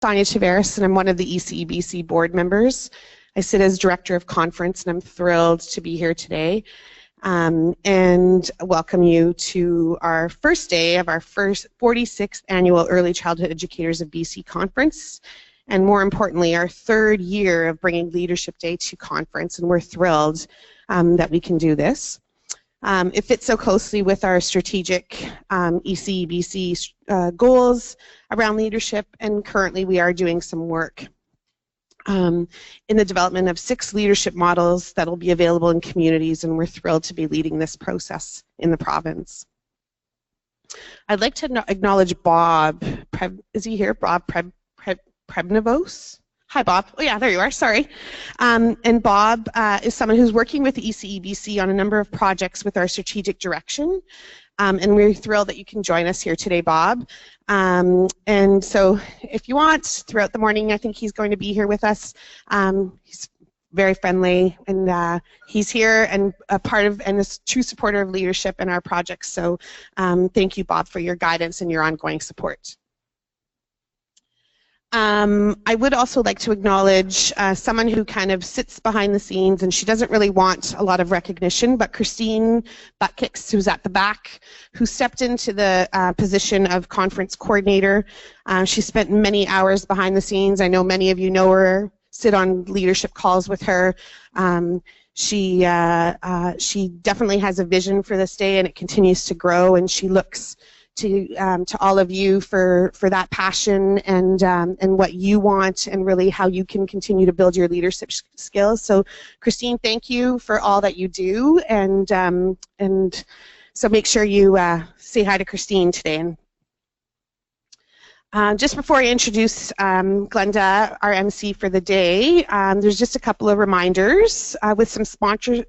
Sonia Tavares, and I'm one of the ECEBC board members. I sit as Director of Conference, and I'm thrilled to be here today and welcome you to our first day of our first 46th Annual Early Childhood Educators of BC Conference, and more importantly, our third year of bringing Leadership Day to conference, and we're thrilled that we can do this. It fits so closely with our strategic ECEBC goals around leadership, and currently we are doing some work in the development of 6 leadership models that will be available in communities, and we're thrilled to be leading this process in the province. I'd like to acknowledge Bob. Is he here? Bob Prebnevos? Hi, Bob. Oh, yeah, there you are. Sorry. And Bob is someone who's working with the ECEBC on a number of projects with our strategic direction. And we're thrilled that you can join us here today, Bob. And so if you want, throughout the morning, I think he's going to be here with us. He's very friendly, and he's here and a part of and a true supporter of leadership in our projects. So thank you, Bob, for your guidance and your ongoing support. I would also like to acknowledge someone who kind of sits behind the scenes, and she doesn't really want a lot of recognition, but Christine Buttkicks, who's at the back, who stepped into the position of conference coordinator. She spent many hours behind the scenes. I know many of you know her, sit on leadership calls with her. She definitely has a vision for this day, and it continues to grow, and she looks to all of you for that passion and what you want, and really how you can continue to build your leadership skills. So Christine, thank you for all that you do, and so make sure you say hi to Christine today. And just before I introduce Glenda, our MC for the day, there's just a couple of reminders with some sponsors.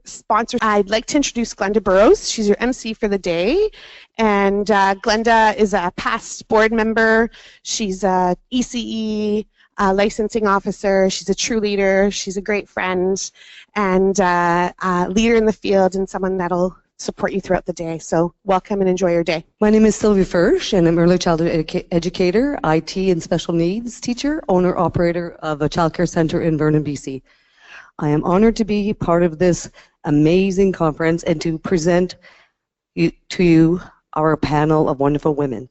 I'd like to introduce Glenda Burrows. She's your MC for the day. And Glenda is a past board member. She's a ECE licensing officer. She's a true leader. She's a great friend and a leader in the field, and someone that'll support you throughout the day. So welcome and enjoy your day. My name is Sylvia Fursh, and I'm early childhood educator, IT and special needs teacher, owner operator of a childcare center in Vernon, BC. I am honored to be part of this amazing conference and to present to you our panel of wonderful women.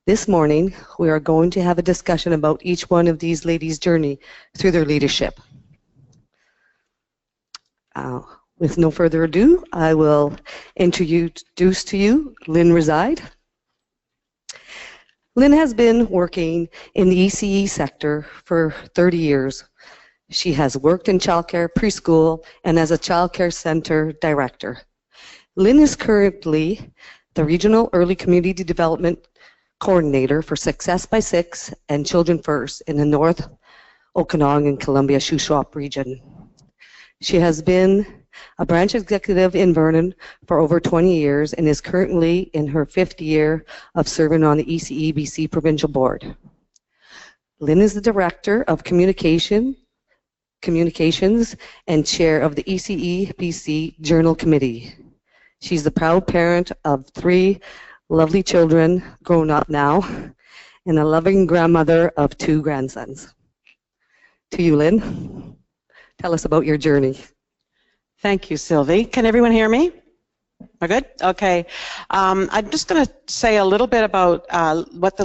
This morning we are going to have a discussion about each one of these ladies' journey through their leadership. With no further ado, I will introduce to you Lynne Reside. Lynne has been working in the ECE sector for 30 years. She has worked in childcare, preschool, and as a childcare center director. Lynne is currently the Regional Early Community Development Coordinator for Success by 6 and Children First in the North Okanagan and Columbia Shuswap region. She has been a branch executive in Vernon for over 20 years and is currently in her 5th year of serving on the ECEBC Provincial Board. Lynne is the Director of Communications and Chair of the ECEBC Journal Committee. She's the proud parent of 3 lovely children, grown up now, and a loving grandmother of 2 grandsons. To you, Lynne. Tell us about your journey. Thank you, Sylvie. Can everyone hear me? We're good? Okay. I'm just going to say a little bit about what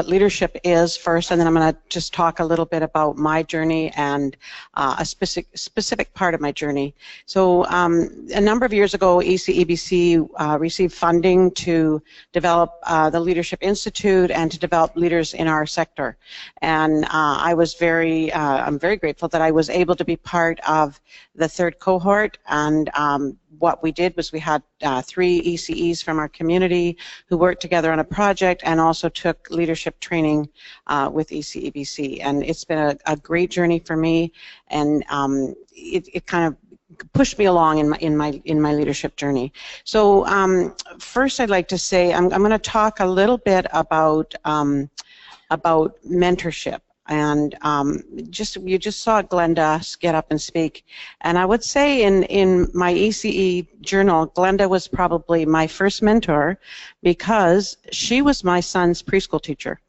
leadership is first, and then I'm going to just talk a little bit about my journey and a specific part of my journey. So a number of years ago, ECEBC received funding to develop the Leadership Institute and to develop leaders in our sector. And I'm very grateful that I was able to be part of the 3rd cohort, and what we did was we had 3 ECEs from our community who worked together on a project and also took leadership training with ECEBC. And it's been a great journey for me, and it kind of pushed me along in my leadership journey. So first, I'd like to say I'm going to talk a little bit about mentorship. And you just saw Glenda get up and speak, and I would say in my ECE journal, Glenda was probably my first mentor because she was my son's preschool teacher.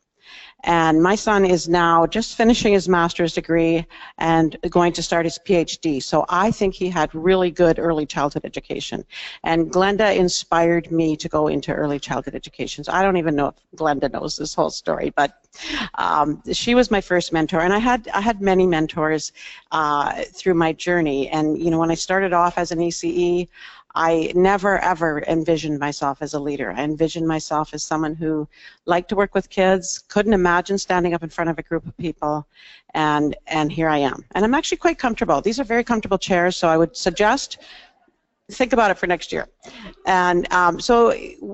And my son is now just finishing his master's degree and going to start his PhD. So I think he had really good early childhood education. And Glenda inspired me to go into early childhood education. So I don't even know if Glenda knows this whole story, but she was my first mentor. And I had many mentors through my journey. And you know, when I started off as an ECE, I never ever envisioned myself as a leader. I envisioned myself as someone who liked to work with kids, couldn't imagine standing up in front of a group of people, and here I am. And I'm actually quite comfortable. These are very comfortable chairs, so I would suggest think about it for next year. And so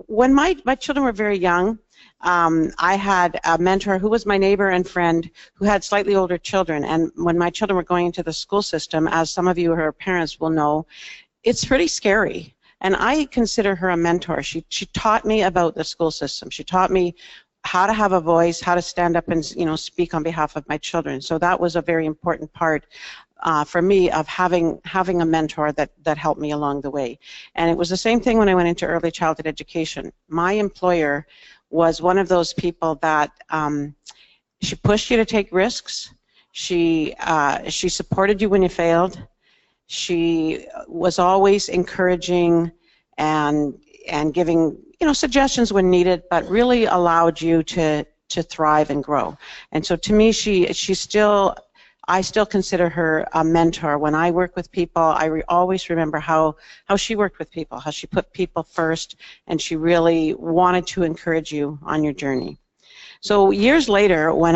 when my children were very young, I had a mentor who was my neighbor and friend who had slightly older children. And when my children were going into the school system, as some of you who are parents will know, it's pretty scary. And I consider her a mentor. She taught me about the school system. She taught me how to have a voice, how to stand up and, you know, speak on behalf of my children. So that was a very important part for me of having a mentor that helped me along the way. And it was the same thing when I went into early childhood education. My employer was one of those people that she pushed you to take risks. She supported you when you failed. She was always encouraging and giving, you know, suggestions when needed, but really allowed you to thrive and grow. And so to me, I still consider her a mentor. When I work with people, I always remember how she worked with people, how she put people first, and she really wanted to encourage you on your journey. So years later, when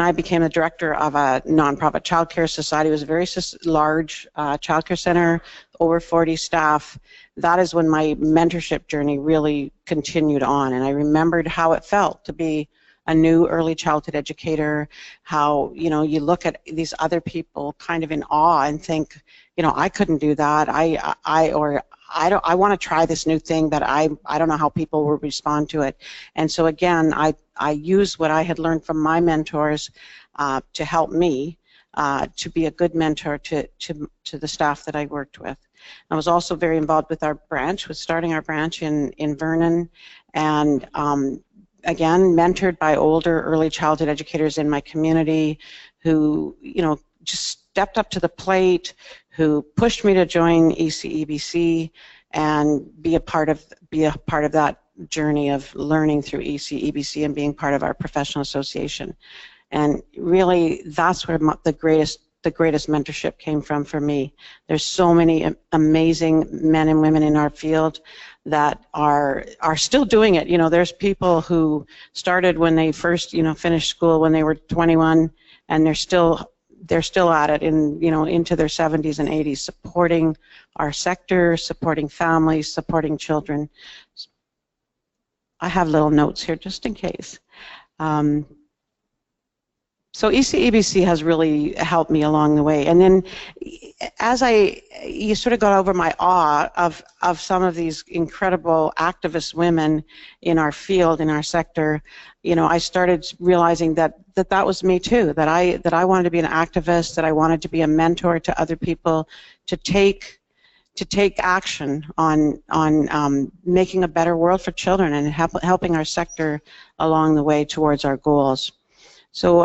I became the director of a nonprofit childcare society, it was a very large childcare center, over 40 staff. That is when my mentorship journey really continued on, and I remembered how it felt to be a new early childhood educator, how, you know, you look at these other people kind of in awe and think, you know, I couldn't do that. I want to try this new thing, but I don't know how people will respond to it. And so again, I used what I had learned from my mentors to help me to be a good mentor to the staff that I worked with. I was also very involved with our branch, with starting our branch in Vernon, and again, mentored by older early childhood educators in my community who, you know, just stepped up to the plate, who pushed me to join ECEBC and be a part of that journey of learning through ECEBC and being part of our professional association. And really, that's where the greatest mentorship came from for me. There's so many amazing men and women in our field that are still doing it. You know, there's people who started when they first, you know, finished school when they were 21, and they're still at it in, you know, into their 70s and 80s, supporting our sector, supporting families, supporting children. I have little notes here just in case. So ECEBC has really helped me along the way. And then as you sort of got over my awe of some of these incredible activist women in our field, in our sector, you know, I started realizing that was me too, that I wanted to be an activist, that I wanted to be a mentor to other people, to take action on making a better world for children and helping our sector along the way towards our goals. So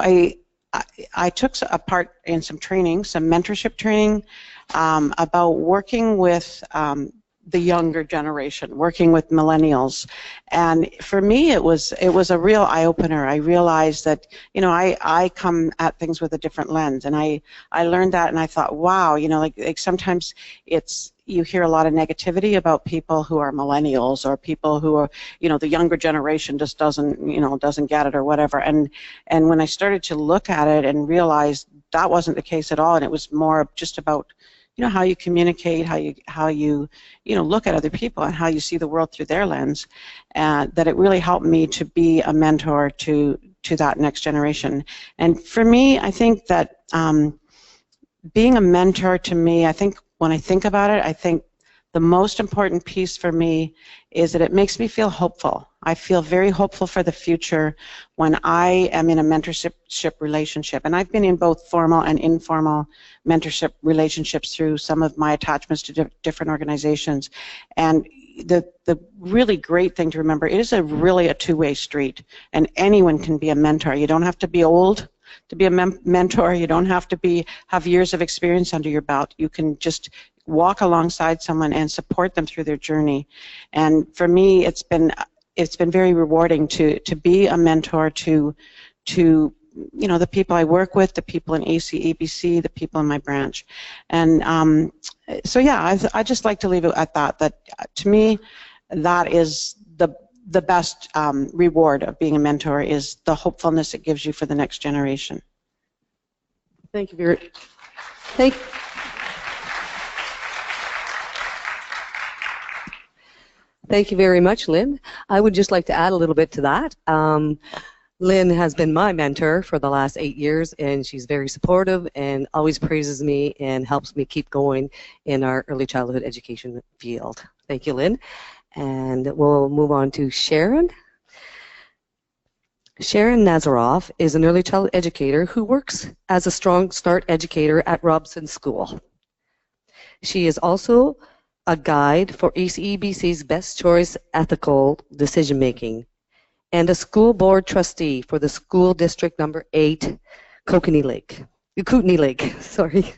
I took a part in some training, some mentorship training about working with the younger generation, working with millennials. And for me, it was a real eye-opener. I realized that, you know, I come at things with a different lens, and I learned that, and I thought, wow, you know, like sometimes you hear a lot of negativity about people who are millennials or people who are, you know, the younger generation just doesn't get it or whatever. And when I started to look at it and realize that wasn't the case at all, and it was more just about, you know, how you communicate, how you look at other people and how you see the world through their lens, that it really helped me to be a mentor to that next generation. And for me, I think that being a mentor to me, I think when I think about it, I think the most important piece for me is that it makes me feel hopeful. I feel very hopeful for the future when I am in a mentorship relationship. And I've been in both formal and informal mentorship relationships through some of my attachments to different organizations. And the really great thing to remember, it is really a two-way street, and anyone can be a mentor. You don't have to be old to be a mentor. You don't have to have years of experience under your belt. You can just walk alongside someone and support them through their journey. And for me, it's been very rewarding to be a mentor to the people I work with, the people in ECEBC, the people in my branch. And so yeah, I just like to leave it at that. That to me, that is the best reward of being a mentor, is the hopefulness it gives you for the next generation. Thank you very Thank you very much, Lynn. I would just like to add a little bit to that. Lynn has been my mentor for the last 8 years, and she's very supportive and always praises me and helps me keep going in our early childhood education field. Thank you, Lynn. And we'll move on to Sharon. Sharon Nazaroff is an early childhood educator who works as a Strong Start educator at Robson School. She is also a guide for ECEBC's Best Choice Ethical Decision Making, and a school board trustee for the school district number 8, Kootenay Lake. Sorry.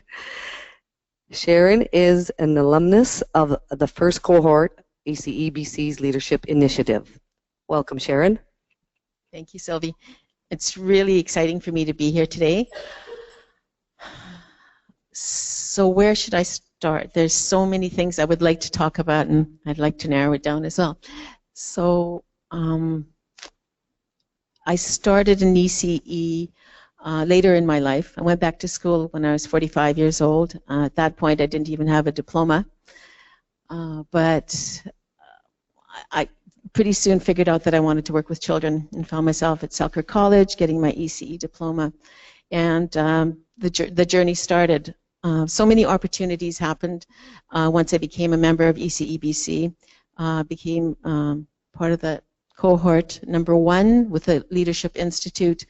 Sharon is an alumnus of the first cohort, ECEBC's Leadership Initiative. Welcome, Sharon. Thank you, Sylvie. It's really exciting for me to be here today. So where should I start? There's so many things I would like to talk about, and I'd like to narrow it down as well. So I started in ECE later in my life. I went back to school when I was 45 years old. At that point, I didn't even have a diploma. But I pretty soon figured out that I wanted to work with children and found myself at Selkirk College getting my ECE diploma. And the journey started. So many opportunities happened once I became a member of ECEBC, became part of the cohort number 1 with the Leadership Institute.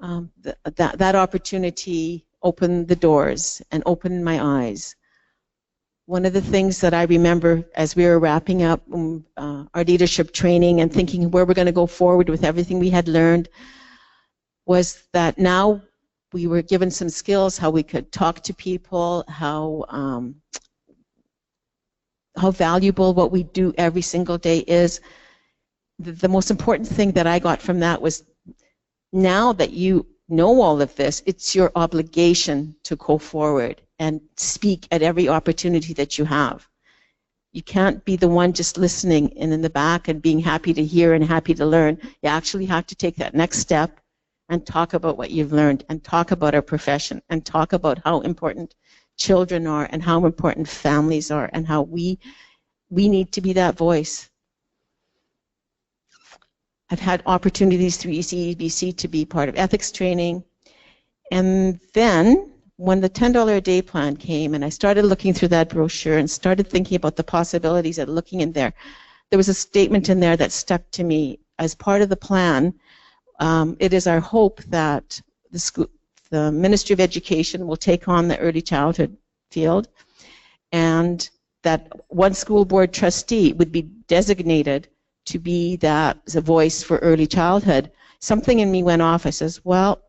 That opportunity opened the doors and opened my eyes. One of the things that I remember as we were wrapping up our leadership training and thinking where we're going to go forward with everything we had learned was that now we were given some skills, how we could talk to people, how valuable what we do every single day is. The most important thing that I got from that was, now that you know all of this, it's your obligation to go forward and speak at every opportunity that you have. You can't be the one just listening and in the back and being happy to hear and happy to learn. You actually have to take that next step and talk about what you've learned, and talk about our profession, and talk about how important children are and how important families are, and how we need to be that voice. I've had opportunities through ECEBC to be part of ethics training, and then when the $10 a day plan came and I started looking through that brochure and started thinking about the possibilities of looking in there, there was a statement in there that stuck to me. As part of the plan, it is our hope that the Ministry of Education will take on the early childhood field, and that one school board trustee would be designated to be that as a voice for early childhood. Something in me went off. I says, well,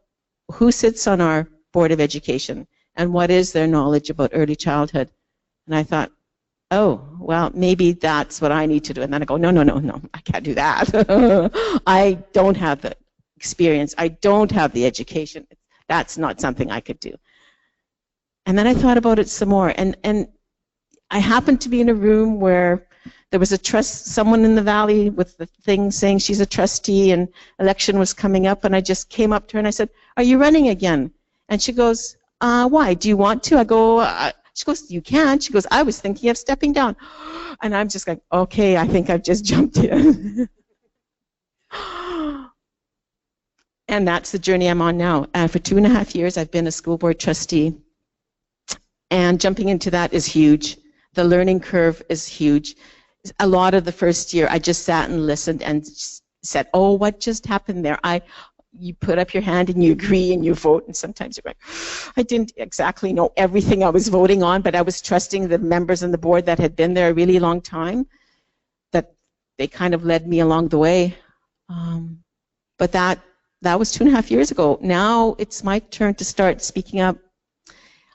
who sits on our Board of Education, and what is their knowledge about early childhood? And I thought, oh, well, maybe that's what I need to do. And then I go, no, I can't do that. I don't have the experience. I don't have the education. That's not something I could do. And then I thought about it some more, and I happened to be in a room where there was someone in the valley with the thing saying she's a trustee and election was coming up, and I just came up to her and I said, are you running again? And she goes, why? Do you want to? I go, she goes, you can. She goes, I was thinking of stepping down. And I'm just like, okay, I think I've just jumped in. And that's the journey I'm on now. For 2.5 years, I've been a school board trustee. And jumping into that is huge. The learning curve is huge. A lot of the first year, I just sat and listened and said, oh, what just happened there? You put up your hand and you agree and you vote, and sometimes you're like, I didn't exactly know everything I was voting on, but I was trusting the members on the board that had been there a really long time. they kind of led me along the way. But that was 2.5 years ago. Now it's my turn to start speaking up.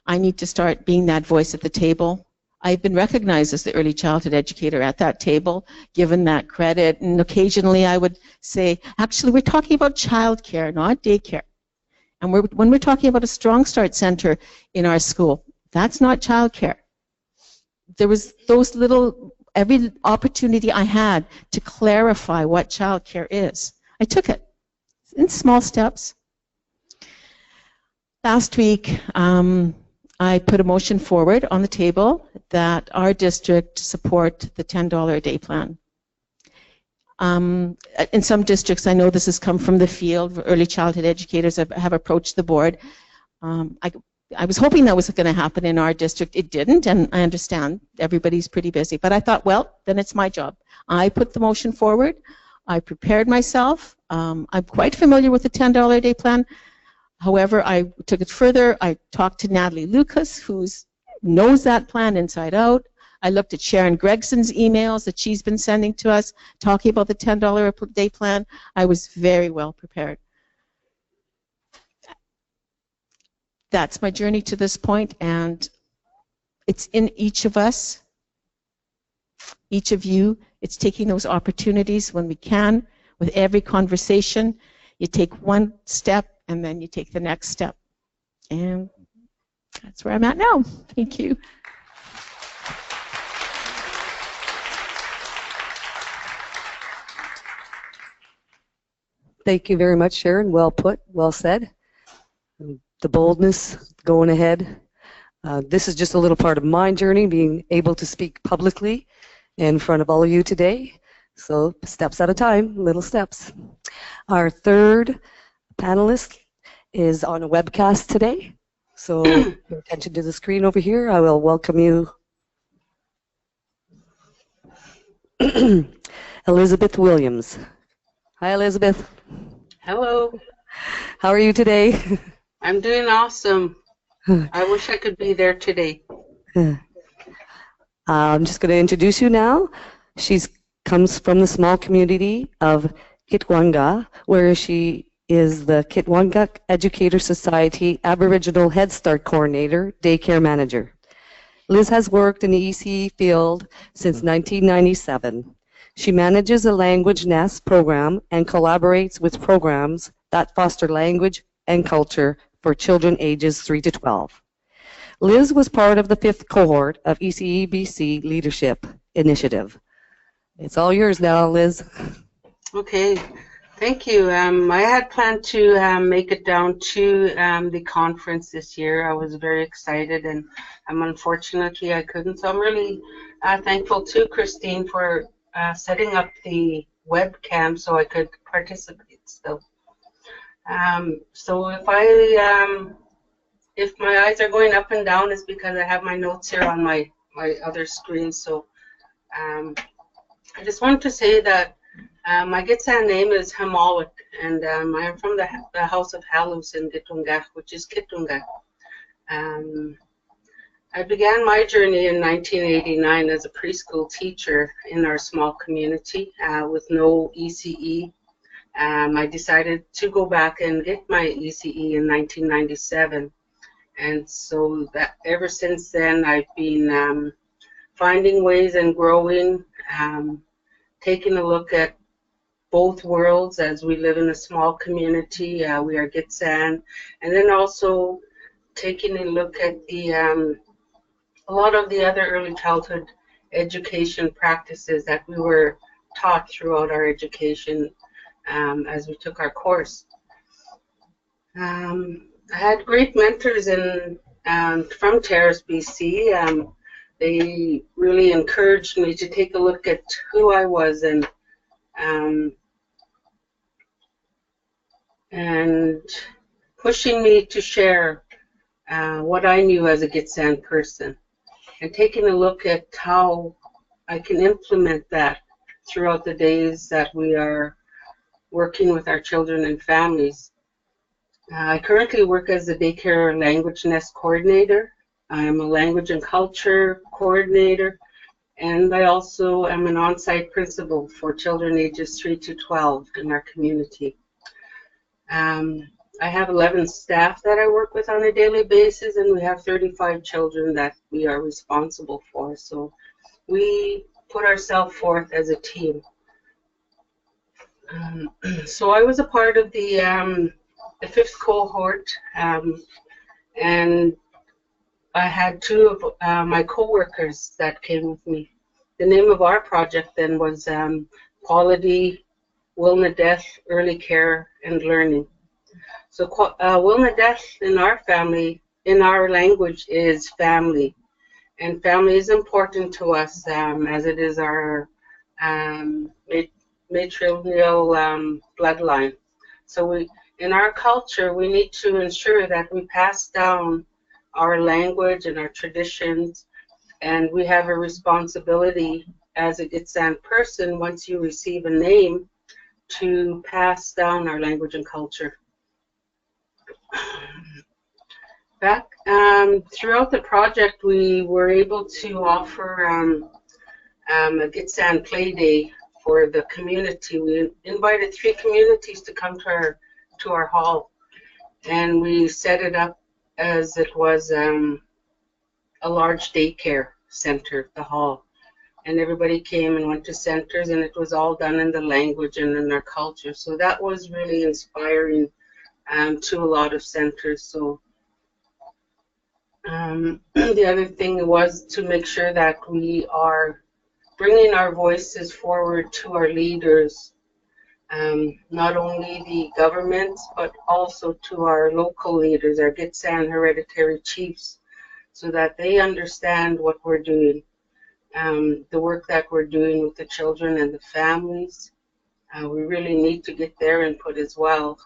I need to start being that voice at the table. I've been recognized as the early childhood educator at that table, given that credit, and occasionally I would say, actually, we're talking about childcare, not daycare. And when we're talking about a Strong Start Center in our school, that's not childcare. There was those little, every opportunity I had to clarify what childcare is, I took it in small steps. Last week, I put a motion forward on the table that our district support the $10 a day plan. In some districts, I know this has come from the field. Early childhood educators have approached the board. I was hoping that was going to happen in our district. It didn't, and I understand everybody's pretty busy. But I thought, well, then it's my job. I put the motion forward. I prepared myself. I'm quite familiar with the $10 a day plan. However, I took it further. I talked to Natalie Lucas, who knows that plan inside out. I looked at Sharon Gregson's emails that she's been sending to us, talking about the $10 a day plan. I was very well prepared. That's my journey to this point, and it's in each of us, each of you. It's taking those opportunities when we can. With every conversation, you take one step, and then you take the next step. And that's where I'm at now. Thank you. Thank you very much, Sharon. Well put, well said. The boldness, going ahead. This is just a little part of my journey, being able to speak publicly in front of all of you today. So steps at a time, little steps. Our third panelist is on a webcast today. So pay attention to the screen over here. I will welcome you. Elizabeth Williams. Hi, Elizabeth. Hello. How are you today? I'm doing awesome. I wish I could be there today. I'm just going to introduce you now. She comes from the small community of Kitwanga, where she is the Kitwanga Educator Society Aboriginal Head Start Coordinator, Daycare Manager. Liz has worked in the ECE field since 1997. She manages a language nest program and collaborates with programs that foster language and culture for children ages 3 to 12. Liz was part of the 5th cohort of ECEBC Leadership Initiative. It's all yours now, Liz. Okay, thank you. I had planned to make it down to the conference this year. I was very excited, and unfortunately I couldn't. So I'm really thankful to Christine for setting up the webcam so I could participate still. So if my eyes are going up and down, it's because I have my notes here on my other screen. So I just wanted to say that my Gitsan name is Hamalwik, and I am from the House of Halus in Gitungach, which is Kitunga. I began my journey in 1989 as a preschool teacher in our small community with no ECE. I decided to go back and get my ECE in 1997, and so that ever since then I've been finding ways and growing, taking a look at both worlds as we live in a small community. We are Gitsan, and then also taking a look at the a lot of the other early childhood education practices that we were taught throughout our education as we took our course. I had great mentors from Terrace, BC. They really encouraged me to take a look at who I was and pushing me to share what I knew as a Gitsan person, and taking a look at how I can implement that throughout the days that we are working with our children and families. I currently work as a daycare language nest coordinator. I am a language and culture coordinator, And I also am an on-site principal for children ages 3 to 12 in our community. I have 11 staff that I work with on a daily basis, and we have 35 children that we are responsible for. So we put ourselves forth as a team. So I was a part of the 5th cohort, and I had 2 of my co-workers that came with me. The name of our project then was Quality, Wilna Death, Early Care, and Learning. So Wilna Death in our family, in our language, is family. And family is important to us as it is our matrilineal bloodline. So in our culture, we need to ensure that we pass down our language and our traditions, and we have a responsibility as a Gitxsan person, once you receive a name, to pass down our language and culture. Back throughout the project, we were able to offer a Gitxsan Play Day for the community. We invited 3 communities to come to our hall, and we set it up as it was a large daycare center, the hall. And everybody came and went to centers, and it was all done in the language and in their culture. So that was really inspiring to a lot of centers. So the other thing was to make sure that we are bringing our voices forward to our leaders, not only the governments, but also to our local leaders, our Gitxsan hereditary chiefs, so that they understand what we're doing, the work that we're doing with the children and the families. We really need to get their input as well,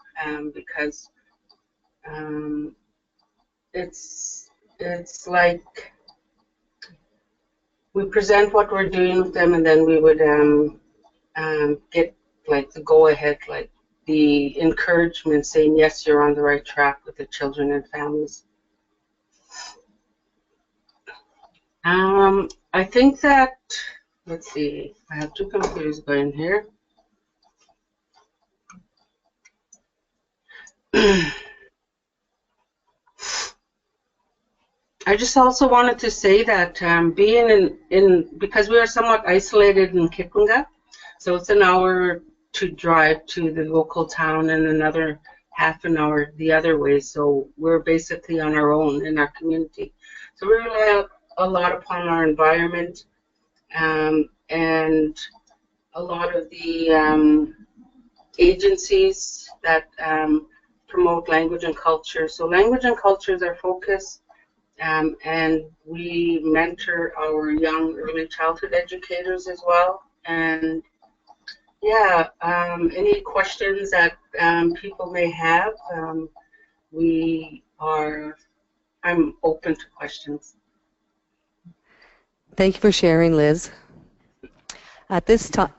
because it's like we present what we're doing with them, and then we would get like the go-ahead, like the encouragement saying, yes, you're on the right track with the children and families. I think that, let's see, I have 2 computers going here. I just also wanted to say that being because we are somewhat isolated in Kipunga, so it's an hour to drive to the local town and another half an hour the other way, so we're basically on our own in our community. So we rely a lot upon our environment, and a lot of the agencies that promote language and culture. So language and culture is our focus, and we mentor our young early childhood educators as well. And yeah, any questions that people may have, I'm open to questions. Thank you for sharing, Liz. At this time,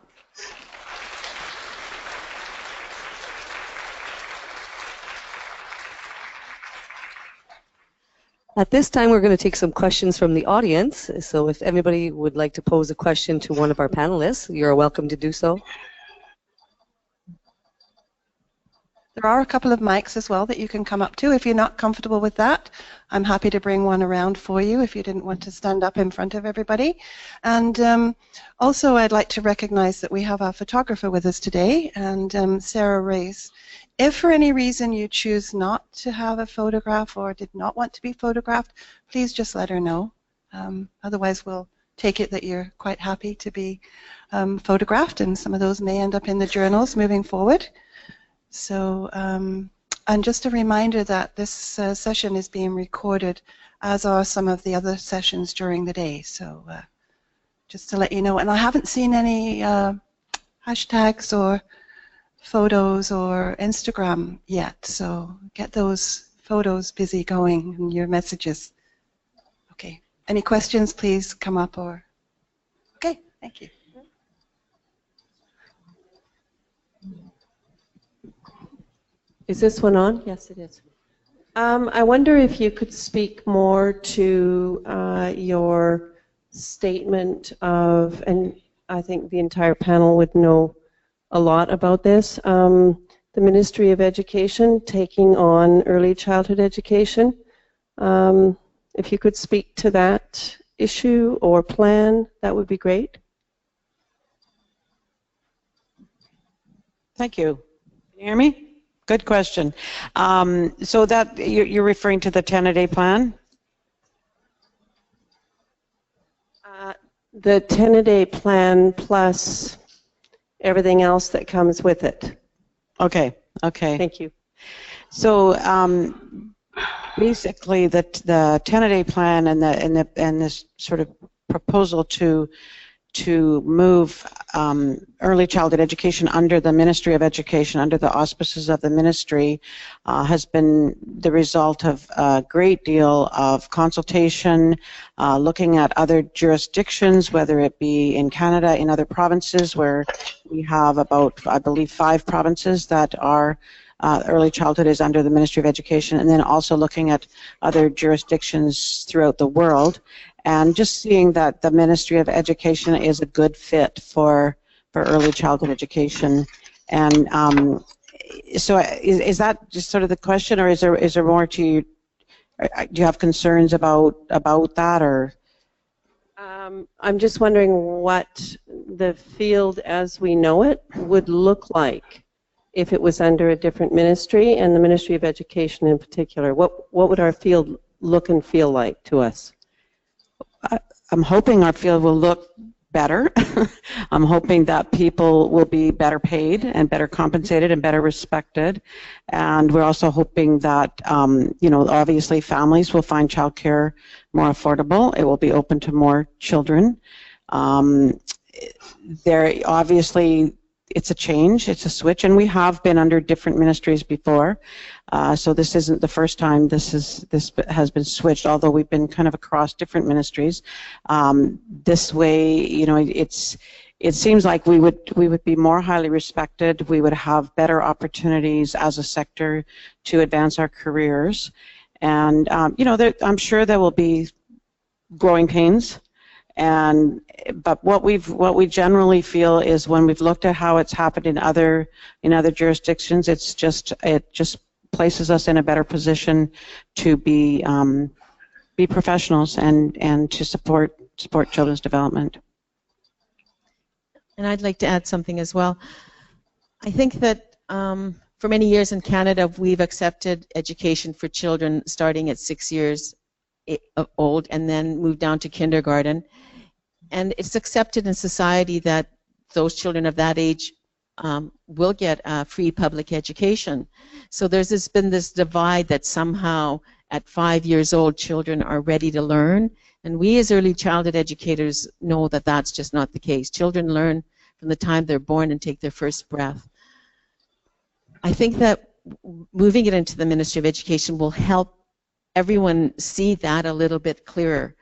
we're going to take some questions from the audience. So if anybody would like to pose a question to one of our panelists, you're welcome to do so. There are a couple of mics as well that you can come up to. If you're not comfortable with that, I'm happy to bring one around for you if you didn't want to stand up in front of everybody. And also I'd like to recognize that we have our photographer with us today, and Sarah Race. If for any reason you choose not to have a photograph or did not want to be photographed, please just let her know. Otherwise we'll take it that you're quite happy to be photographed, and some of those may end up in the journals moving forward. So, and just a reminder that this session is being recorded, as are some of the other sessions during the day. So, just to let you know. And I haven't seen any hashtags or photos or Instagram yet. So, get those photos busy going in your messages. Okay. Any questions? Please come up or. Okay. Thank you. Is this one on? Yes, it is. I wonder if you could speak more to your statement of, and I think the entire panel would know a lot about this, the Ministry of Education taking on early childhood education. If you could speak to that issue or plan, that would be great. Thank you. Can you hear me? Good question. So that you're referring to the 10-a-day plan? The 10-a-day plan plus everything else that comes with it. Okay. Okay. Thank you. So basically, the 10-a-day plan and this sort of proposal to move early childhood education under the Ministry of Education, under the auspices of the ministry, has been the result of a great deal of consultation, looking at other jurisdictions, whether it be in Canada, in other provinces, where we have about, I believe, 5 provinces that are early childhood is under the Ministry of Education, and then also looking at other jurisdictions throughout the world, and just seeing that the Ministry of Education is a good fit for early childhood education. And so is that just sort of the question, or is there more to you? Do you have concerns about that, or? I'm just wondering what the field as we know it would look like if it was under a different ministry, and the Ministry of Education in particular. What would our field look and feel like to us? I'm hoping our field will look better. I'm hoping that people will be better paid and better compensated and better respected. And we're also hoping that, you know, obviously families will find childcare more affordable. It will be open to more children. There, obviously, it's a change, it's a switch, and we have been under different ministries before, so this isn't the first time this has been switched, although we've been kind of across different ministries. This way, you know, it seems like we would be more highly respected, we would have better opportunities as a sector to advance our careers, and you know, I'm sure there will be growing pains. But what we generally feel is, when we've looked at how it's happened in other jurisdictions, it just places us in a better position to be professionals and to support children's development. And I'd like to add something as well. I think that for many years in Canada, we've accepted education for children starting at 6 years old and then moved down to kindergarten. And it's accepted in society that those children of that age will get free public education. So there's been this divide that somehow at 5 years old children are ready to learn. And we as early childhood educators know that that's just not the case. Children learn from the time they're born and take their first breath. I think that moving it into the Ministry of Education will help everyone see that a little bit clearer.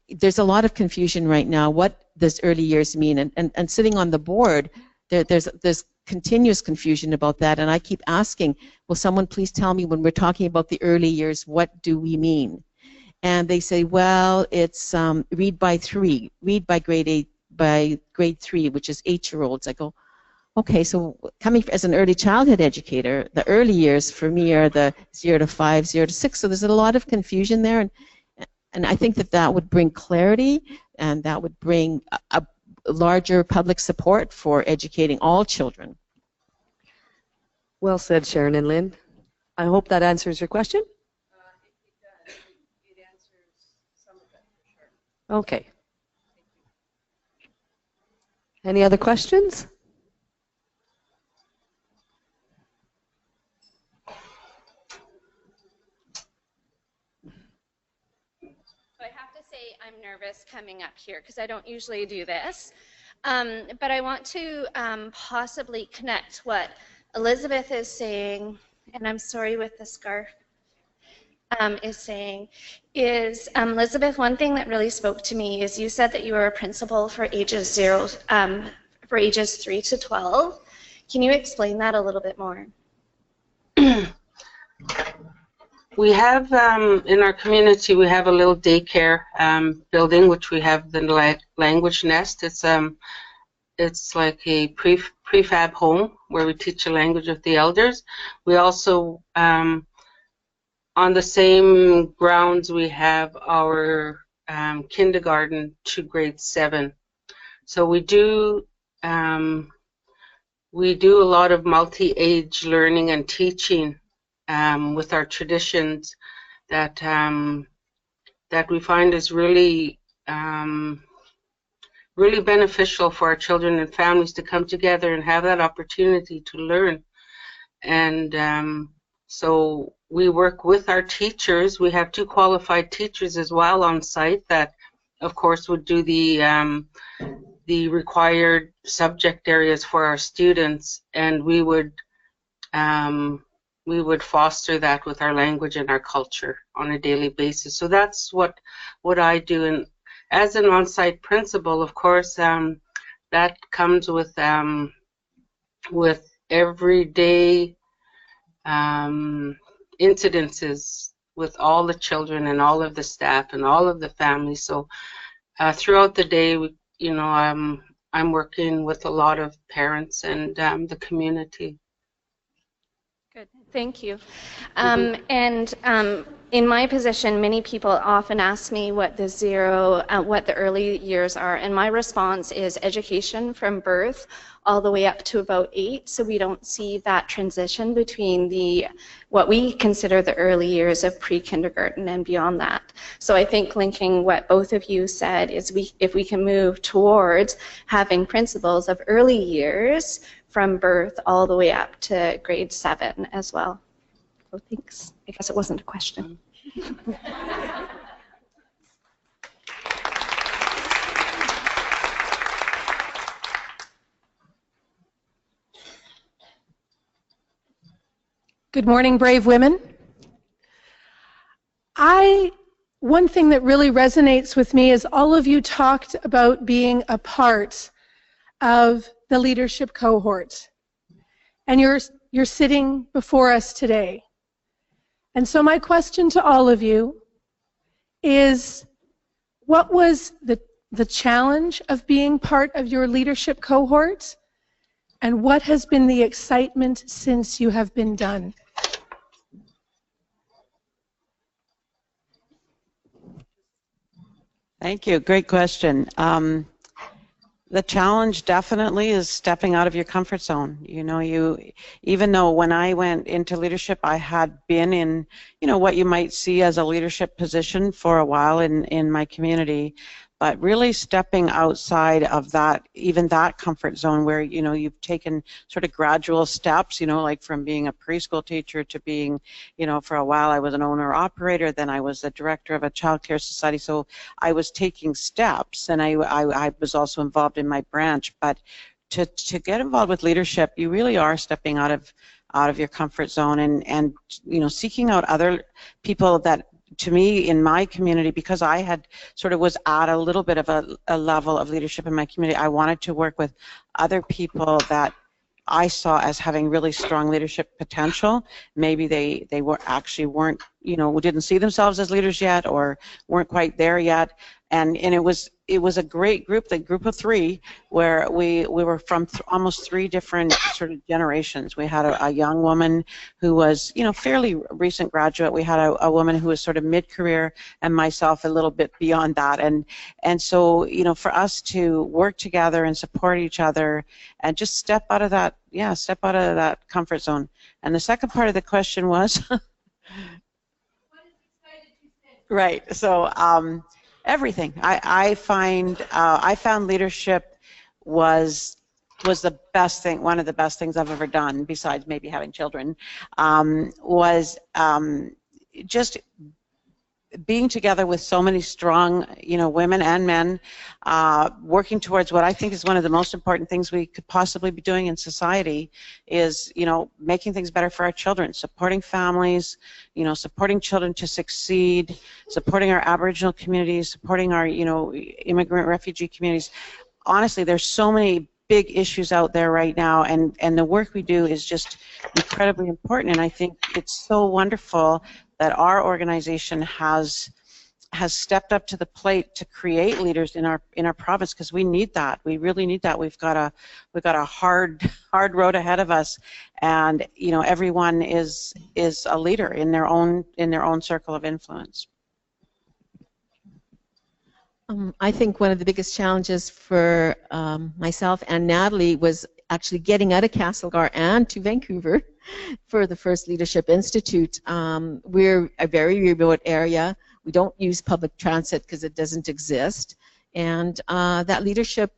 There's a lot of confusion right now. What does early years mean? And sitting on the board, there's continuous confusion about that. And I keep asking, will someone please tell me, when we're talking about the early years, what do we mean? And they say, well, it's read by grade 3, which is 8-year-olds. I go, okay, so coming as an early childhood educator, the early years for me are the 0 to 5, 0 to 6. So there's a lot of confusion there. And I think that would bring clarity, and that would bring a larger public support for educating all children. Well said, Sharon and Lynne. I hope that answers your question. It does. It answers some of it for sure. Okay. Any other questions? I'm nervous coming up here because I don't usually do this, but I want to possibly connect what Elizabeth is saying, and I'm sorry with the scarf, is saying, is Elizabeth, one thing that really spoke to me is you said that you were a principal for ages 3 to 12. Can you explain that a little bit more? We have in our community, we have a little daycare building, which we have the language nest. It's like a prefab home where we teach the language of the elders. We also, on the same grounds, we have our kindergarten to grade 7. So we do a lot of multi-age learning and teaching with our traditions that we find is really really beneficial for our children and families to come together and have that opportunity to learn. And so we work with our teachers. We have 2 qualified teachers as well on site that, of course, would do the required subject areas for our students, and we would foster that with our language and our culture on a daily basis. So that's what I do. And as an on-site principal, of course, that comes with everyday incidences with all the children and all of the staff and all of the families. So throughout the day, I'm working with a lot of parents and the community. Good, thank you. In my position, many people often ask me what the early years are, and my response is education from birth all the way up to about 8. So we don't see that transition between what we consider the early years of pre-kindergarten and beyond that. So I think linking what both of you said is if we can move towards having principles of early years from birth all the way up to grade 7 as well. So thanks. I guess it wasn't a question. Good morning, brave women. One thing that really resonates with me is all of you talked about being a part of the leadership cohort, and you're sitting before us today. And so my question to all of you is, what was the challenge of being part of your leadership cohort, and what has been the excitement since you have been done? Thank you. Great question. The challenge definitely is stepping out of your comfort zone. Even though when I went into leadership, I had been in, what you might see as a leadership position for a while in my community, but really stepping outside of that, even that comfort zone where, you've taken sort of gradual steps, like from being a preschool teacher to being, for a while I was an owner-operator, then I was the director of a child care society, so I was taking steps, and I was also involved in my branch. But to get involved with leadership, you really are stepping out of your comfort zone and seeking out other people that, to me, in my community, because I had sort of was at a little bit of a level of leadership in my community, I wanted to work with other people that I saw as having really strong leadership potential. Maybe they weren't, didn't see themselves as leaders yet, or weren't quite there yet. And it was a great group, the group of 3, where we were from almost 3 different sort of generations. We had a young woman who was, fairly recent graduate. We had a woman who was sort of mid-career, and myself a little bit beyond that. And so, for us to work together and support each other and just step out of that comfort zone. And the second part of the question was? Right. So everything. I found leadership was the best thing. One of the best things I've ever done, besides maybe having children, was just being together with so many strong, women and men, working towards what I think is one of the most important things we could possibly be doing in society, is, making things better for our children, supporting families, supporting children to succeed, supporting our Aboriginal communities, supporting our, immigrant refugee communities. Honestly, there's so many big issues out there right now, and the work we do is just incredibly important, and I think it's so wonderful that our organization has stepped up to the plate to create leaders in our province, because we need that. We really need that. We've got a hard road ahead of us, and you know, everyone is a leader in their own circle of influence. I think one of the biggest challenges for myself and Natalie was actually getting out of Castlegar and to Vancouver for the first Leadership Institute. We're a very remote area. We don't use public transit because it doesn't exist. And that Leadership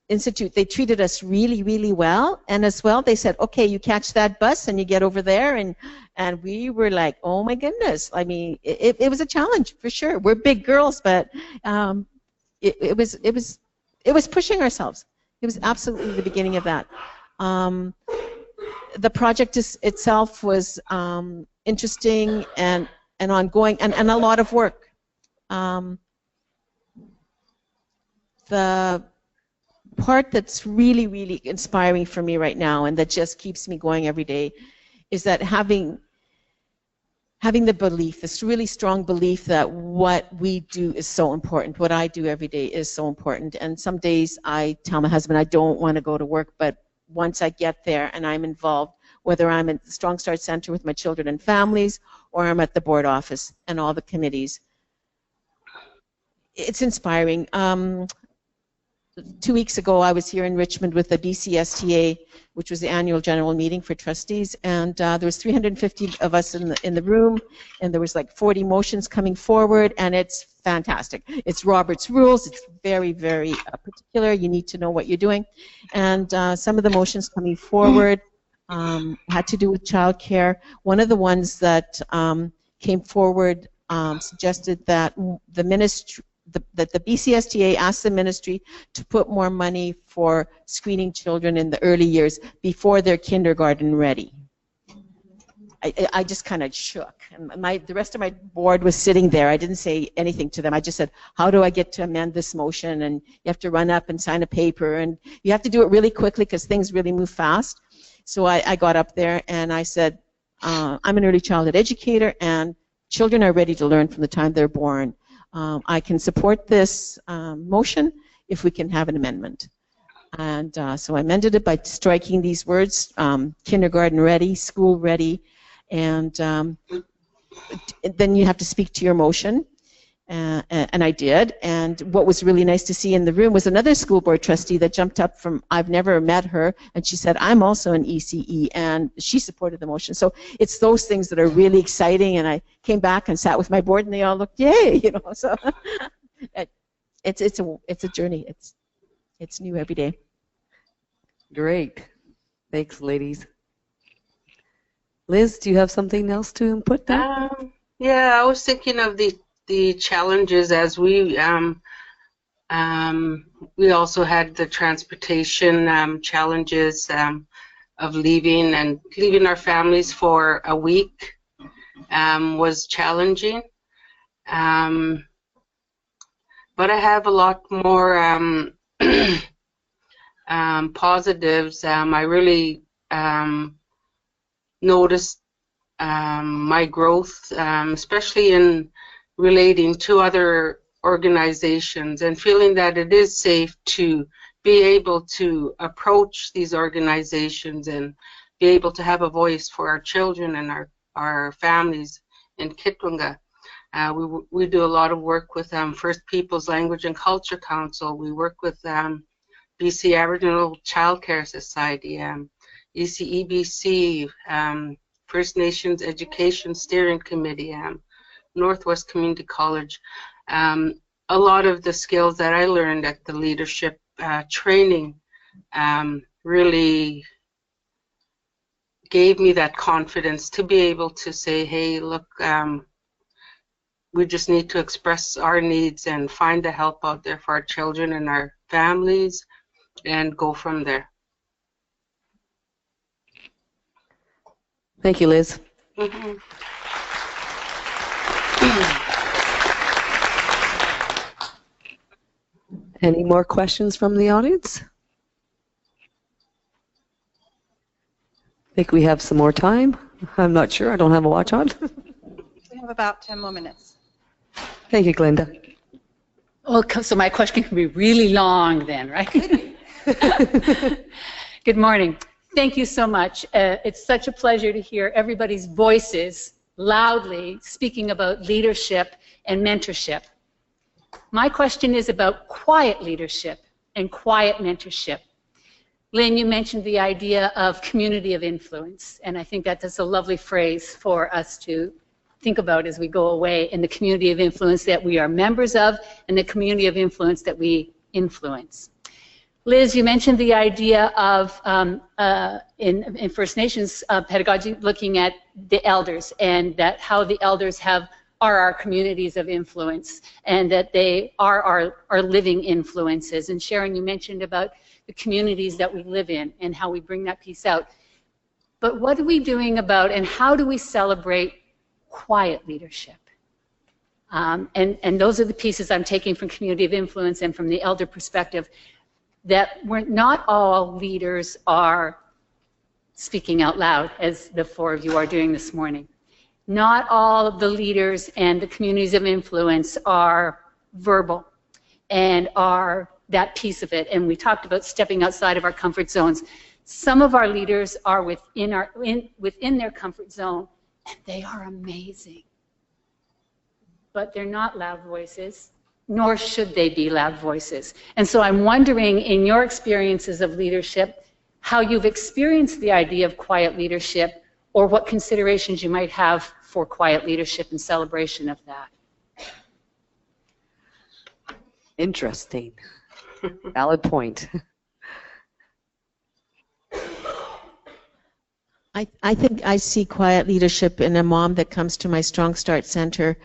Institute, they treated us really, really well. And as well, they said, okay, you catch that bus and you get over there. And we were like, oh my goodness. I mean, it was a challenge for sure. We're big girls, but it was pushing ourselves. It was absolutely the beginning of that. The project itself was interesting and ongoing and a lot of work. The part that's really, really inspiring for me right now and that just keeps me going every day is that having the belief, this really strong belief that what we do is so important, what I do every day is so important. And some days I tell my husband I don't want to go to work, but once I get there and I'm involved, whether I'm at the Strong Start Center with my children and families or I'm at the board office and all the committees, it's inspiring. 2 weeks ago, I was here in Richmond with the BCSTA, which was the annual general meeting for trustees, and there was 350 of us in the room, and there was like 40 motions coming forward, and it's fantastic. It's Robert's Rules. It's very, very particular. You need to know what you're doing, and some of the motions coming forward had to do with childcare. One of the ones that came forward suggested that the ministry. That the BCSTA asked the ministry to put more money for screening children in the early years before they're kindergarten ready. I just kind of shook. And the rest of my board was sitting there. I didn't say anything to them. I just said, how do I get to amend this motion? And you have to run up and sign a paper. And you have to do it really quickly because things really move fast. So I got up there and I said, I'm an early childhood educator and children are ready to learn from the time they're born. I can support this motion if we can have an amendment. And so I amended it by striking these words, kindergarten ready, school ready, and then you have to speak to your motion. And I did. And what was really nice to see in the room was another school board trustee that jumped up from, I've never met her, and she said, I'm also an ECE, and she supported the motion. So it's those things that are really exciting, and I came back and sat with my board, and they all looked, yay, you know. So it's a journey. It's new every day. Great. Thanks, ladies. Liz, do you have something else to input there? Yeah, I was thinking of the challenges as we also had the transportation challenges of leaving our families for a week was challenging. But I have a lot more positives. I really noticed my growth, especially in relating to other organizations and feeling that it is safe to be able to approach these organizations and be able to have a voice for our children and our families in Kitwanga. We do a lot of work with First Peoples Language and Culture Council. We work with BC Aboriginal Child Care Society, ECEBC, First Nations Education Steering Committee, Northwest Community College. A lot of the skills that I learned at the leadership training really gave me that confidence to be able to say, hey, look, we just need to express our needs and find the help out there for our children and our families and go from there. Thank you, Liz. Mm-hmm. Any more questions from the audience? I think we have some more time. I'm not sure. I don't have a watch on. you have about 10 more minutes. Thank you, Glenda. Oh, so my question can be really long then, right? Good morning. Thank you so much. It's such a pleasure to hear everybody's voices loudly speaking about leadership and mentorship. My question is about quiet leadership and quiet mentorship. Lynne, you mentioned the idea of community of influence, and I think that's a lovely phrase for us to think about as we go away, in the community of influence that we are members of and the community of influence that we influence. Liz, you mentioned the idea of, in First Nations pedagogy, looking at the elders and that how the elders are our communities of influence and that they are our living influences. And Sharon, you mentioned about the communities that we live in and how we bring that piece out. But what are we doing about and how do we celebrate quiet leadership? And those are the pieces I'm taking from community of influence and from the elder perspective, that not all leaders are speaking out loud, as the four of you are doing this morning. Not all of the leaders and the communities of influence are verbal and are that piece of it. And we talked about stepping outside of our comfort zones. Some of our leaders are within their comfort zone, and they are amazing. But they're not loud voices, nor should they be loud voices. And so I'm wondering, in your experiences of leadership, how you've experienced the idea of quiet leadership, or what considerations you might have for quiet leadership and celebration of that. Interesting. Valid point. I think I see quiet leadership in a mom that comes to my Strong Start Center.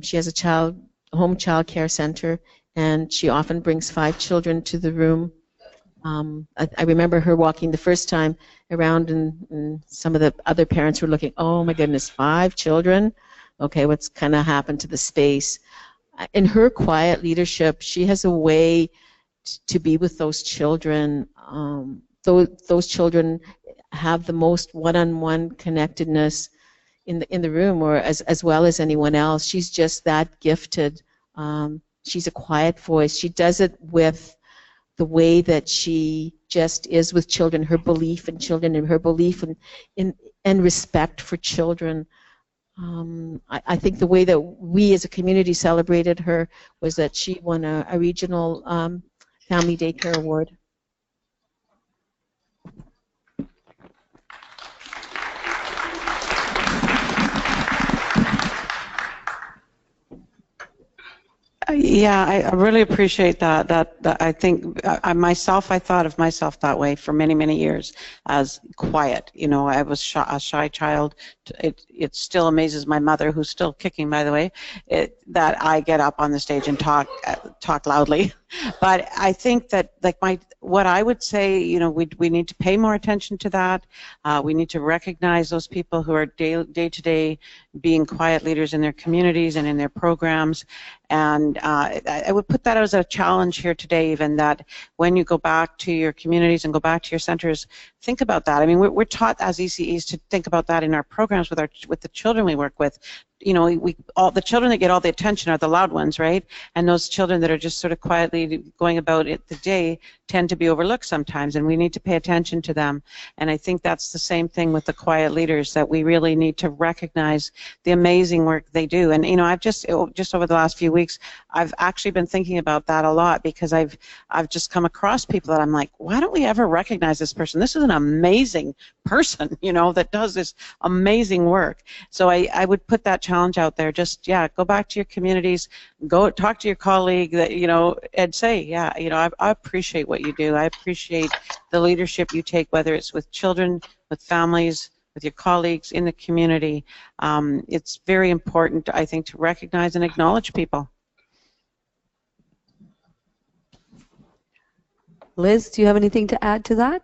She has a home child care center, and she often brings 5 children to the room. I remember her walking the first time around, and some of the other parents were looking, oh my goodness, 5 children? Okay, what's kind of happened to the space? In her quiet leadership, she has a way to be with those children. Those children have the most one-on-one connectedness in the room, or as well as anyone else. She's just that gifted. She's a quiet voice. She does it with the way that she just is with children, her belief in children and her belief in respect for children. I think the way that we as a community celebrated her was that she won a regional family daycare award. Yeah, I really appreciate that. I think I thought of myself that way for many, many years, as quiet. You know, I was a shy child. It still amazes my mother, who's still kicking, by the way, that I get up on the stage and talk loudly. But I think that, like, what I would say, you know, we need to pay more attention to that. We need to recognize those people who are day to day being quiet leaders in their communities and in their programs. And I would put that as a challenge here today, even, that when you go back to your communities and go back to your centers, think about that. I mean, we're taught as ECEs to think about that in our programs with the children we work with. You know, all the children that get all the attention are the loud ones, right? And those children that are just sort of quietly going about it the day tend to be overlooked sometimes, and we need to pay attention to them. And I think that's the same thing with the quiet leaders, that we really need to recognize the amazing work they do. And, you know, I've just over the last few weeks, I've actually been thinking about that a lot, because I've just come across people that I'm like, why don't we ever recognize this person? This is an amazing person, you know, that does this amazing work. So I would put that challenge out there. Just, yeah, go back to your communities, go talk to your colleague, that, you know, and say, yeah, you know, I appreciate what you do. I appreciate the leadership you take, whether it's with children, with families, with your colleagues in the community. It's very important, I think, to recognize and acknowledge people. Liz, do you have anything to add to that?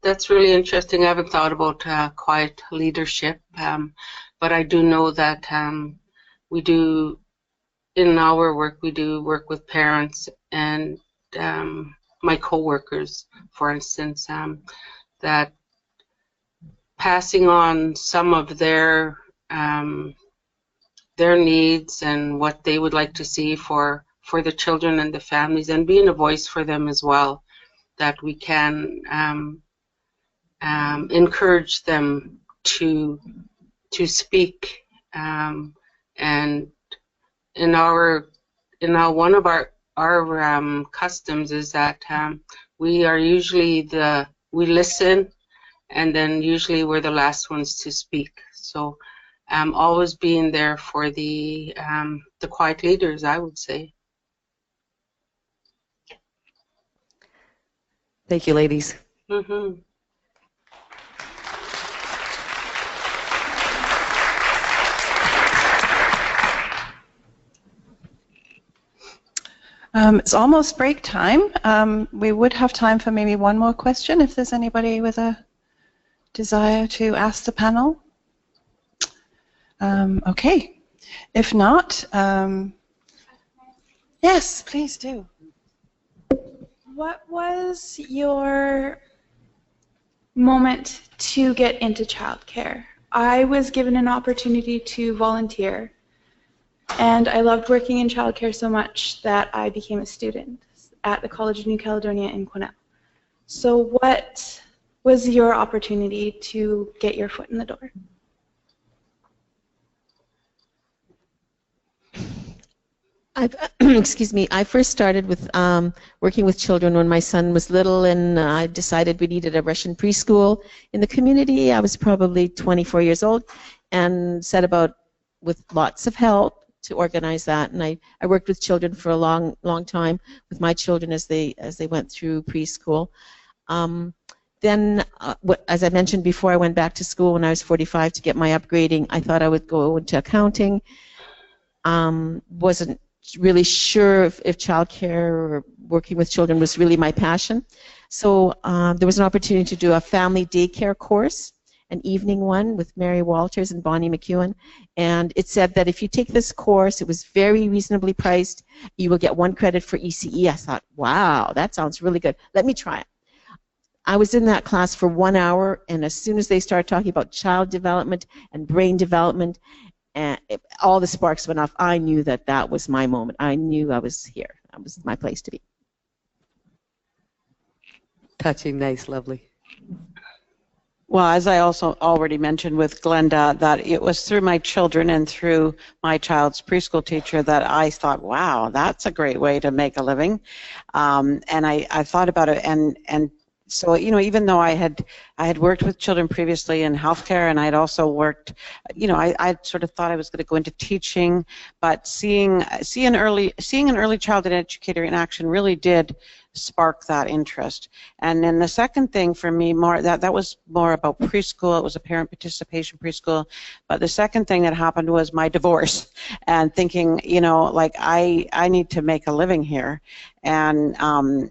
That's really interesting. I haven't thought about quiet leadership, but I do know that we do, in our work, we do work with parents and my co-workers, for instance, that passing on some of their needs and what they would like to see for the children and the families, and being a voice for them as well, that we can encourage them to speak. And in one of our customs is that we are usually we listen, and then usually we're the last ones to speak. So always being there for the quiet leaders, I would say. Thank you, ladies. Mm-hmm. It's almost break time. We would have time for maybe one more question if there's anybody with a desire to ask the panel. Okay. If not, yes, please do. What was your moment to get into childcare? I was given an opportunity to volunteer, and I loved working in childcare so much that I became a student at the College of New Caledonia in Quesnel. So what was your opportunity to get your foot in the door? Excuse me, I first started with working with children when my son was little, and I decided we needed a Russian preschool in the community. I was probably 24 years old and set about, with lots of help, to organize that. And I worked with children for a long time, with my children as they went through preschool. Then, as I mentioned before, I went back to school when I was 45 to get my upgrading. I thought I would go into accounting. Wasn't really sure if childcare or working with children was really my passion. So there was an opportunity to do a family daycare course, an evening one with Mary Walters and Bonnie McEwen, and it said that if you take this course, it was very reasonably priced, you will get 1 credit for ECE. I thought, wow, that sounds really good. Let me try it. I was in that class for 1 hour, and as soon as they started talking about child development and brain development, and all the sparks went off. I knew that was my moment. I knew I was here. That was my place to be. Touching, nice, lovely. Well, as I also already mentioned with Glenda, that it was through my children and through my child's preschool teacher that I thought, wow, that's a great way to make a living. And I thought about it, and so, you know, even though I had worked with children previously in healthcare, and I had also worked, you know, I sort of thought I was going to go into teaching, but seeing an early childhood educator in action really did spark that interest. And then the second thing for me, that was more about preschool. It was a parent participation preschool. But the second thing that happened was my divorce, and thinking, you know, like I need to make a living here, and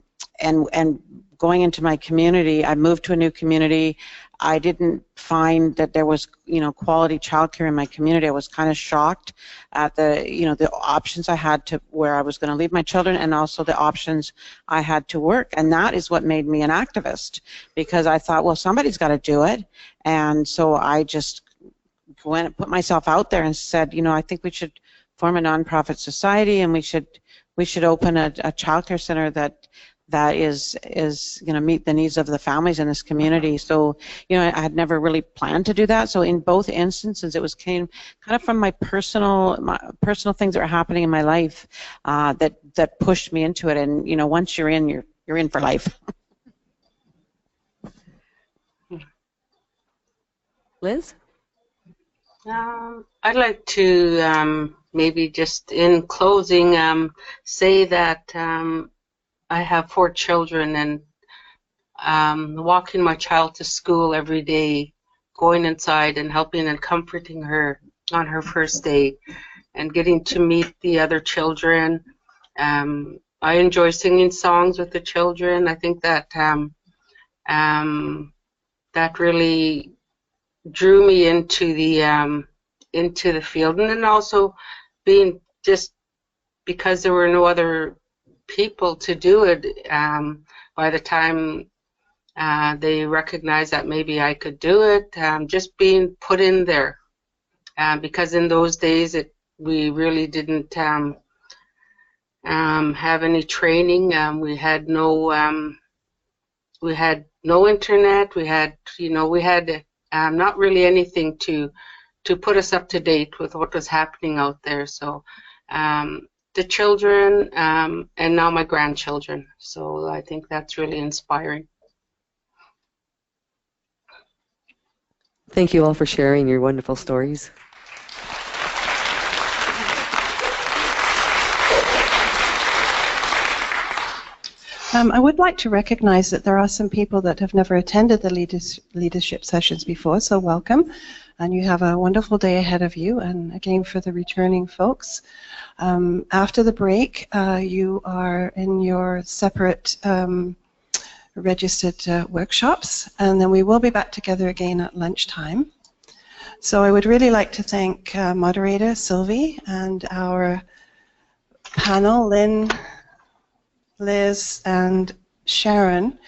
going into my community, I moved to a new community. I didn't find that there was, you know, quality childcare in my community. I was kind of shocked at the, you know, the options I had to where I was going to leave my children, and also the options I had to work. And that is what made me an activist, because I thought, well, somebody's got to do it. And so I just went and put myself out there and said, you know, I think we should form a nonprofit society, and we should open a childcare center that is going to meet the needs of the families in this community. So, you know, I had never really planned to do that. So in both instances, it came kind of from my personal things that were happening in my life that pushed me into it. And, you know, once you're in, you're in for life. Liz? I'd like to maybe just in closing say that I have 4 children, and walking my child to school every day, going inside and helping and comforting her on her first day, and getting to meet the other children. I enjoy singing songs with the children. I think that that really drew me into the field, and then also being just because there were no other people to do it. By the time They recognized that maybe I could do it, just being put in there. Because in those days, we really didn't have any training. We had no internet. We had not really anything to put us up to date with what was happening out there. So the children and now my grandchildren. So I think that's really inspiring. Thank you all for sharing your wonderful stories. I would like to recognize that there are some people that have never attended the leadership sessions before, so welcome. And you have a wonderful day ahead of you. And again, for the returning folks, after the break, you are in your separate registered workshops, and then we will be back together again at lunchtime. So I would really like to thank moderator Sylvie and our panel, Lynne, Liz, and Sharon,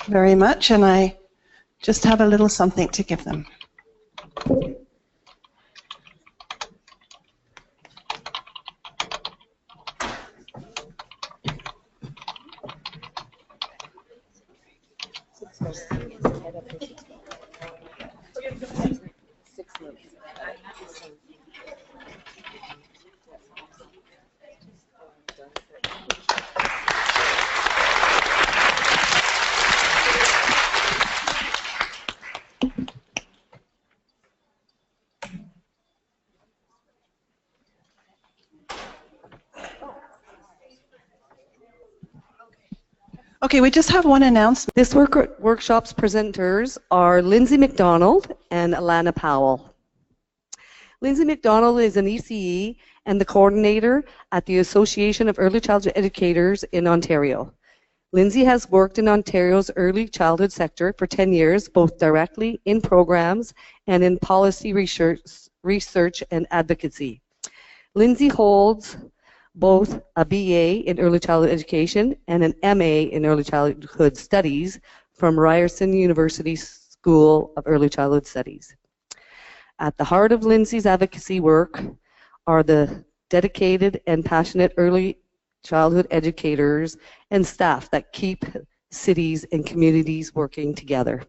very much, and I just have a little something to give them. Okay, we just have one announcement. This workshop's presenters are Lyndsay Macdonald and Alana Powell. Lyndsay Macdonald is an ECE and the coordinator at the Association of Early Childhood Educators in Ontario. Lyndsay has worked in Ontario's early childhood sector for 10 years, both directly in programs and in policy research and advocacy. Lyndsay holds both a BA in Early Childhood Education and an MA in Early Childhood Studies from Ryerson University School of Early Childhood Studies. At the heart of Lyndsay's advocacy work are the dedicated and passionate early childhood educators and staff that keep cities and communities working together.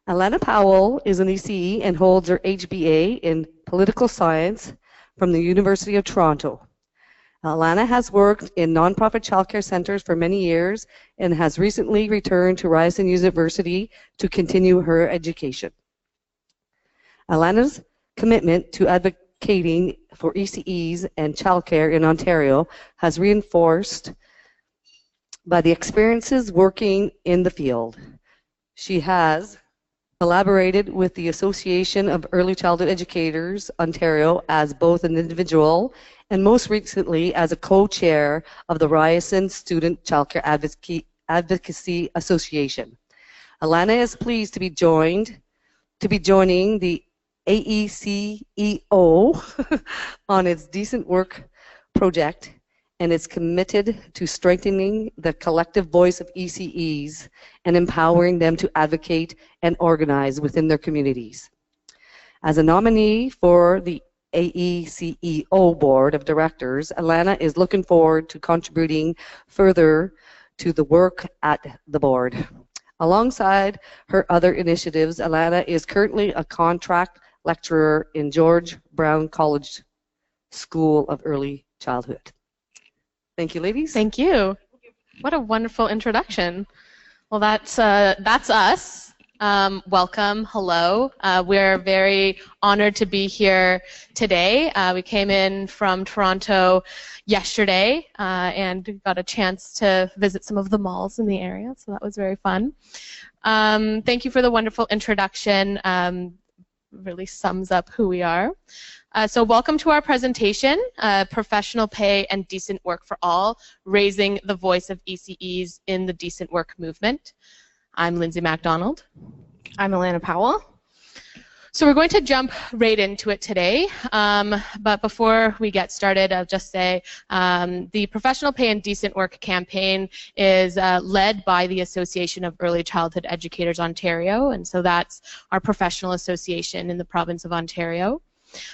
Alana Powell is an ECE and holds her HBA in Political Science from the University of Toronto. Alana has worked in nonprofit childcare centers for many years and has recently returned to Ryerson University to continue her education. Alana's commitment to advocating for ECEs and childcare in Ontario has reinforced by the experiences working in the field. She has collaborated with the Association of Early Childhood Educators Ontario as both an individual and most recently as a co-chair of the Ryerson Student Childcare Advocacy Association. Alana is pleased to be joining the AECEO on its Decent Work project, and is committed to strengthening the collective voice of ECEs and empowering them to advocate and organize within their communities. As a nominee for the AECEO Board of Directors, Alana is looking forward to contributing further to the work at the board. Alongside her other initiatives, Alana is currently a contract lecturer in George Brown College School of Early Childhood. Thank you, ladies. Thank you. What a wonderful introduction. Well, that's us. Welcome. Hello. We're very honored to be here today. We came in from Toronto yesterday and got a chance to visit some of the malls in the area, so that was very fun. Thank you for the wonderful introduction. Really sums up who we are. So welcome to our presentation, Professional Pay and Decent Work for All, Raising the Voice of ECEs in the Decent Work Movement. I'm Lyndsay Macdonald. I'm Alana Powell. So we're going to jump right into it today, but before we get started, I'll just say the Professional Pay and Decent Work campaign is led by the Association of Early Childhood Educators Ontario, and so that's our professional association in the province of Ontario.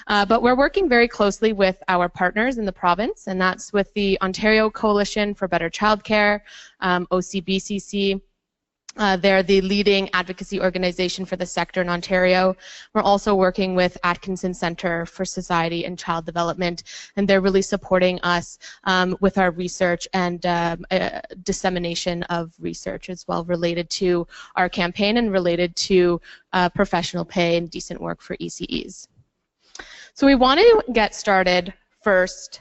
But we're working very closely with our partners in the province, and that's with the Ontario Coalition for Better Childcare, OCBCC. They're the leading advocacy organization for the sector in Ontario. We're also working with Atkinson Centre for Society and Child Development, and they're really supporting us with our research and dissemination of research as well related to our campaign and related to professional pay and decent work for ECEs. So we want to get started first.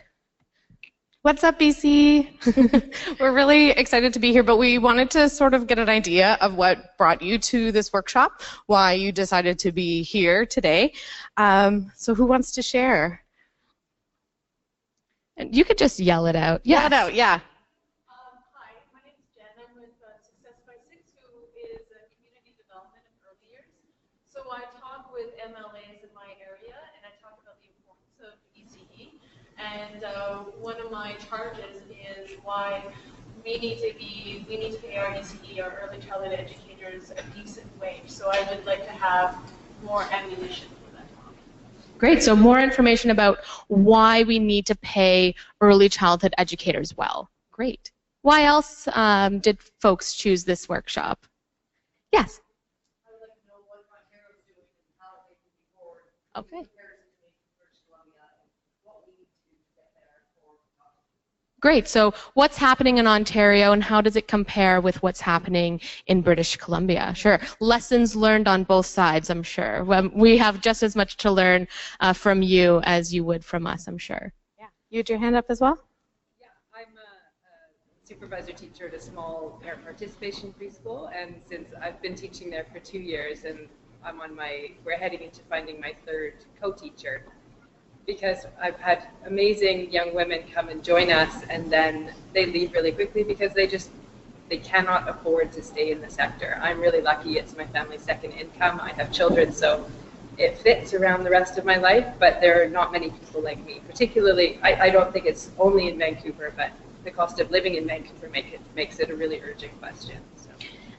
What's up, BC? We're really excited to be here, but we wanted to sort of get an idea of what brought you to this workshop, why you decided to be here today. So who wants to share? And you could just yell it out. Yell it out, yeah. Hi, my name is Jen. I'm with Success by Six, who is a community development of early years. So I talk with MLAs in my area, and I talk about the importance of ECE. And one of my charges is why we need to pay our ECE, our early childhood educators, a decent wage. So I would like to have more ammunition for that talk. Great, so more information about why we need to pay early childhood educators well. Great. Why else did folks choose this workshop? Yes? I would like to know what Ontario is doing and how they can be forward. Okay. Great. So what's happening in Ontario and how does it compare with what's happening in British Columbia? Sure. Lessons learned on both sides, I'm sure. We have just as much to learn from you as you would from us, I'm sure. Yeah. You had your hand up as well? Yeah. I'm a supervisor teacher at a small parent participation preschool, and since I've been teaching there for 2 years, and we're heading into finding my third co-teacher, because I've had amazing young women come and join us, and then they leave really quickly because they cannot afford to stay in the sector. I'm really lucky. It's my family's second income. I have children, so it fits around the rest of my life, but there are not many people like me. Particularly, I don't think it's only in Vancouver, but the cost of living in Vancouver makes it a really urgent question. So.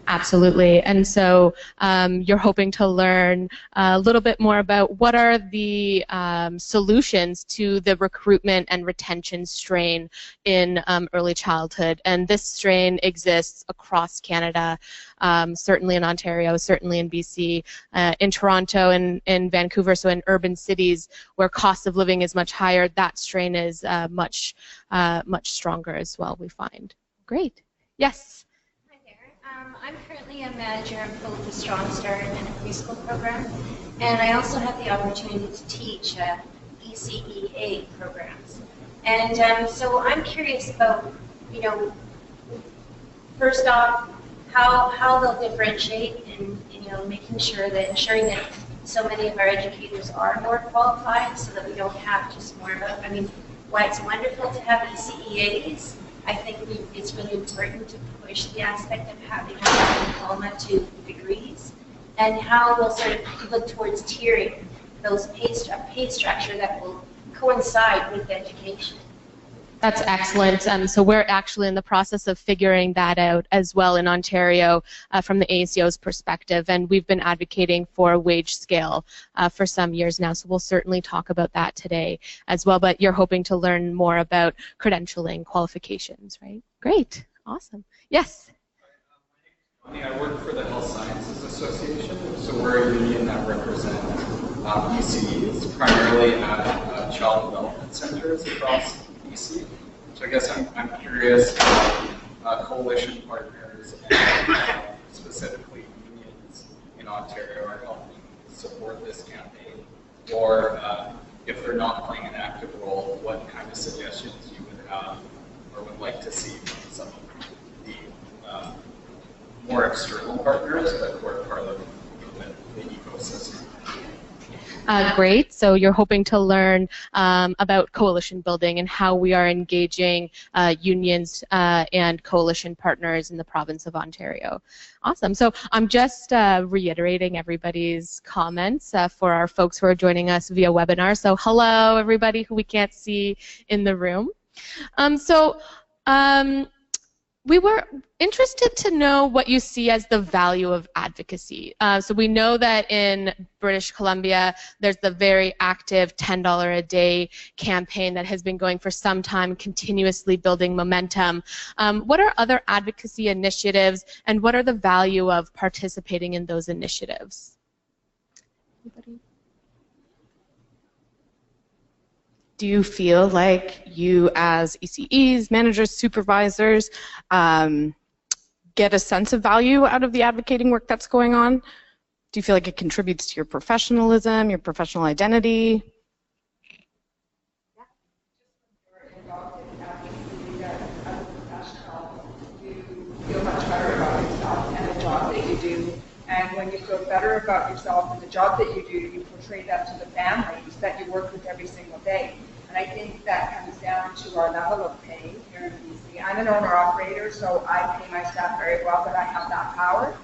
Absolutely. And so you're hoping to learn a little bit more about what are the solutions to the recruitment and retention strain in early childhood. And this strain exists across Canada, certainly in Ontario, certainly in BC, in Toronto and in Vancouver, so in urban cities where cost of living is much higher, that strain is much stronger as well, we find. Great. Yes? I'm currently a manager of both the Strong Start and a preschool program, and I also have the opportunity to teach ECEA programs. And so I'm curious about, first off, how they'll differentiate in, making sure that, ensuring that so many of our educators are more qualified so that we don't have just more of, why it's wonderful to have ECEAs. I think it's really important to push the aspect of having a diploma to degrees, and how we'll sort of look towards tiering those pay structure that will coincide with education. That's excellent. So we're actually in the process of figuring that out as well in Ontario from the ACO's perspective, and we've been advocating for a wage scale for some years now, so we'll certainly talk about that today as well, but you're hoping to learn more about credentialing qualifications, right? Great. Awesome. Yes? I work for the Health Sciences Association, so we're a union that represents ECEs, primarily at child development centers across BC. So I guess I'm curious how coalition partners and specifically unions in Ontario are helping support this campaign, or if they're not playing an active role, what kind of suggestions you would have or would like to see from some of the more external partners that were part of the ecosystem. Great. So you're hoping to learn about coalition building and how we are engaging unions and coalition partners in the province of Ontario. Awesome. So I'm just reiterating everybody's comments for our folks who are joining us via webinar. So hello, everybody who we can't see in the room. We were interested to know what you see as the value of advocacy. So we know that in British Columbia, there's the very active $10 a day campaign that has been going for some time, continuously building momentum. What are other advocacy initiatives, and what are the value of participating in those initiatives? Anybody? Do you feel like you as ECEs, managers, supervisors, get a sense of value out of the advocating work that's going on? Do you feel like it contributes to your professionalism, your professional identity? Feel much better about yourself and the job that you do. And when you feel better about yourself and the job that you do, you portray that to the families that you work with every single day. And I think that comes down to our level of pay here in BC. I'm an owner-operator, so I pay my staff very well, but I have that power.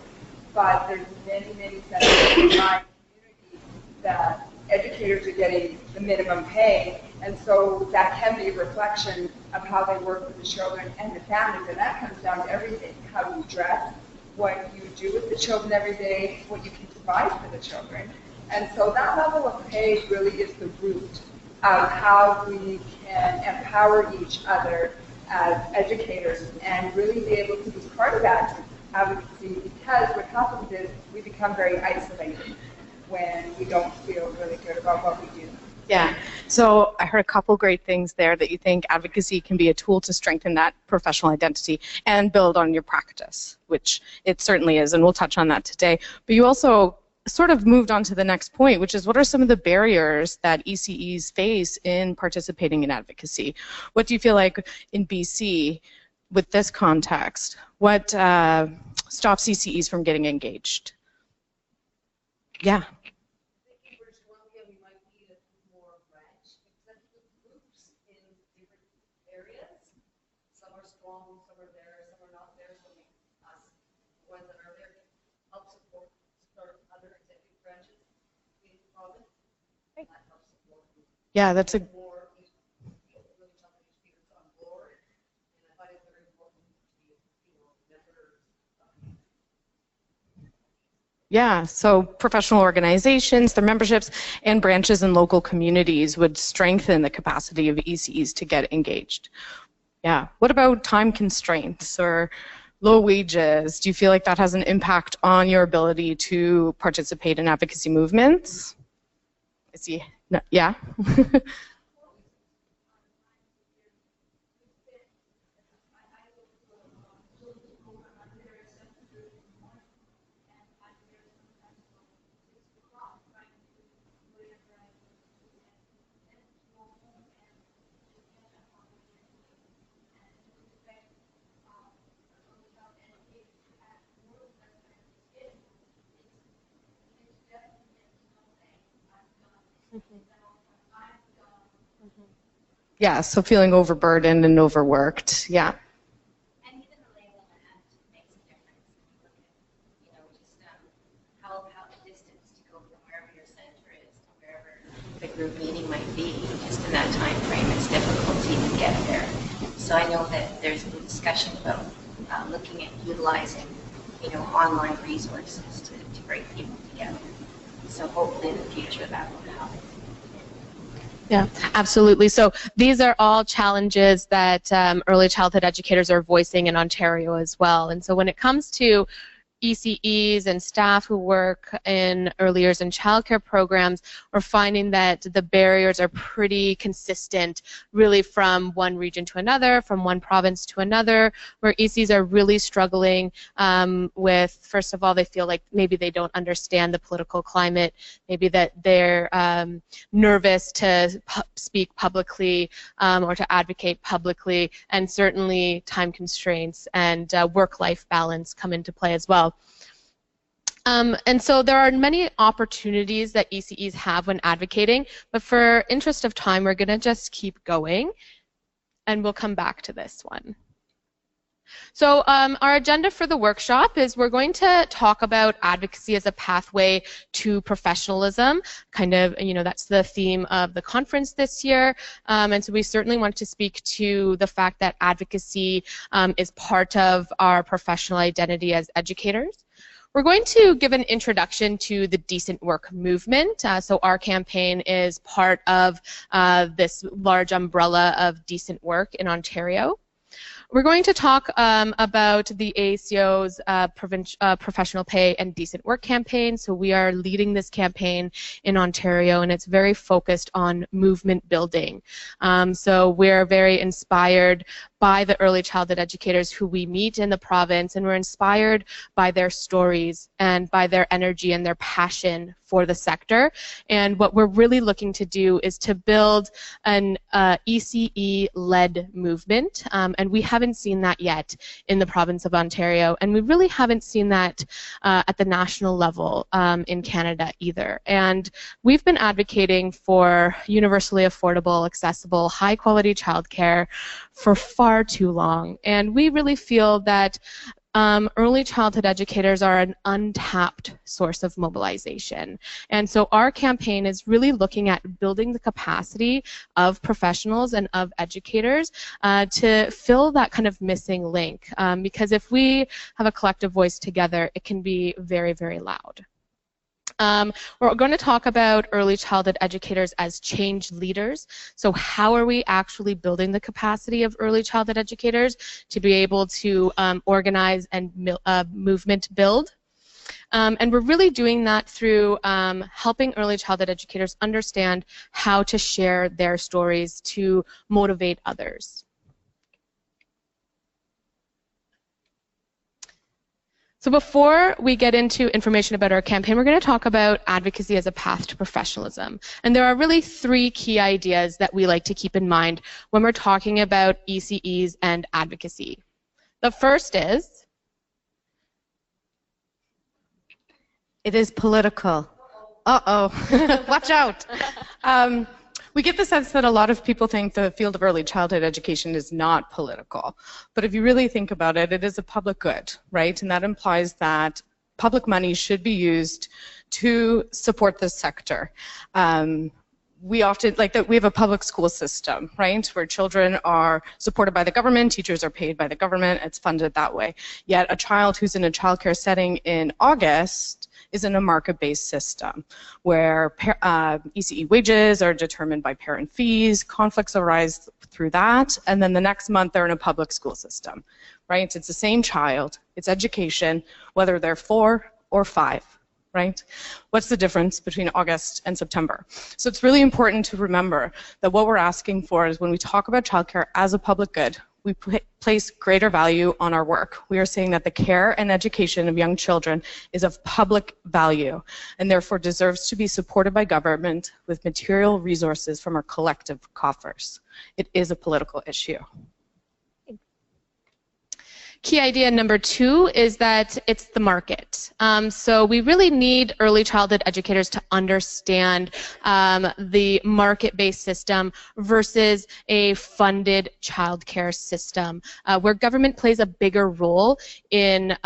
But there's many, many settings in my community that educators are getting the minimum pay, and so that can be a reflection of how they work with the children and the families, and that comes down to everything: how you dress, what you do with the children every day, what you can provide for the children. And so that level of pay really is the root of how we can empower each other as educators and really be able to be part of that advocacy, because what happens is we become very isolated when we don't feel really good about what we do. Yeah, so I heard a couple great things there, that you think advocacy can be a tool to strengthen that professional identity and build on your practice, which it certainly is, and we'll touch on that today. But you also sort of moved on to the next point, which is what are some of the barriers that ECEs face in participating in advocacy? What do you feel like in BC with this context? What stops ECEs from getting engaged? Yeah. Yeah, that's a so professional organizations, their memberships, and branches in local communities would strengthen the capacity of ECEs to get engaged. Yeah. What about time constraints or low wages? Do you feel like that has an impact on your ability to participate in advocacy movements? Is he? No, yeah. Yeah, so feeling overburdened and overworked, yeah. And even the label makes a difference. You know, just how the distance to go from wherever your center is to wherever the group meeting might be, just in that time frame, it's difficult to even get there. So I know that there's been discussion about looking at utilizing, you know, online resources to bring people together. So hopefully in the future that will happen. Yeah, absolutely. So these are all challenges that early childhood educators are voicing in Ontario as well. And so when it comes to ECEs and staff who work in early years and childcare programs, we're finding that the barriers are pretty consistent, really from one region to another, from one province to another, where ECEs are really struggling with, first of all, they feel like maybe they don't understand the political climate, maybe that they're nervous to speak publicly or to advocate publicly, and certainly time constraints and work-life balance come into play as well. And so there are many opportunities that ECEs have when advocating, but for interest of time, we're going to just keep going, and we'll come back to this one. So our agenda for the workshop is we're going to talk about advocacy as a pathway to professionalism. Kind of, you know, that's the theme of the conference this year. And so we certainly want to speak to the fact that advocacy is part of our professional identity as educators. We're going to give an introduction to the decent work movement. So our campaign is part of this large umbrella of decent work in Ontario. We're going to talk about the AACO's Professional Pay and Decent Work campaign. So we are leading this campaign in Ontario, and it's very focused on movement building. So we're very inspired by the early childhood educators who we meet in the province, and we're inspired by their stories and by their energy and their passion for the sector. And what we're really looking to do is to build an ECE-led movement, and we haven't seen that yet in the province of Ontario, and we really haven't seen that at the national level in Canada either. And we've been advocating for universally affordable, accessible, high-quality childcare for far too long, and we really feel that early childhood educators are an untapped source of mobilization. And so our campaign is really looking at building the capacity of professionals and of educators to fill that kind of missing link. Because if we have a collective voice together, it can be very, very loud. We're going to talk about early childhood educators as change leaders. So how are we actually building the capacity of early childhood educators to be able to organize and movement build? And we're really doing that through helping early childhood educators understand how to share their stories to motivate others. So before we get into information about our campaign, we're going to talk about advocacy as a path to professionalism. And there are really three key ideas that we like to keep in mind when we're talking about ECEs and advocacy. The first is, it is political. Uh-oh, watch out. We get the sense that a lot of people think the field of early childhood education is not political. But if you really think about it, it is a public good, right? And that implies that public money should be used to support this sector. We often, like that, we have a public school system, right, where children are supported by the government, teachers are paid by the government, it's funded that way. Yet a child who's in a childcare setting in August is in a market-based system where ECE wages are determined by parent fees, conflicts arise through that, and then the next month they're in a public school system, right? It's the same child, it's education, whether they're 4 or 5. Right? What's the difference between August and September? So it's really important to remember that what we're asking for is when we talk about childcare as a public good, we place greater value on our work. We are saying that the care and education of young children is of public value and therefore deserves to be supported by government with material resources from our collective coffers. It is a political issue. Key idea number 2 is that it's the market. So we really need early childhood educators to understand the market-based system versus a funded childcare system, where government plays a bigger role in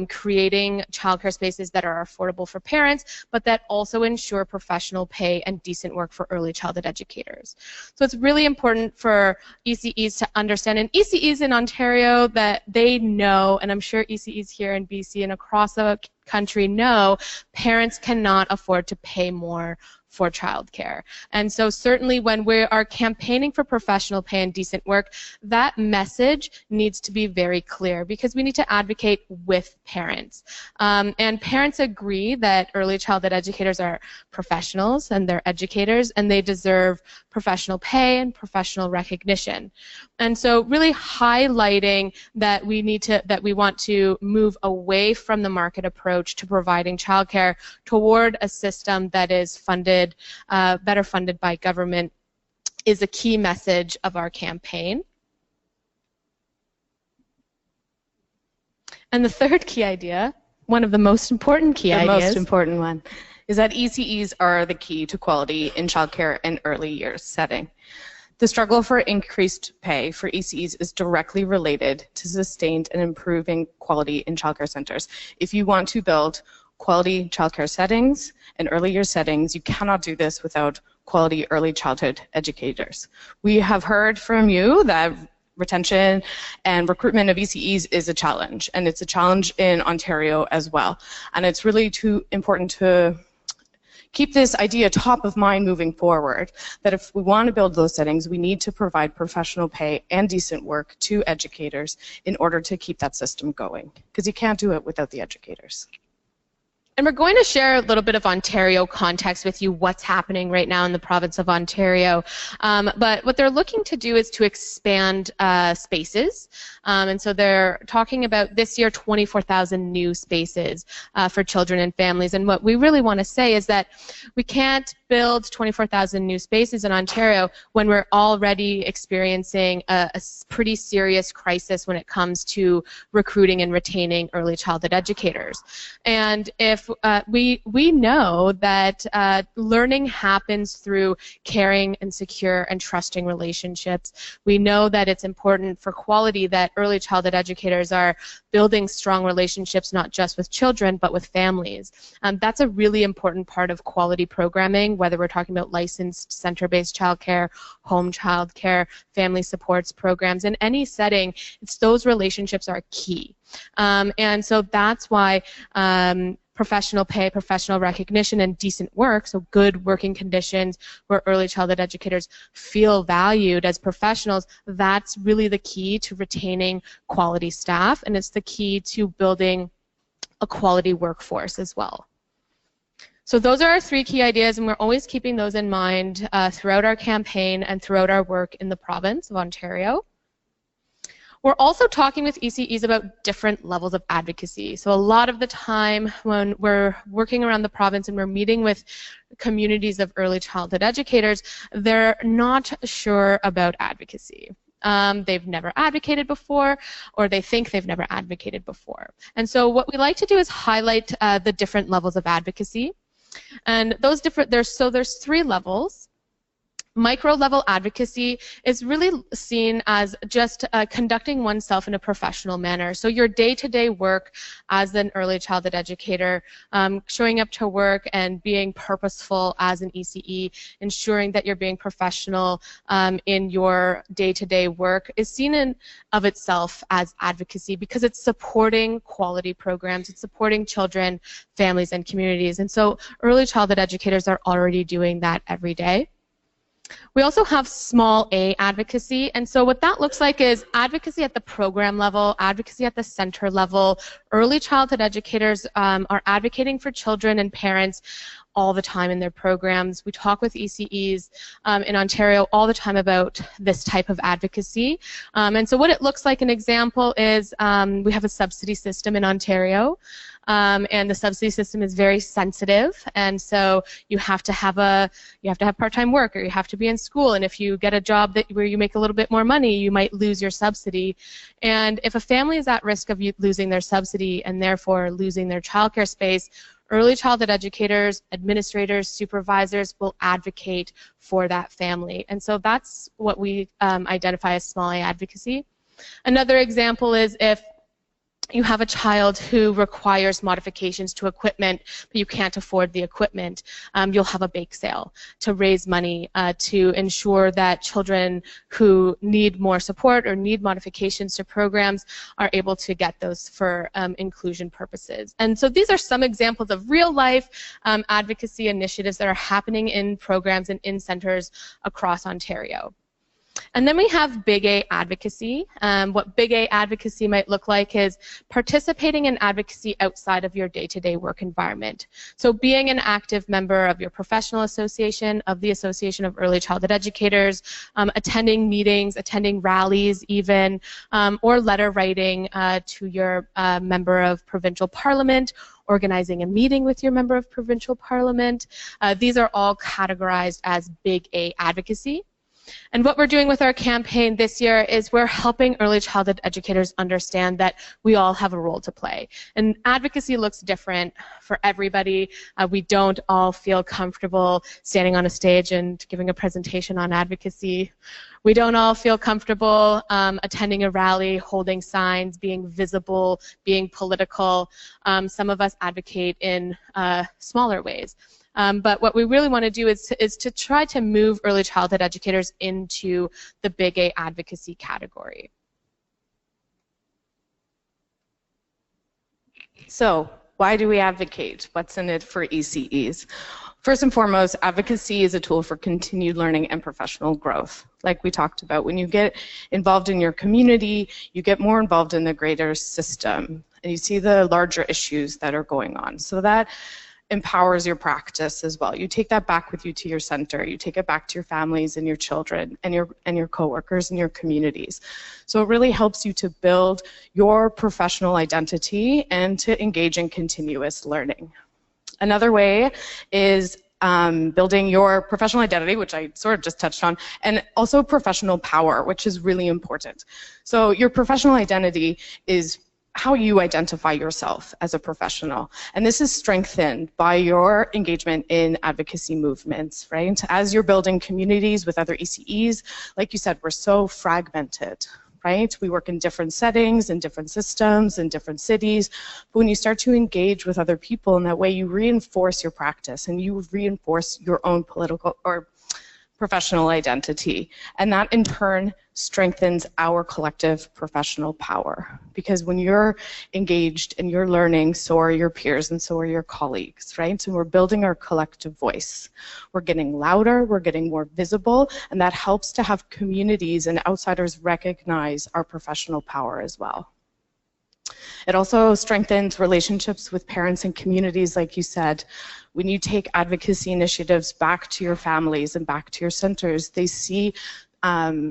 creating childcare spaces that are affordable for parents, but that also ensure professional pay and decent work for early childhood educators. So it's really important for ECEs to understand, and ECEs in Ontario, that they know, and I'm sure ECEs here in BC and across the country know, parents cannot afford to pay more for childcare. And so certainly when we are campaigning for professional pay and decent work, that message needs to be very clear because we need to advocate with parents. And parents agree that early childhood educators are professionals and they're educators and they deserve professional pay and professional recognition. And so really highlighting that we want to move away from the market approach to providing childcare toward a system that is funded, better funded by government, is a key message of our campaign. And the third key idea one of the most important key ideas. The most important one. Is that ECEs are the key to quality in childcare and early years setting. The struggle for increased pay for ECEs is directly related to sustained and improving quality in childcare centers. If you want to build quality childcare settings and early year settings, you cannot do this without quality early childhood educators. We have heard from you that retention and recruitment of ECEs is a challenge, and it's a challenge in Ontario as well. And it's really too important to keep this idea top of mind moving forward, that if we want to build those settings, we need to provide professional pay and decent work to educators in order to keep that system going, because you can't do it without the educators. And we're going to share a little bit of Ontario context with you, what's happening right now in the province of Ontario. But what they're looking to do is to expand spaces. And so they're talking about this year 24,000 new spaces for children and families. And what we really want to say is that we can't build 24,000 new spaces in Ontario when we're already experiencing a pretty serious crisis when it comes to recruiting and retaining early childhood educators. And if we know that learning happens through caring and secure and trusting relationships. We know that it's important for quality that early childhood educators are building strong relationships not just with children but with families. That's a really important part of quality programming, whether we're talking about licensed center-based childcare, home childcare, family supports programs. In any setting, it's those relationships are key. And so that's why professional pay, professional recognition, and decent work, so good working conditions where early childhood educators feel valued as professionals, that's really the key to retaining quality staff, and it's the key to building a quality workforce as well. So those are our 3 key ideas, and we're always keeping those in mind throughout our campaign and throughout our work in the province of Ontario. We're also talking with ECEs about different levels of advocacy. So a lot of the time when we're working around the province and we're meeting with communities of early childhood educators, they're not sure about advocacy. They've never advocated before, or they think they've never advocated before. And so what we like to do is highlight the different levels of advocacy. And those there's 3 levels. Micro-level advocacy is really seen as just conducting oneself in a professional manner. So your day-to-day work as an early childhood educator, showing up to work and being purposeful as an ECE, ensuring that you're being professional in your day-to-day work is seen in of itself as advocacy because it's supporting quality programs, it's supporting children, families, and communities. And so early childhood educators are already doing that every day. We also have small a advocacy, and so what that looks like is advocacy at the program level, advocacy at the center level. Early childhood educators are advocating for children and parents all the time in their programs. We talk with ECEs in Ontario all the time about this type of advocacy. And so what it looks like, an example is we have a subsidy system in Ontario. And the subsidy system is very sensitive, and so you have to have part-time work, or you have to be in school, and if you get a job where you make a little bit more money, you might lose your subsidy. And if a family is at risk of losing their subsidy and therefore losing their childcare space, early childhood educators, administrators, supervisors will advocate for that family. And so that's what we identify as small A advocacy. Another example is if you have a child who requires modifications to equipment, but you can't afford the equipment, you'll have a bake sale to raise money to ensure that children who need more support or need modifications to programs are able to get those for inclusion purposes. And so these are some examples of real-life advocacy initiatives that are happening in programs and in centers across Ontario. And then we have Big A advocacy. What Big A advocacy might look like is participating in advocacy outside of your day-to-day work environment. So being an active member of your professional association, of the Association of Early Childhood Educators, attending meetings, attending rallies even, or letter writing to your member of provincial parliament, organizing a meeting with your member of provincial parliament. These are all categorized as Big A advocacy. And what we're doing with our campaign this year is we're helping early childhood educators understand that we all have a role to play. And advocacy looks different for everybody. We don't all feel comfortable standing on a stage and giving a presentation on advocacy. We don't all feel comfortable attending a rally, holding signs, being visible, being political. Some of us advocate in smaller ways. But what we really want to do is to try to move early childhood educators into the Big A advocacy category. So, why do we advocate? What's in it for ECEs? First and foremost, advocacy is a tool for continued learning and professional growth. Like we talked about, when you get involved in your community, you get more involved in the greater system, and you see the larger issues that are going on. So that empowers your practice as well. You take that back with you to your center. You take it back to your families and your children and your coworkers and your communities. So it really helps you to build your professional identity and to engage in continuous learning. Another way is building your professional identity, which I sort of just touched on, and also professional power, which is really important. So your professional identity is how you identify yourself as a professional. And this is strengthened by your engagement in advocacy movements, right? As you're building communities with other ECEs, like you said, we're so fragmented, right? We work in different settings, in different systems, in different cities. But when you start to engage with other people in that way, you reinforce your practice and you reinforce your own political or professional identity. And that in turn strengthens our collective professional power. Because when you're engaged and you're learning, so are your peers and so are your colleagues, right? So we're building our collective voice. We're getting louder, we're getting more visible, and that helps to have communities and outsiders recognize our professional power as well. It also strengthens relationships with parents and communities, like you said. When you take advocacy initiatives back to your families and back to your centers, they see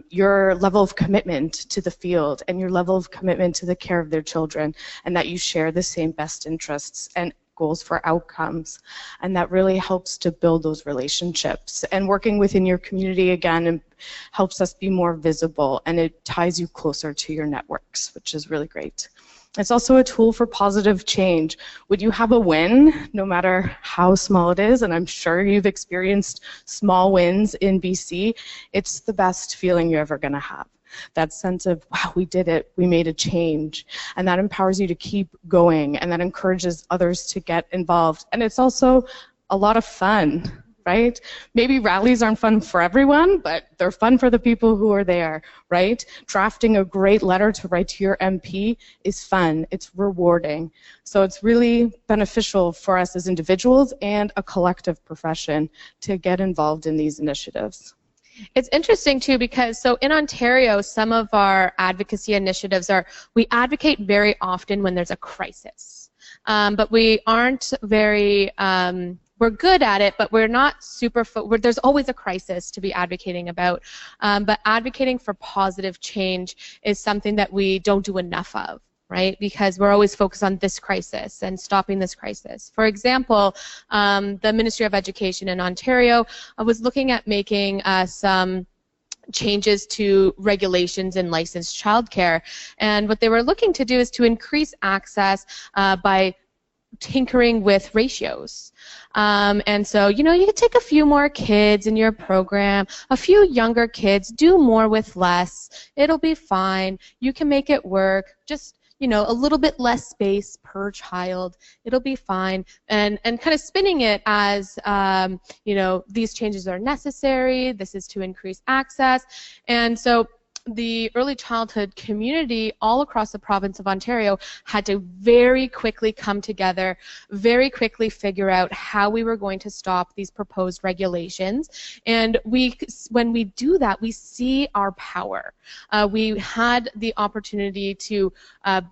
your level of commitment to the field and your level of commitment to the care of their children, and that you share the same best interests and goals for outcomes. And that really helps to build those relationships. And working within your community, again, helps us be more visible, and it ties you closer to your networks, which is really great. It's also a tool for positive change. When you have a win, no matter how small it is, and I'm sure you've experienced small wins in BC, it's the best feeling you're ever going to have. That sense of, wow, we did it, we made a change, and that empowers you to keep going, and that encourages others to get involved. And it's also a lot of fun, right? Maybe rallies aren't fun for everyone, but they're fun for the people who are there, right? Drafting a great letter to write to your MP is fun, it's rewarding. So it's really beneficial for us as individuals and a collective profession to get involved in these initiatives. It's interesting too, because so in Ontario, some of our advocacy initiatives are, we advocate very often when there's a crisis, but we aren't very, we're good at it, but we're not super, there's always a crisis to be advocating about, but advocating for positive change is something that we don't do enough of, right? Because we're always focused on this crisis and stopping this crisis. For example, the Ministry of Education in Ontario was looking at making some changes to regulations in licensed childcare, and what they were looking to do is to increase access by tinkering with ratios. And so, you know, you could take a few more kids in your program, a few younger kids, do more with less, it'll be fine, you can make it work, just, you know, a little bit less space per child, it'll be fine, and kind of spinning it as, you know, these changes are necessary, this is to increase access. And so the early childhood community all across the province of Ontario had to very quickly come together, very quickly figure out how we were going to stop these proposed regulations. And when we do that, we see our power. We had the opportunity to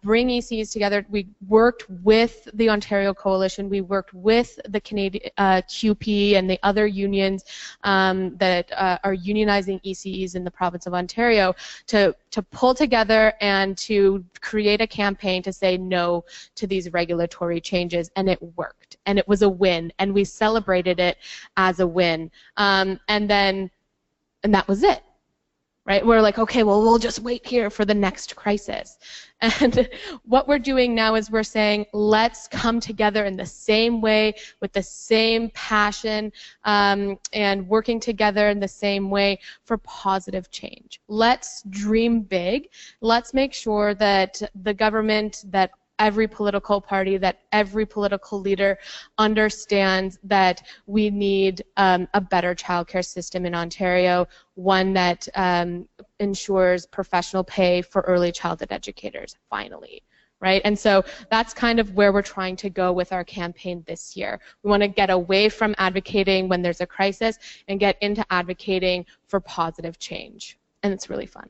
bring ECEs together. We worked with the Ontario Coalition. We worked with the Canadian QP and the other unions that are unionizing ECEs in the province of Ontario to pull together and to create a campaign to say no to these regulatory changes, and it worked, and it was a win, and we celebrated it as a win, and that was it. right? We're like, okay, well, we'll just wait here for the next crisis. And what we're doing now is we're saying, let's come together in the same way, with the same passion, and working together in the same way for positive change. Let's dream big. Let's make sure that the government, that every political party, that every political leader understands that we need a better childcare system in Ontario, one that ensures professional pay for early childhood educators, finally. Right? And so that's kind of where we're trying to go with our campaign this year. We want to get away from advocating when there's a crisis and get into advocating for positive change. And it's really fun.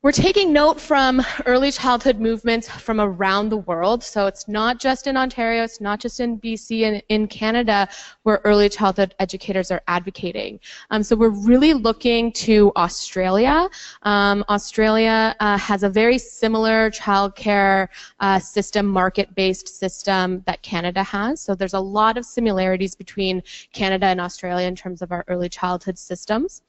We're taking note from early childhood movements from around the world, so it's not just in Ontario, it's not just in BC and in Canada where early childhood educators are advocating. So we're really looking to Australia. Australia has a very similar childcare system, market-based system that Canada has, so there's a lot of similarities between Canada and Australia in terms of our early childhood systems.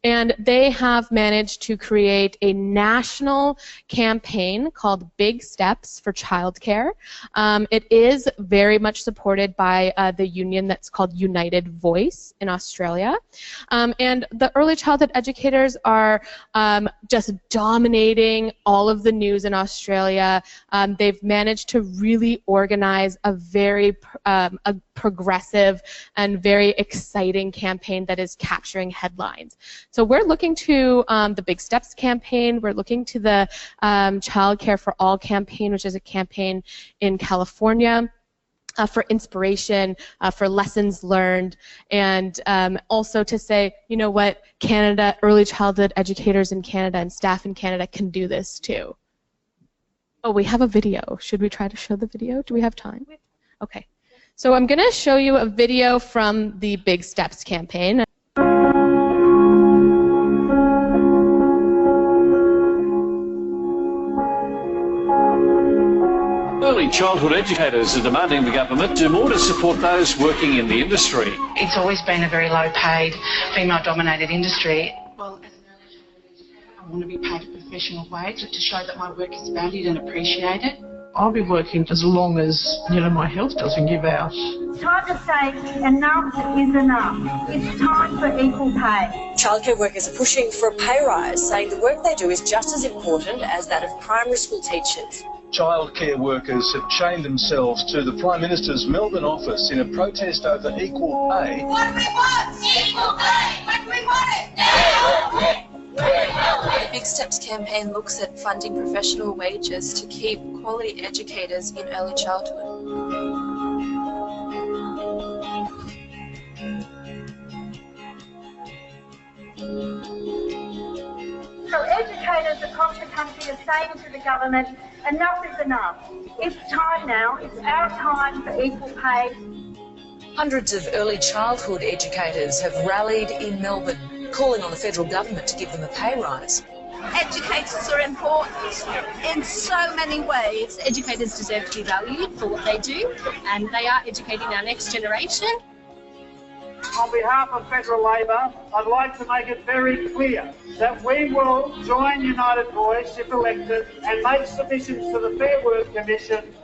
And they have managed to create a national campaign called Big Steps for Childcare. It is very much supported by the union that's called United Voice in Australia. And the early childhood educators are just dominating all of the news in Australia. They've managed to really organize a very a progressive and very exciting campaign that is capturing headlines. So we're looking to the Big Steps campaign, we're looking to the Childcare for All campaign, which is a campaign in California, for inspiration, for lessons learned, and also to say, you know what, Canada, early childhood educators in Canada and staff in Canada can do this too. Oh, we have a video. Should we try to show the video? Do we have time? Okay. So I'm going to show you a video from the Big Steps campaign. Early childhood educators are demanding the government do more to support those working in the industry. It's always been a very low-paid, female-dominated industry. Well, as an early childhood educator, I want to be paid a professional wage to show that my work is valued and appreciated. I'll be working as long as, my health doesn't give out. It's time to say enough is enough. It's time for equal pay. Childcare workers are pushing for a pay rise, saying the work they do is just as important as that of primary school teachers. Childcare workers have chained themselves to the Prime Minister's Melbourne office in a protest over equal pay. What do we want? Equal pay! When do we want it? Now! The Big Steps campaign looks at funding professional wages to keep quality educators in early childhood. So educators across the country are saying to the government, enough is enough. It's time now. It's our time for equal pay. Hundreds of early childhood educators have rallied in Melbourne, calling on the federal government to give them a pay rise. Educators are important in so many ways. Educators deserve to be valued for what they do, and they are educating our next generation. On behalf of Federal Labor, I'd like to make it very clear that we will join United Voice, if elected, and make submissions to the Fair Work Commission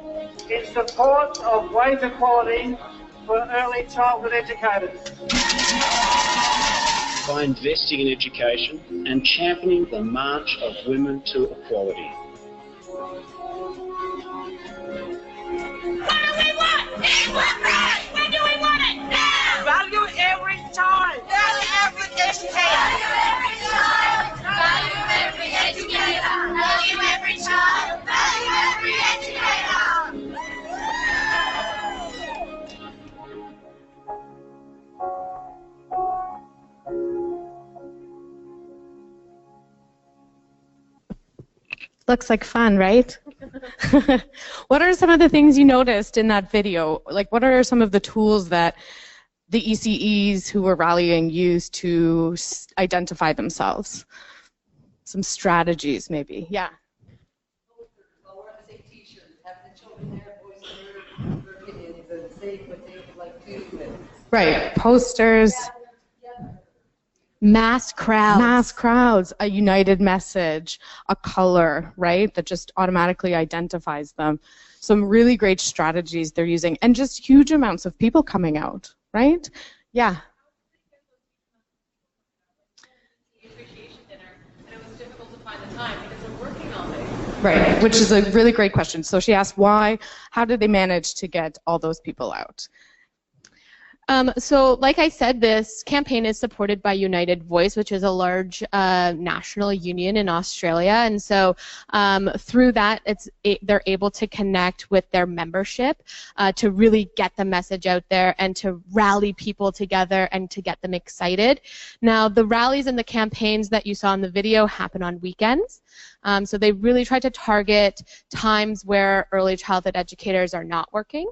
in support of wage equality for early childhood educators. By investing in education and championing the march of women to equality. What do we want? Equal pay! When do we want it? Now! Value every child! Value every educator! Value every child! Value every educator! Value every child! Value every educator! Looks like fun, right? What are some of the things you noticed in that video? Like, what are some of the tools that the ECEs who were rallying used to identify themselves? Some strategies, maybe. Yeah. Right. Posters. Mass crowds. Mass crowds, a united message, a color, right, that just automatically identifies them. Some really great strategies they're using, and just huge amounts of people coming out, right? Yeah. Right, which is a really great question. So she asked how did they manage to get all those people out? So like I said, this campaign is supported by United Voice, which is a large national union in Australia. And so through that, they're able to connect with their membership to really get the message out there and to rally people together and to get them excited. Now, the rallies and the campaigns that you saw in the video happen on weekends. So they really try to target times where early childhood educators are not working.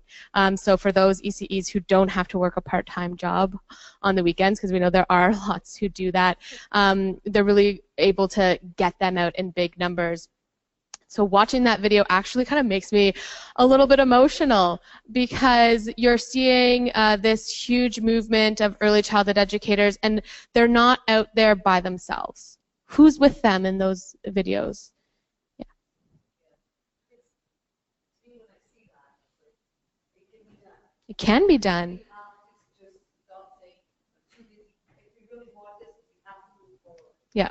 So for those ECEs who don't have to work a part-time job on the weekends, because we know there are lots who do that, they're really able to get them out in big numbers. So watching that video actually kind of makes me a little bit emotional, because you're seeing this huge movement of early childhood educators, and they're not out there by themselves. Who's with them in those videos? Yeah. It can be done. Yeah.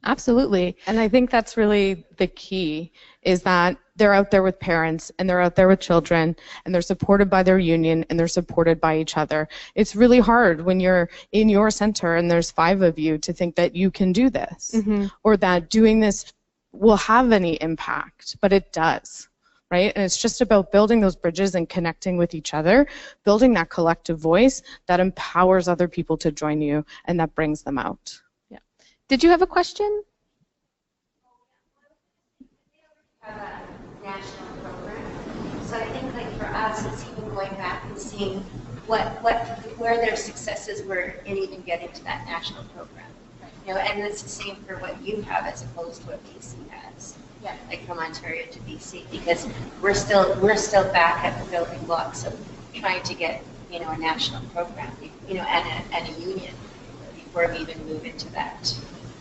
Absolutely. And I think that's really the key, is that they're out there with parents and they're out there with children and they're supported by their union and they're supported by each other. It's really hard when you're in your center and there's 5 of you to think that you can do this, or that doing this will have any impact, but it does, right? And it's just about building those bridges and connecting with each other, building that collective voice that empowers other people to join you and that brings them out. Did you have a question? National program. So I think, like, for us, it's even going back and seeing where their successes were in even getting to that national program. You know, and it's the same for what you have as opposed to what BC has. Yeah. Like from Ontario to BC, because we're still back at the building blocks of trying to get, you know, a national program, you know, and a union before we even move into that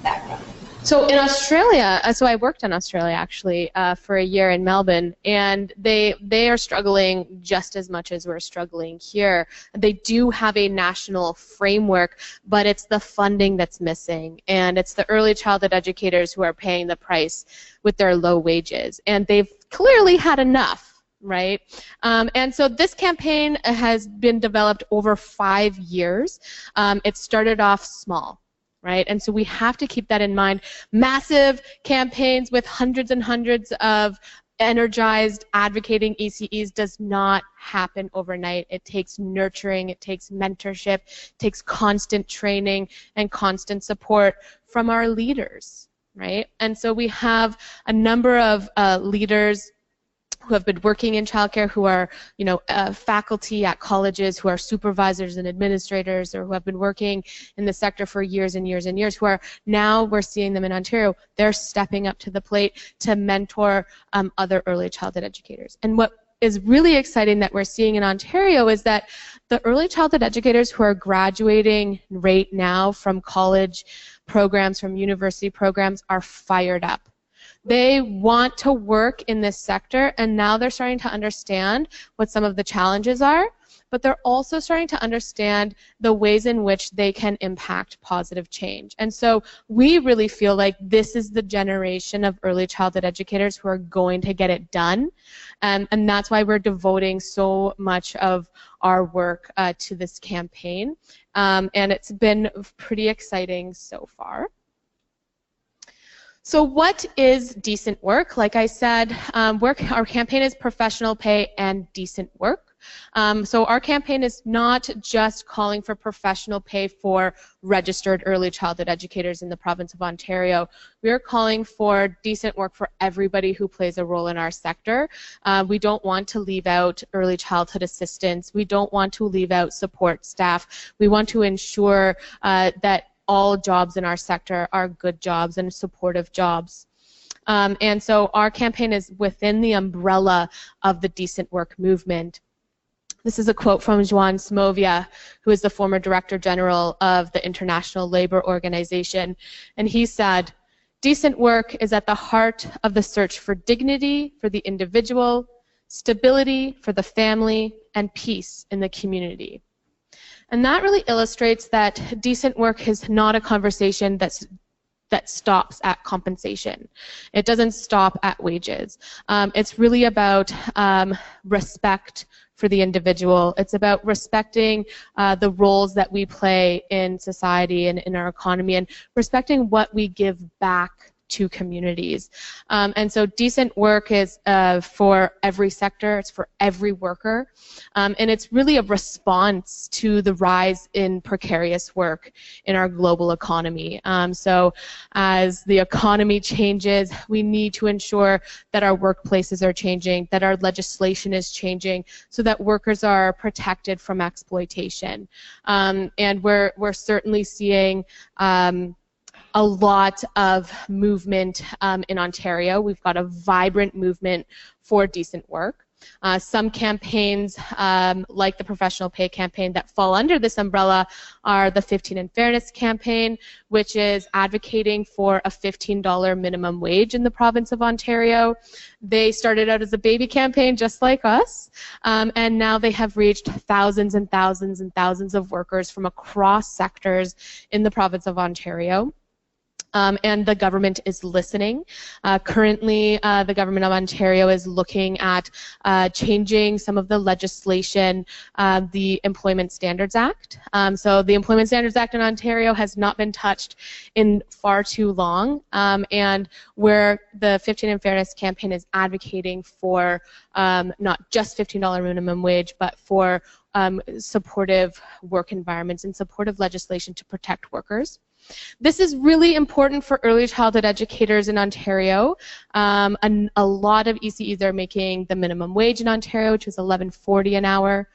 realm. So in Australia, so I worked in Australia actually for a year in Melbourne, and they are struggling just as much as we're struggling here. They do have a national framework, but it's the funding that's missing, and it's the early childhood educators who are paying the price with their low wages, and they've clearly had enough. Right? And so this campaign has been developed over 5 years. It started off small. Right? And so we have to keep that in mind. Massive campaigns with hundreds and hundreds of energized, advocating ECEs does not happen overnight. It takes nurturing, it takes mentorship, it takes constant training and constant support from our leaders, right? And so we have a number of leaders who have been working in childcare, who are, you know, faculty at colleges, who are supervisors and administrators, or who have been working in the sector for years and years and years, who are now, we're seeing them in Ontario, they're stepping up to the plate to mentor other early childhood educators. And what is really exciting that we're seeing in Ontario is that the early childhood educators who are graduating right now from college programs, from university programs, are fired up. They want to work in this sector, and now they're starting to understand what some of the challenges are, but they're also starting to understand the ways in which they can impact positive change. And so we really feel like this is the generation of early childhood educators who are going to get it done, and that's why we're devoting so much of our work to this campaign, and it's been pretty exciting so far. So what is decent work? Like I said, our campaign is professional pay and decent work. So our campaign is not just calling for professional pay for registered early childhood educators in the province of Ontario. We are calling for decent work for everybody who plays a role in our sector. We don't want to leave out early childhood assistants. We don't want to leave out support staff. We want to ensure that all jobs in our sector are good jobs and supportive jobs. And so our campaign is within the umbrella of the decent work movement. This is a quote from Joan Smovia, who is the former Director General of the International Labour Organization, and he said, "Decent work is at the heart of the search for dignity for the individual, stability for the family, and peace in the community." And that really illustrates that decent work is not a conversation that stops at compensation. It doesn't stop at wages. It's really about respect for the individual. It's about respecting the roles that we play in society and in our economy, and respecting what we give back to communities. And so decent work is for every sector, it's for every worker, and it's really a response to the rise in precarious work in our global economy. So as the economy changes, we need to ensure that our workplaces are changing, that our legislation is changing, so that workers are protected from exploitation. And we're certainly seeing a lot of movement in Ontario. We've got a vibrant movement for decent work. Some campaigns, like the professional pay campaign that fall under this umbrella, are the 15 in Fairness campaign, which is advocating for a $15 minimum wage in the province of Ontario. They started out as a baby campaign just like us, and now they have reached thousands and thousands and thousands of workers from across sectors in the province of Ontario. And the government is listening. Currently, the government of Ontario is looking at changing some of the legislation, the Employment Standards Act. So the Employment Standards Act in Ontario has not been touched in far too long, and where the 15 in Fairness campaign is advocating for not just $15 minimum wage, but for supportive work environments and supportive legislation to protect workers. This is really important for early childhood educators in Ontario. A lot of ECEs are making the minimum wage in Ontario, which is $11.40 an hour.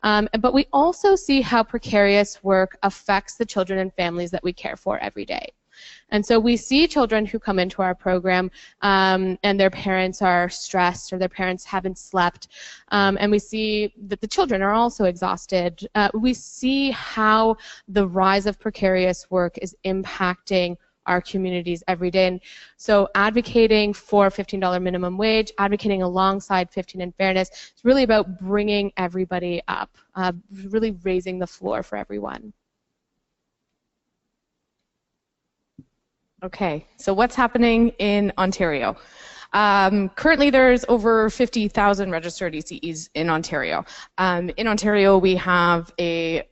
But we also see how precarious work affects the children and families that we care for every day. And so we see children who come into our program and their parents are stressed or their parents haven't slept, and we see that the children are also exhausted. We see how the rise of precarious work is impacting our communities every day. And so advocating for $15 minimum wage, advocating alongside 15 in Fairness, is really about bringing everybody up, really raising the floor for everyone. Okay, so what's happening in Ontario? Currently, there's over 50,000 registered ECEs in Ontario. In Ontario, we have a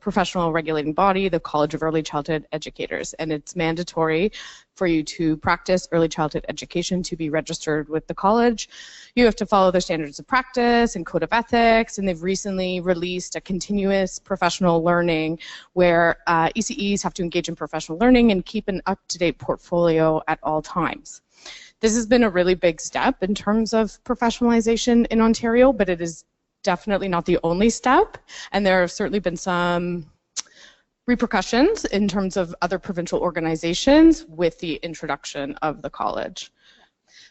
professional regulating body, the College of Early Childhood Educators, and it's mandatory for you to practice early childhood education to be registered with the college. You have to follow their standards of practice and code of ethics, and they've recently released a continuous professional learning where ECEs have to engage in professional learning and keep an up-to-date portfolio at all times. This has been a really big step in terms of professionalization in Ontario, but it is definitely not the only step, and there have certainly been some repercussions in terms of other provincial organizations with the introduction of the college.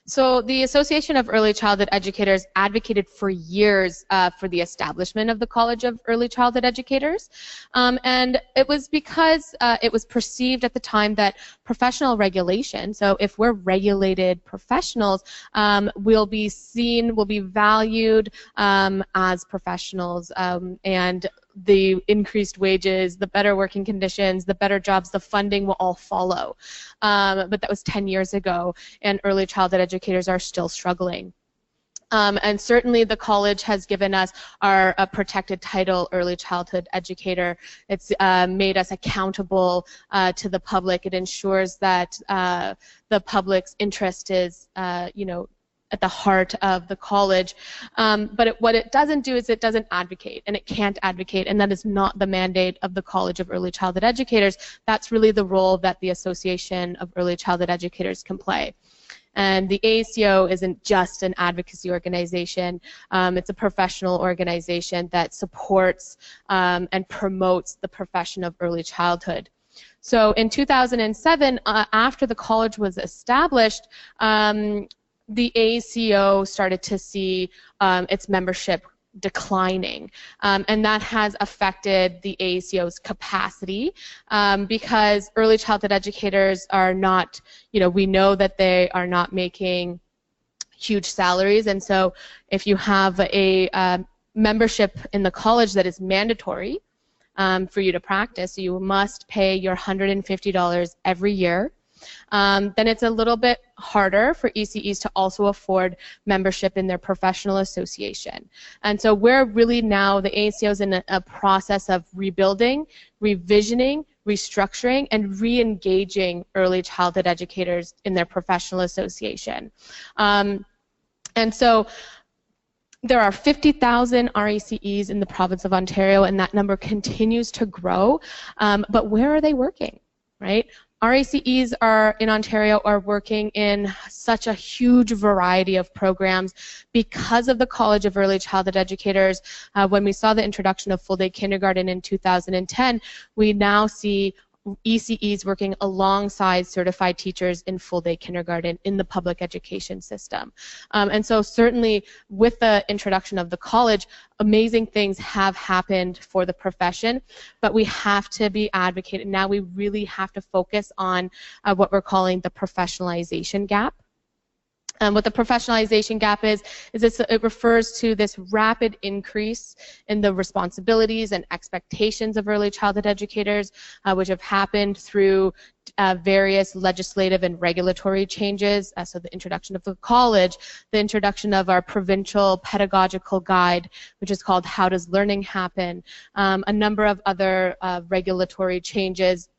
So the Association of Early Childhood Educators advocated for years for the establishment of the College of Early Childhood Educators, and it was because it was perceived at the time that professional regulation, so if we're regulated professionals, we'll be seen, we'll be valued as professionals, and the increased wages, the better working conditions, the better jobs, the funding will all follow. But that was 10 years ago, and early childhood educators are still struggling. And certainly the college has given us our protected title, early childhood educator. It's made us accountable to the public. It ensures that the public's interest is, at the heart of the college, but what it doesn't do is it doesn't advocate, and it can't advocate, and that is not the mandate of the College of Early Childhood Educators. That's really the role that the Association of Early Childhood Educators can play. And the AACO isn't just an advocacy organization, it's a professional organization that supports and promotes the profession of early childhood. So in 2007, after the college was established, the AACO started to see its membership declining, and that has affected the AACO's capacity because early childhood educators are not, we know that they are not making huge salaries, and so if you have a membership in the college that is mandatory for you to practice, you must pay your $150 every year. Then it's a little bit harder for ECEs to also afford membership in their professional association. And so we're really now, the AACO is in a process of rebuilding, revisioning, restructuring, and re-engaging early childhood educators in their professional association. And so there are 50,000 RECEs in the province of Ontario, and that number continues to grow. But where are they working, right? RECEs in Ontario are working in such a huge variety of programs because of the College of Early Childhood Educators. When we saw the introduction of full-day kindergarten in 2010, we now see ECEs working alongside certified teachers in full-day kindergarten in the public education system. And so certainly with the introduction of the college, amazing things have happened for the profession, but we have to be advocating. Now we really have to focus on what we're calling the professionalization gap. What the professionalization gap is it refers to this rapid increase in the responsibilities and expectations of early childhood educators, which have happened through various legislative and regulatory changes. So the introduction of the college, the introduction of our provincial pedagogical guide, which is called How Does Learning Happen, a number of other regulatory changes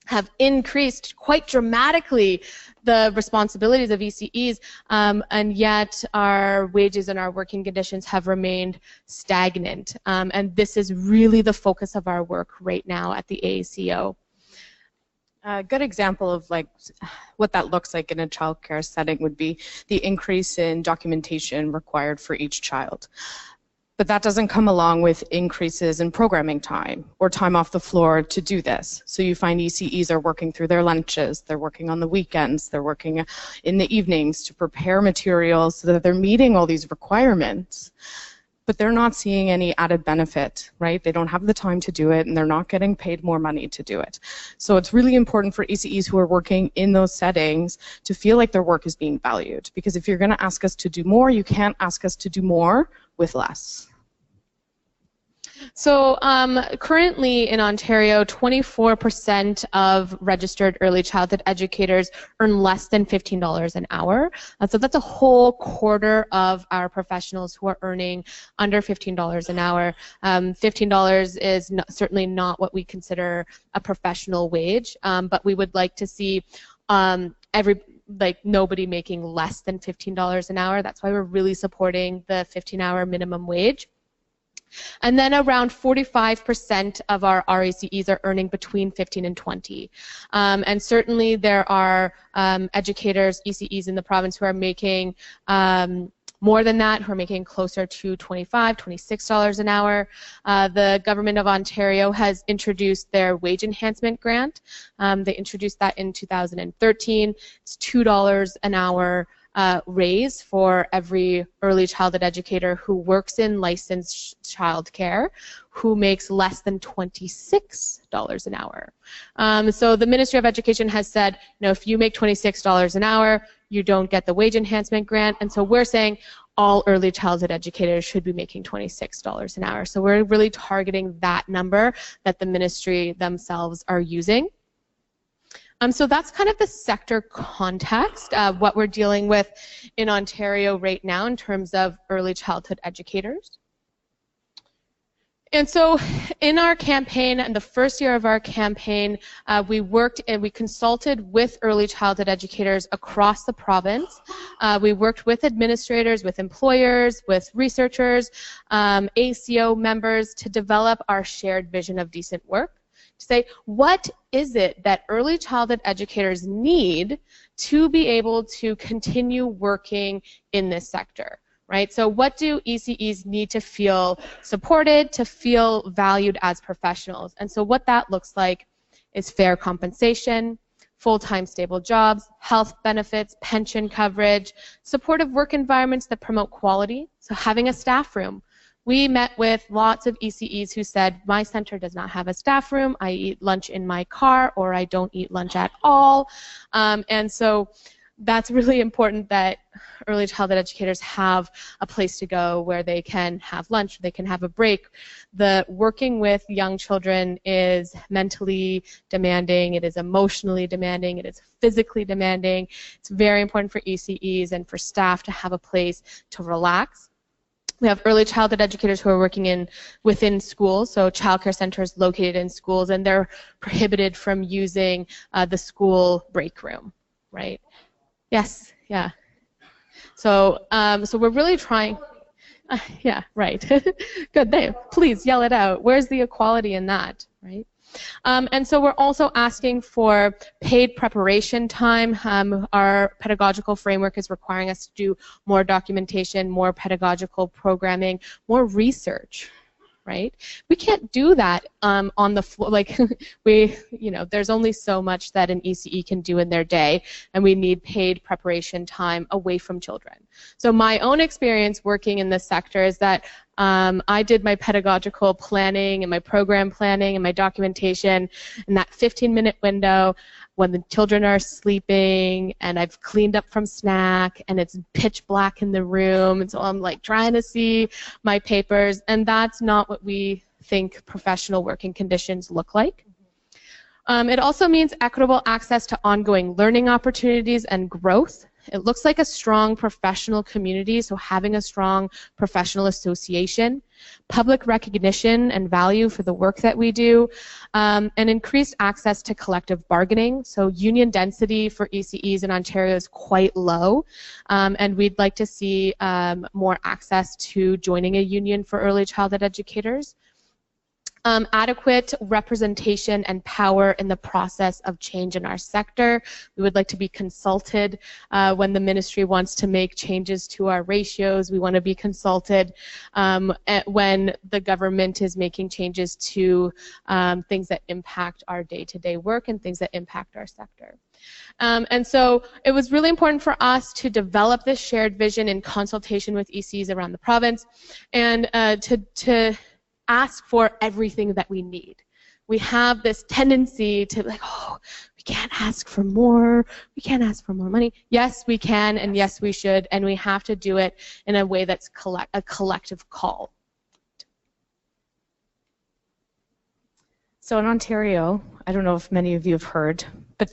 have increased quite dramatically the responsibilities of ECEs, and yet our wages and our working conditions have remained stagnant. And this is really the focus of our work right now at the AACO. A good example of what that looks like in a childcare setting would be the increase in documentation required for each child. But that doesn't come along with increases in programming time or time off the floor to do this. So you find ECEs are working through their lunches, they're working on the weekends, they're working in the evenings to prepare materials so that they're meeting all these requirements, but they're not seeing any added benefit, right? They don't have the time to do it, and they're not getting paid more money to do it. So it's really important for ECEs who are working in those settings to feel like their work is being valued, because if you're going to ask us to do more, you can't ask us to do more with less. So currently in Ontario, 24% of registered early childhood educators earn less than $15 an hour. So that's a whole quarter of our professionals who are earning under $15 an hour. $15 is certainly not what we consider a professional wage, but we would like to see nobody making less than $15 an hour. That's why we're really supporting the 15-hour minimum wage. And then around 45% of our RECEs are earning between 15 and 20. And certainly there are educators, ECEs in the province who are making more than that, who are making closer to $25, $26 an hour. The Government of Ontario has introduced their wage enhancement grant. They introduced that in 2013. It's $2 an hour raise for every early childhood educator who works in licensed childcare who makes less than $26 an hour. So the Ministry of Education has said, if you make $26 an hour, you don't get the wage enhancement grant, and so we're saying all early childhood educators should be making $26 an hour. So we're really targeting that number that the ministry themselves are using. So that's kind of the sector context of what we're dealing with in Ontario right now in terms of early childhood educators. And so in our campaign, in the first year of our campaign, we worked and we consulted with early childhood educators across the province. We worked with administrators, with employers, with researchers, ACO members to develop our shared vision of decent work. To say, what is it that early childhood educators need to be able to continue working in this sector, right? So what do ECEs need to feel supported, to feel valued as professionals? And so what that looks like is fair compensation, full-time stable jobs, health benefits, pension coverage, supportive work environments that promote quality, so having a staff room we met with lots of ECEs who said, my center does not have a staff room, I eat lunch in my car, or I don't eat lunch at all. And so that's really important that early childhood educators have a place to go where they can have lunch, they can have a break. The working with young children is mentally demanding, it is emotionally demanding, it is physically demanding. It's very important for ECEs and for staff to have a place to relax. We have early childhood educators who are working within schools, so childcare centers located in schools, and they're prohibited from using the school break room, right? Yes, yeah. So, so we're really trying. Yeah, right. Good. Please yell it out. Where's the equality in that, right? And so we're also asking for paid preparation time. Our pedagogical framework is requiring us to do more documentation, more pedagogical programming, more research. Right? We can't do that on the floor. Like there's only so much that an ECE can do in their day, and we need paid preparation time away from children. So my own experience working in this sector is that I did my pedagogical planning and my program planning and my documentation in that 15-minute window when the children are sleeping and I've cleaned up from snack and it's pitch black in the room, and so I'm like trying to see my papers, and that's not what we think professional working conditions look like. It also means equitable access to ongoing learning opportunities and growth. It looks like a strong professional community, so having a strong professional association, public recognition and value for the work that we do, and increased access to collective bargaining. So union density for ECEs in Ontario is quite low, and we'd like to see more access to joining a union for early childhood educators. Adequate representation and power in the process of change in our sector. We would like to be consulted when the ministry wants to make changes to our ratios. We want to be consulted when the government is making changes to things that impact our day-to-day work and things that impact our sector. And so it was really important for us to develop this shared vision in consultation with ECs around the province, and to ask for everything that we need. We have this tendency to like, oh, we can't ask for more, we can't ask for more money. Yes, we can, and yes, we should, and we have to do it in a way that's a collective call. So in Ontario, I don't know if many of you have heard, but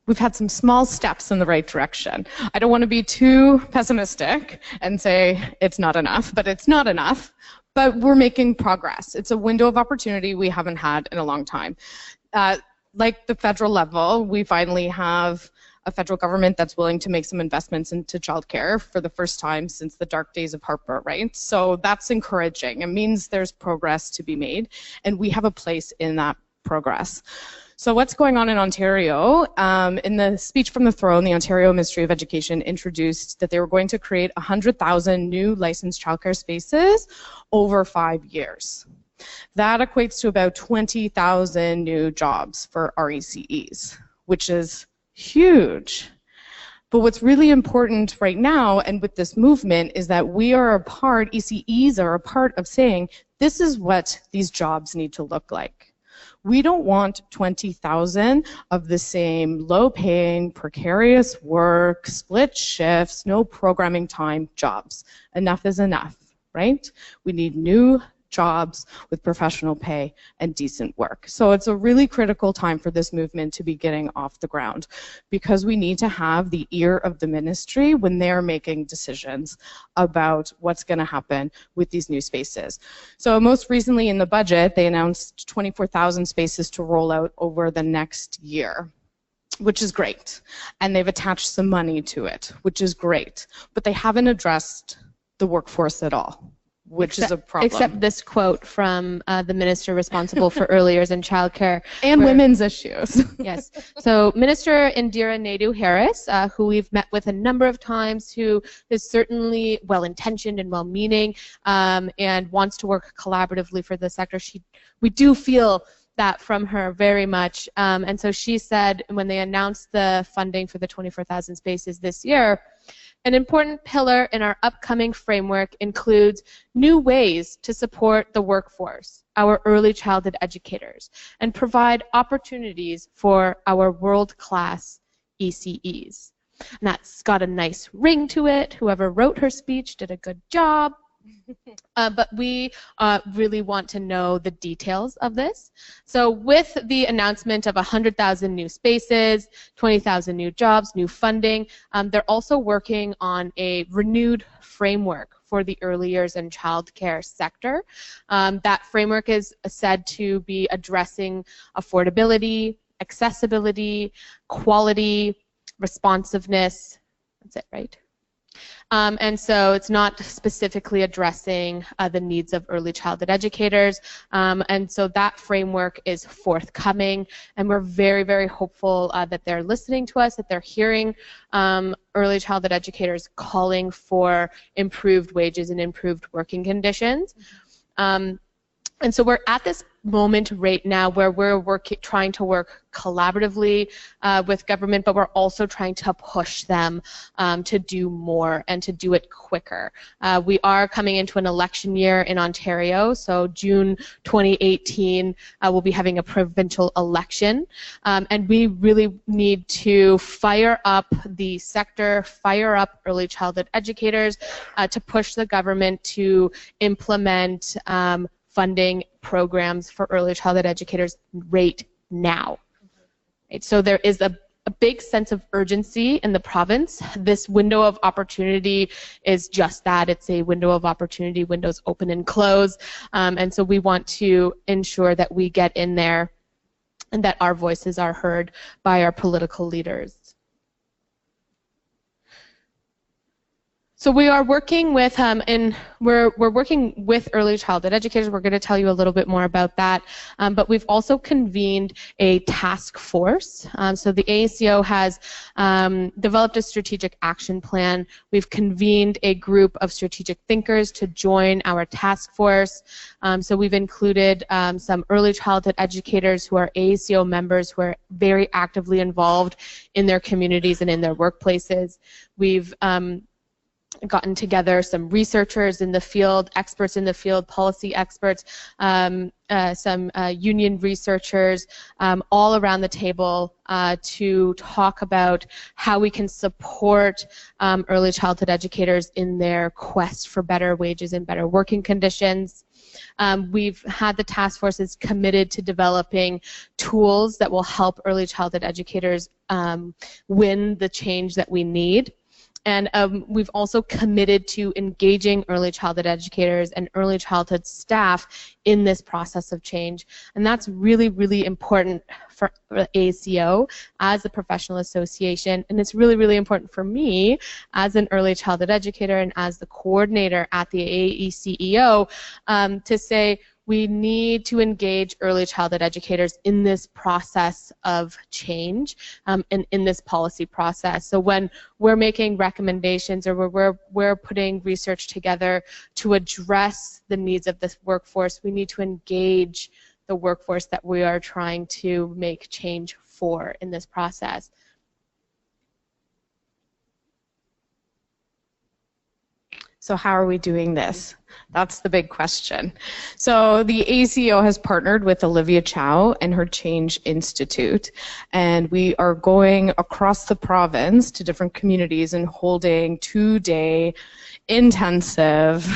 we've had some small steps in the right direction. I don't want to be too pessimistic and say it's not enough, but it's not enough. But we're making progress. It's a window of opportunity we haven't had in a long time. Like the federal level, we finally have a federal government that's willing to make some investments into childcare for the first time since the dark days of Harper, right? So that's encouraging. It means there's progress to be made, and we have a place in that progress. So what's going on in Ontario? In the speech from the throne, the Ontario Ministry of Education introduced that they were going to create 100,000 new licensed childcare spaces over 5 years. That equates to about 20,000 new jobs for RECEs, which is huge. But what's really important right now, and with this movement, is that we are a part, ECEs are a part of saying, this is what these jobs need to look like. We don't want 20,000 of the same low-paying, precarious work, split shifts, no programming time jobs. Enough is enough, right? We need new jobs with professional pay and decent work. So it's a really critical time for this movement to be getting off the ground, because we need to have the ear of the ministry when they're making decisions about what's going to happen with these new spaces. So most recently in the budget, they announced 24,000 spaces to roll out over the next year, which is great. And they've attached some money to it, which is great. But they haven't addressed the workforce at all, which is a problem. Except this quote from the minister responsible for early years and childcare. And women's issues. Yes. So Minister Indira Naidu-Harris, who we've met with a number of times, who is certainly well-intentioned and well-meaning and wants to work collaboratively for the sector. We do feel that from her very much. And so she said when they announced the funding for the 24,000 spaces this year, An important pillar in our upcoming framework includes new ways to support the workforce, our early childhood educators, and provide opportunities for our world-class ECEs. And that's got a nice ring to it. Whoever wrote her speech did a good job. But we really want to know the details of this. So with the announcement of 100,000 new spaces, 20,000 new jobs, new funding, they're also working on a renewed framework for the early years and childcare sector. That framework is said to be addressing affordability, accessibility, quality, responsiveness. That's it, right? And so it's not specifically addressing the needs of early childhood educators. And so that framework is forthcoming, and we're very, very hopeful that they're listening to us, that they're hearing early childhood educators calling for improved wages and improved working conditions. And so we're at this moment right now where we're trying to work collaboratively with government, but we're also trying to push them to do more and to do it quicker. We are coming into an election year in Ontario, so June 2018 we'll be having a provincial election, and we really need to fire up the sector, fire up early childhood educators to push the government to implement funding programs for early childhood educators right now. Right, so there is a big sense of urgency in the province. This window of opportunity is just that. It's a window of opportunity. Windows open and close. And so we want to ensure that we get in there and that our voices are heard by our political leaders. So we are working with, we're working with early childhood educators. We're going to tell you a little bit more about that. But we've also convened a task force. So the AACO has developed a strategic action plan. We've convened a group of strategic thinkers to join our task force. So we've included some early childhood educators who are AACO members who are very actively involved in their communities and in their workplaces. We've gotten together some researchers in the field, experts in the field, policy experts, some union researchers, all around the table to talk about how we can support early childhood educators in their quest for better wages and better working conditions. We've had the task forces committed to developing tools that will help early childhood educators win the change that we need. And we've also committed to engaging early childhood educators and early childhood staff in this process of change. And that's really, really important for AACO as a professional association. And it's really, really important for me as an early childhood educator and as the coordinator at the AECEO to say, we need to engage early childhood educators in this process of change and in this policy process. So when we're making recommendations or we're putting research together to address the needs of this workforce, we need to engage the workforce that we are trying to make change for in this process. So how are we doing this? That's the big question. So the ACO has partnered with Olivia Chow and her Change Institute, and we are going across the province to different communities and holding 2-day intensive,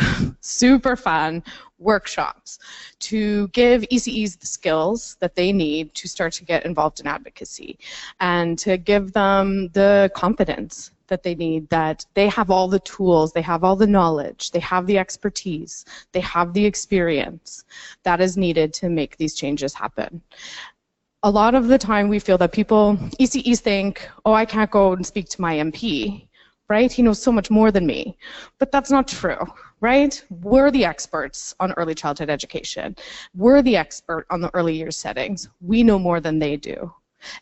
super fun workshops to give ECEs the skills that they need to start to get involved in advocacy and to give them the confidence that they need, that they have all the tools, they have all the knowledge, they have the expertise, they have the experience that is needed to make these changes happen. A lot of the time we feel that people, ECEs think, oh, I can't go and speak to my MP, right? He knows so much more than me. But that's not true, right? We're the experts on early childhood education. We're the expert on the early years settings. We know more than they do.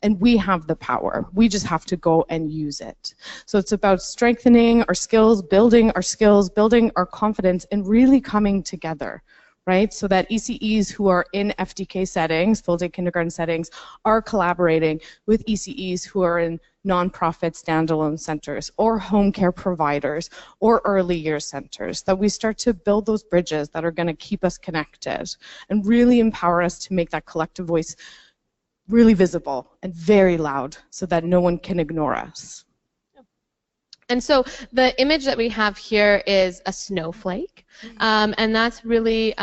And we have the power. We just have to go and use it. So it's about strengthening our skills, building our confidence, and really coming together, right? So that ECEs who are in FDK settings, full-day kindergarten settings, are collaborating with ECEs who are in nonprofit standalone centers or home care providers or early years centers, that we start to build those bridges that are going to keep us connected and really empower us to make that collective voice really visible and very loud so that no one can ignore us. And so the image that we have here is a snowflake, and that's really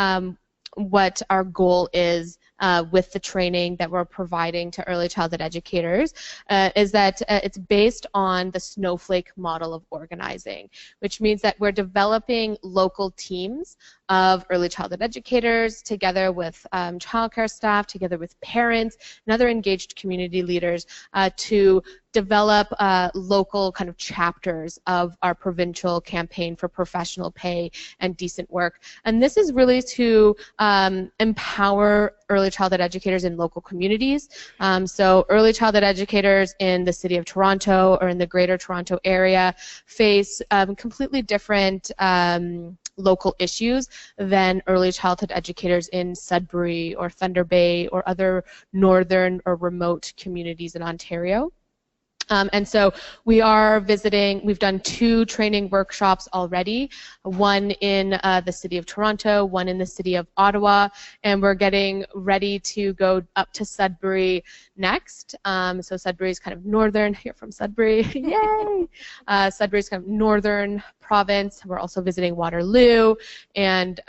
what our goal is with the training that we're providing to early childhood educators, is that it's based on the snowflake model of organizing, which means that we're developing local teams of early childhood educators together with childcare staff, together with parents and other engaged community leaders to develop local kind of chapters of our provincial campaign for professional pay and decent work. And this is really to empower early childhood educators in local communities. So early childhood educators in the City of Toronto or in the Greater Toronto area face completely different local issues than early childhood educators in Sudbury or Thunder Bay or other northern or remote communities in Ontario. And so we are visiting, we've done 2 training workshops already, one in the City of Toronto, one in the City of Ottawa, and we're getting ready to go up to Sudbury next. So Sudbury is kind of northern, here from Sudbury, yay! Sudbury is kind of northern province. We're also visiting Waterloo and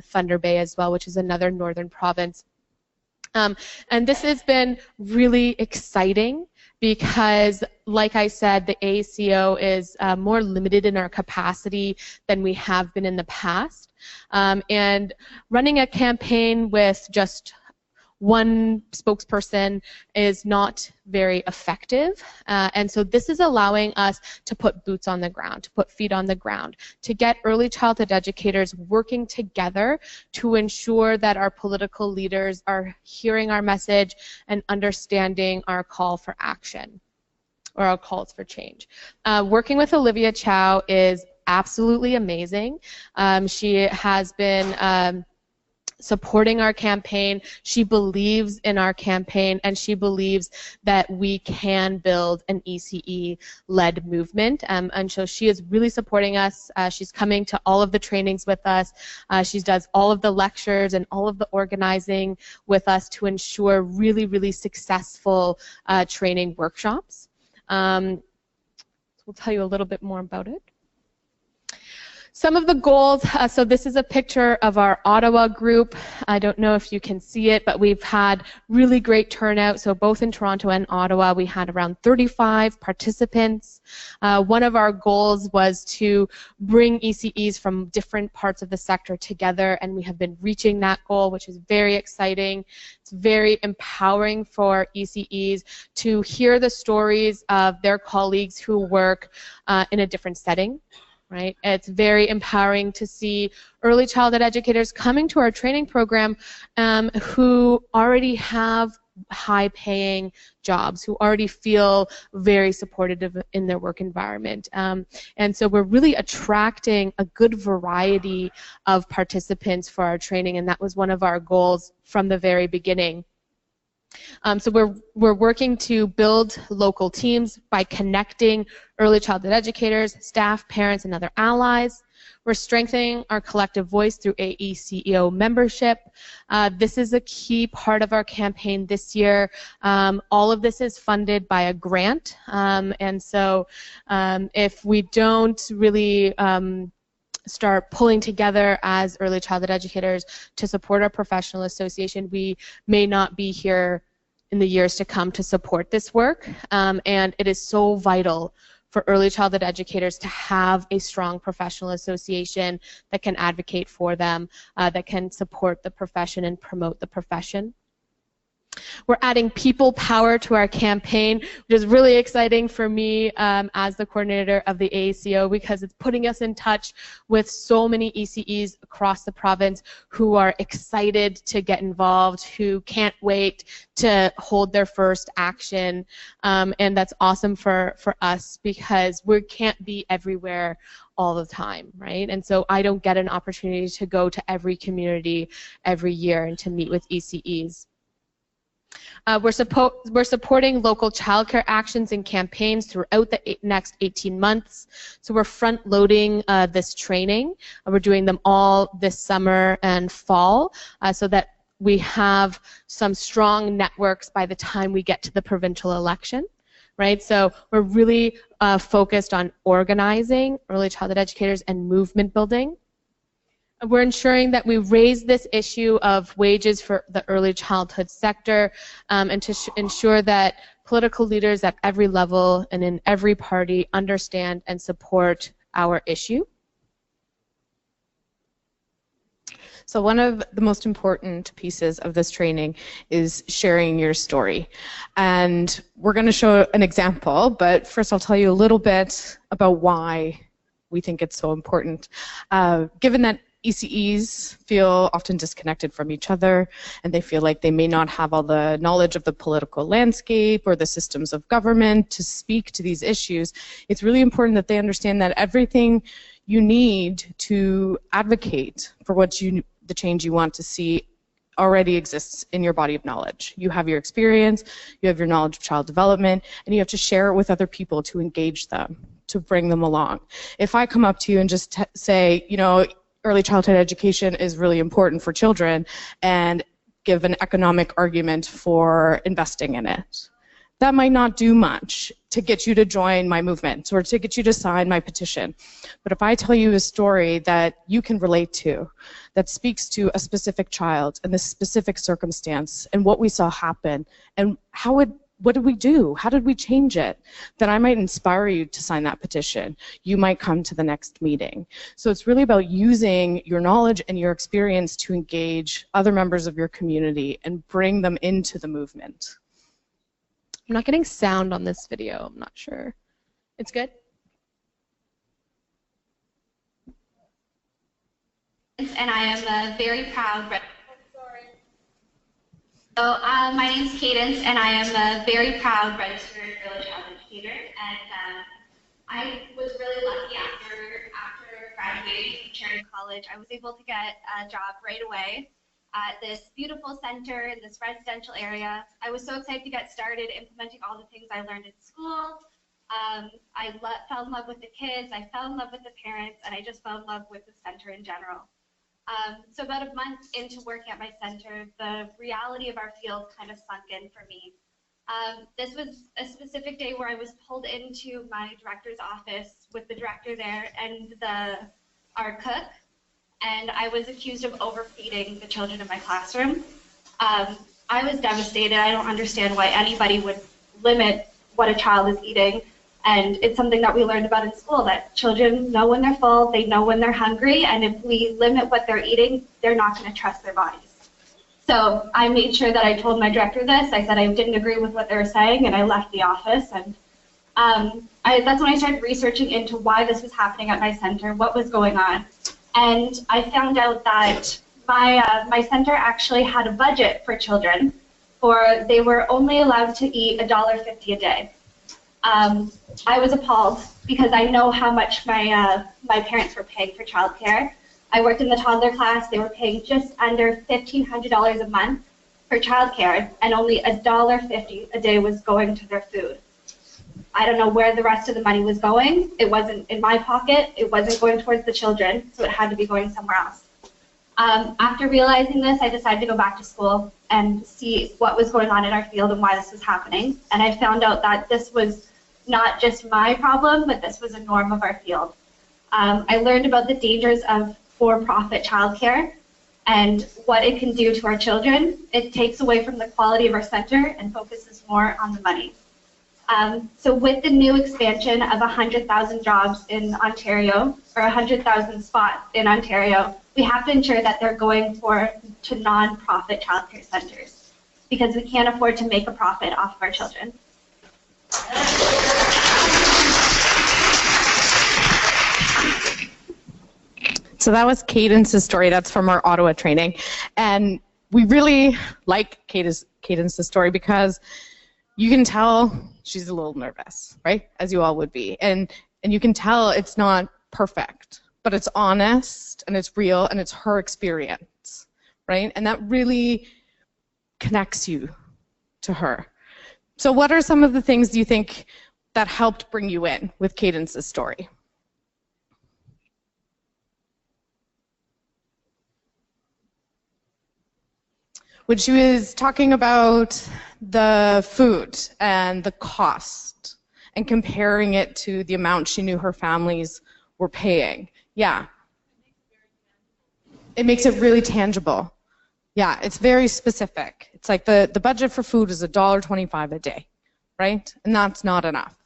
Thunder Bay as well, which is another northern province. And this has been really exciting because, like I said, the ACO is more limited in our capacity than we have been in the past. And running a campaign with just one spokesperson is not very effective, and so this is allowing us to put boots on the ground, to put feet on the ground, to get early childhood educators working together to ensure that our political leaders are hearing our message and understanding our call for action or our calls for change. Working with Olivia Chow is absolutely amazing. She has been supporting our campaign. She believes in our campaign, and she believes that we can build an ECE-led movement. And so she is really supporting us. She's coming to all of the trainings with us. She does all of the lectures and all of the organizing with us to ensure really, really successful training workshops. So we'll tell you a little bit more about it. Some of the goals, so this is a picture of our Ottawa group. I don't know if you can see it, but we've had really great turnout. So both in Toronto and Ottawa, we had around 35 participants. One of our goals was to bring ECEs from different parts of the sector together, and we have been reaching that goal, which is very exciting. It's very empowering for ECEs to hear the stories of their colleagues who work in a different setting. Right? It's very empowering to see early childhood educators coming to our training program who already have high-paying jobs, who already feel very supported in their work environment. And so we're really attracting a good variety of participants for our training, and that was one of our goals from the very beginning. So we're working to build local teams by connecting early childhood educators, staff, parents, and other allies. We're strengthening our collective voice through AECEO membership. This is a key part of our campaign this year. All of this is funded by a grant, and so if we don't really start pulling together as early childhood educators to support our professional association, we may not be here in the years to come to support this work. And it is so vital for early childhood educators to have a strong professional association that can advocate for them, that can support the profession and promote the profession. We're adding people power to our campaign, which is really exciting for me as the coordinator of the AACO, because it's putting us in touch with so many ECEs across the province who are excited to get involved, who can't wait to hold their first action. And that's awesome for us because we can't be everywhere all the time, right? And so I don't get an opportunity to go to every community every year and to meet with ECEs. We're supporting local childcare actions and campaigns throughout the next 18 months. So we're front-loading this training. We're doing them all this summer and fall so that we have some strong networks by the time we get to the provincial election. Right, so we're really focused on organizing early childhood educators and movement building. We're ensuring that we raise this issue of wages for the early childhood sector and to ensure that political leaders at every level and in every party understand and support our issue. So one of the most important pieces of this training is sharing your story. And we're going to show an example, but first I'll tell you a little bit about why we think it's so important. Given that ECEs feel often disconnected from each other, and they feel like they may not have all the knowledge of the political landscape or the systems of government to speak to these issues, it's really important that they understand that everything you need to advocate for the change you want to see already exists in your body of knowledge. You have your experience, you have your knowledge of child development, and you have to share it with other people to engage them, to bring them along. If I come up to you and just say, you know, early childhood education is really important for children, and give an economic argument for investing in it, that might not do much to get you to join my movement or to get you to sign my petition. But if I tell you a story that you can relate to, that speaks to a specific child and the specific circumstance and what we saw happen and what did we do? How did we change it? Then I might inspire you to sign that petition. You might come to the next meeting. So it's really about using your knowledge and your experience to engage other members of your community and bring them into the movement. I'm not getting sound on this video. I'm not sure. It's good? And I am a very proud So my name is Cadence, and I am a very proud registered early childhood educator. And I was really lucky after graduating from Sharon College. I was able to get a job right away at this beautiful center in this residential area. I was so excited to get started implementing all the things I learned in school. I fell in love with the kids, I fell in love with the parents, and I just fell in love with the center in general. So about a month into working at my center, the reality of our field kind of sunk in for me. This was a specific day where I was pulled into my director's office with the director there and our cook, and I was accused of overfeeding the children in my classroom. I was devastated. I don't understand why anybody would limit what a child is eating. And it's something that we learned about in school, that children know when they're full, they know when they're hungry, and if we limit what they're eating, they're not going to trust their bodies. So I made sure that I told my director this. I said I didn't agree with what they were saying, and I left the office. And that's when I started researching into why this was happening at my center, what was going on. And I found out that my center actually had a budget for children, they were only allowed to eat $1.50 a day. I was appalled because I know how much my parents were paying for childcare. I worked in the toddler class. They were paying just under $1,500 a month for childcare, and only $1.50 a day was going to their food. I don't know where the rest of the money was going. It wasn't in my pocket. It wasn't going towards the children, so it had to be going somewhere else. After realizing this, I decided to go back to school and see what was going on in our field and why this was happening. And I found out that this was not just my problem, but this was a norm of our field. I learned about the dangers of for-profit childcare and what it can do to our children. It takes away from the quality of our center and focuses more on the money. So with the new expansion of 100,000 jobs in Ontario, or 100,000 spots in Ontario, we have to ensure that they're going to non-profit childcare centers. because we can't afford to make a profit off of our children. So that was Cadence's story. That's from our Ottawa training. And we really like Cadence's story because you can tell she's a little nervous, right? As you all would be. And you can tell it's not perfect, but it's honest and it's real and it's her experience, right? And that really connects you to her. So what are some of the things do you think that helped bring you in with Cadence's story? When she was talking about the food and the cost and comparing it to the amount she knew her families were paying. Yeah. It makes it really tangible. Yeah, it's very specific. It's like the budget for food is $1.25 a day, right? And that's not enough.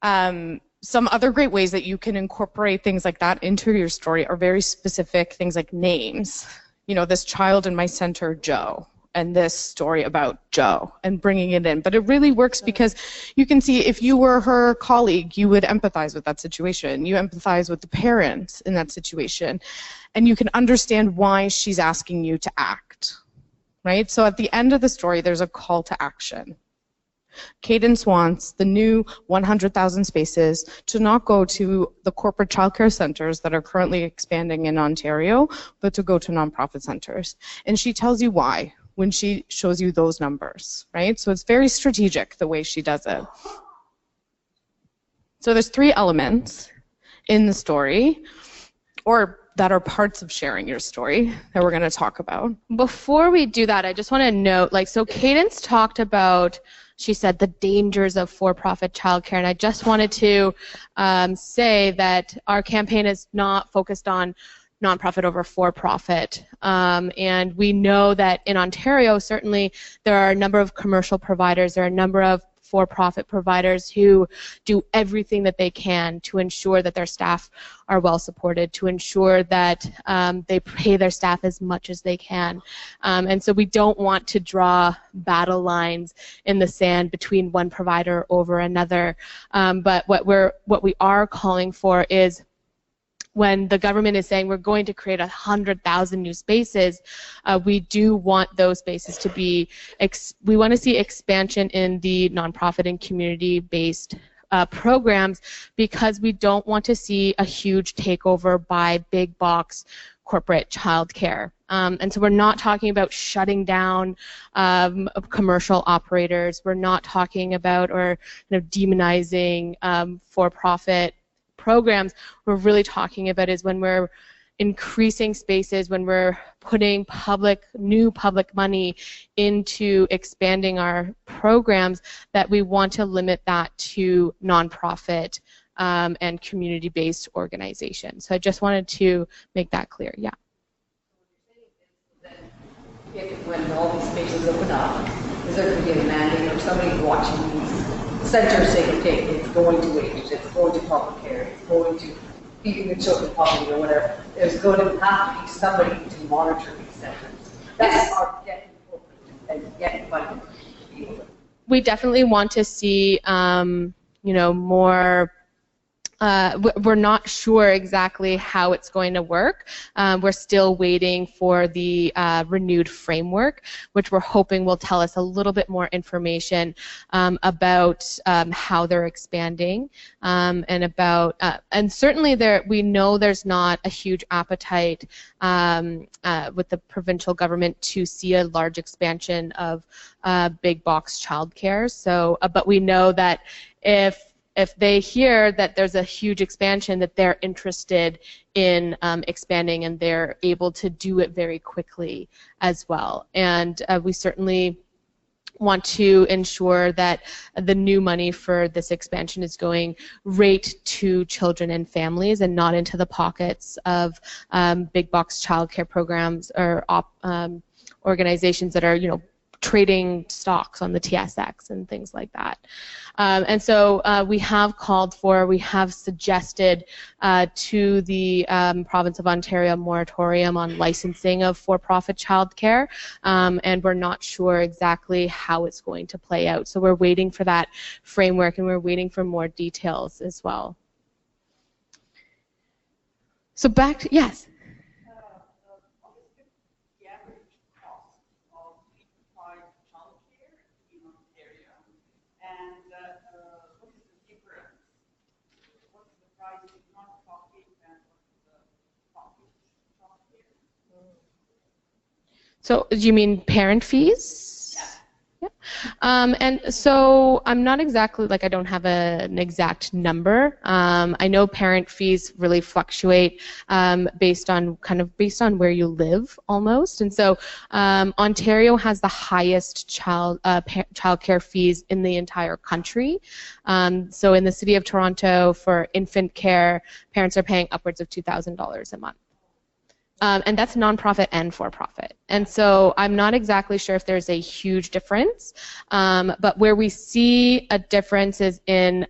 Some other great ways that you can incorporate things like that into your story are very specific things like names. You know, this child in my center, Joe, and this story about Joe, and bringing it in. But it really works because you can see if you were her colleague, you would empathize with that situation. You empathize with the parents in that situation. And you can understand why she's asking you to act, right? So at the end of the story, there's a call to action. Cadence wants the new 100,000 spaces to not go to the corporate childcare centers that are currently expanding in Ontario, but to go to nonprofit centers. And she tells you why when she shows you those numbers, right? So it's very strategic the way she does it. So there's 3 elements in the story, or that are parts of sharing your story that we're going to talk about. Before we do that, I just want to note, so Cadence talked about, she said, the dangers of for-profit childcare, and I just wanted to say that our campaign is not focused on nonprofit over for-profit, and we know that in Ontario, certainly, there are a number of commercial providers, there are a number of for-profit providers who do everything that they can to ensure that their staff are well supported, to ensure that they pay their staff as much as they can. And so we don't want to draw battle lines in the sand between one provider over another. But what we are calling for is, when the government is saying we're going to create 100,000 new spaces, we do want those spaces to be, we want to see expansion in the nonprofit and community-based programs, because we don't want to see a huge takeover by big box corporate childcare. And so we're not talking about shutting down commercial operators. We're not talking about or demonizing for-profit programs. We're really talking about is when we're increasing spaces, when we're putting new public money into expanding our programs, that we want to limit that to nonprofit and community-based organizations. So I just wanted to make that clear. Yeah. When all these spaces open up, is there going to be a mandate or somebody watching these centers saying, okay, it's going to wages, it's going to public care, it's going to feeding the children poverty or whatever? There's going to have to be somebody to monitor these centers. That's our getting and getting funding. We definitely want to see, more. We're not sure exactly how it's going to work. We're still waiting for the renewed framework, which we're hoping will tell us a little bit more information about how they're expanding and about, and certainly we know there's not a huge appetite with the provincial government to see a large expansion of big box childcare. So, but we know that if they hear that there's a huge expansion, that they're interested in expanding, and they're able to do it very quickly as well. And we certainly want to ensure that the new money for this expansion is going right to children and families and not into the pockets of big box childcare programs or organizations that are, trading stocks on the TSX and things like that. And so we have suggested to the province of Ontario a moratorium on licensing of for-profit childcare, and we're not sure exactly how it's going to play out. So we're waiting for that framework, and we're waiting for more details as well. So back to, yes? So do you mean parent fees? Yeah. And so I'm not exactly, like, I don't have an exact number. I know parent fees really fluctuate based on where you live almost. And so Ontario has the highest childcare fees in the entire country. So in the city of Toronto for infant care, parents are paying upwards of $2,000 a month. And that's nonprofit and for-profit. And so I'm not exactly sure if there's a huge difference, but where we see a difference is in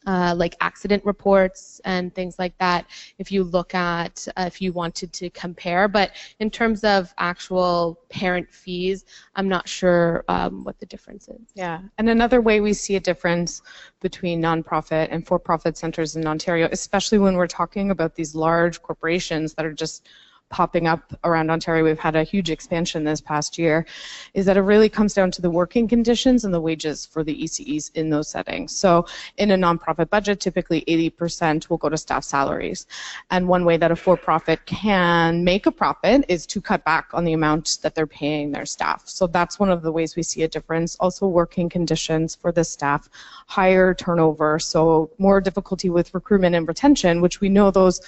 like accident reports and things like that, if you look at, if you wanted to compare. But in terms of actual parent fees, I'm not sure what the difference is. Yeah, and another way we see a difference between nonprofit and for-profit centers in Ontario, especially when we're talking about these large corporations that are just popping up around Ontario. We've had a huge expansion this past year, is that it really comes down to the working conditions and the wages for the ECEs in those settings. So in a nonprofit budget, typically 80% will go to staff salaries. And one way that a for-profit can make a profit is to cut back on the amount that they're paying their staff. So that's one of the ways we see a difference. Also working conditions for the staff, higher turnover, so more difficulty with recruitment and retention, which we know those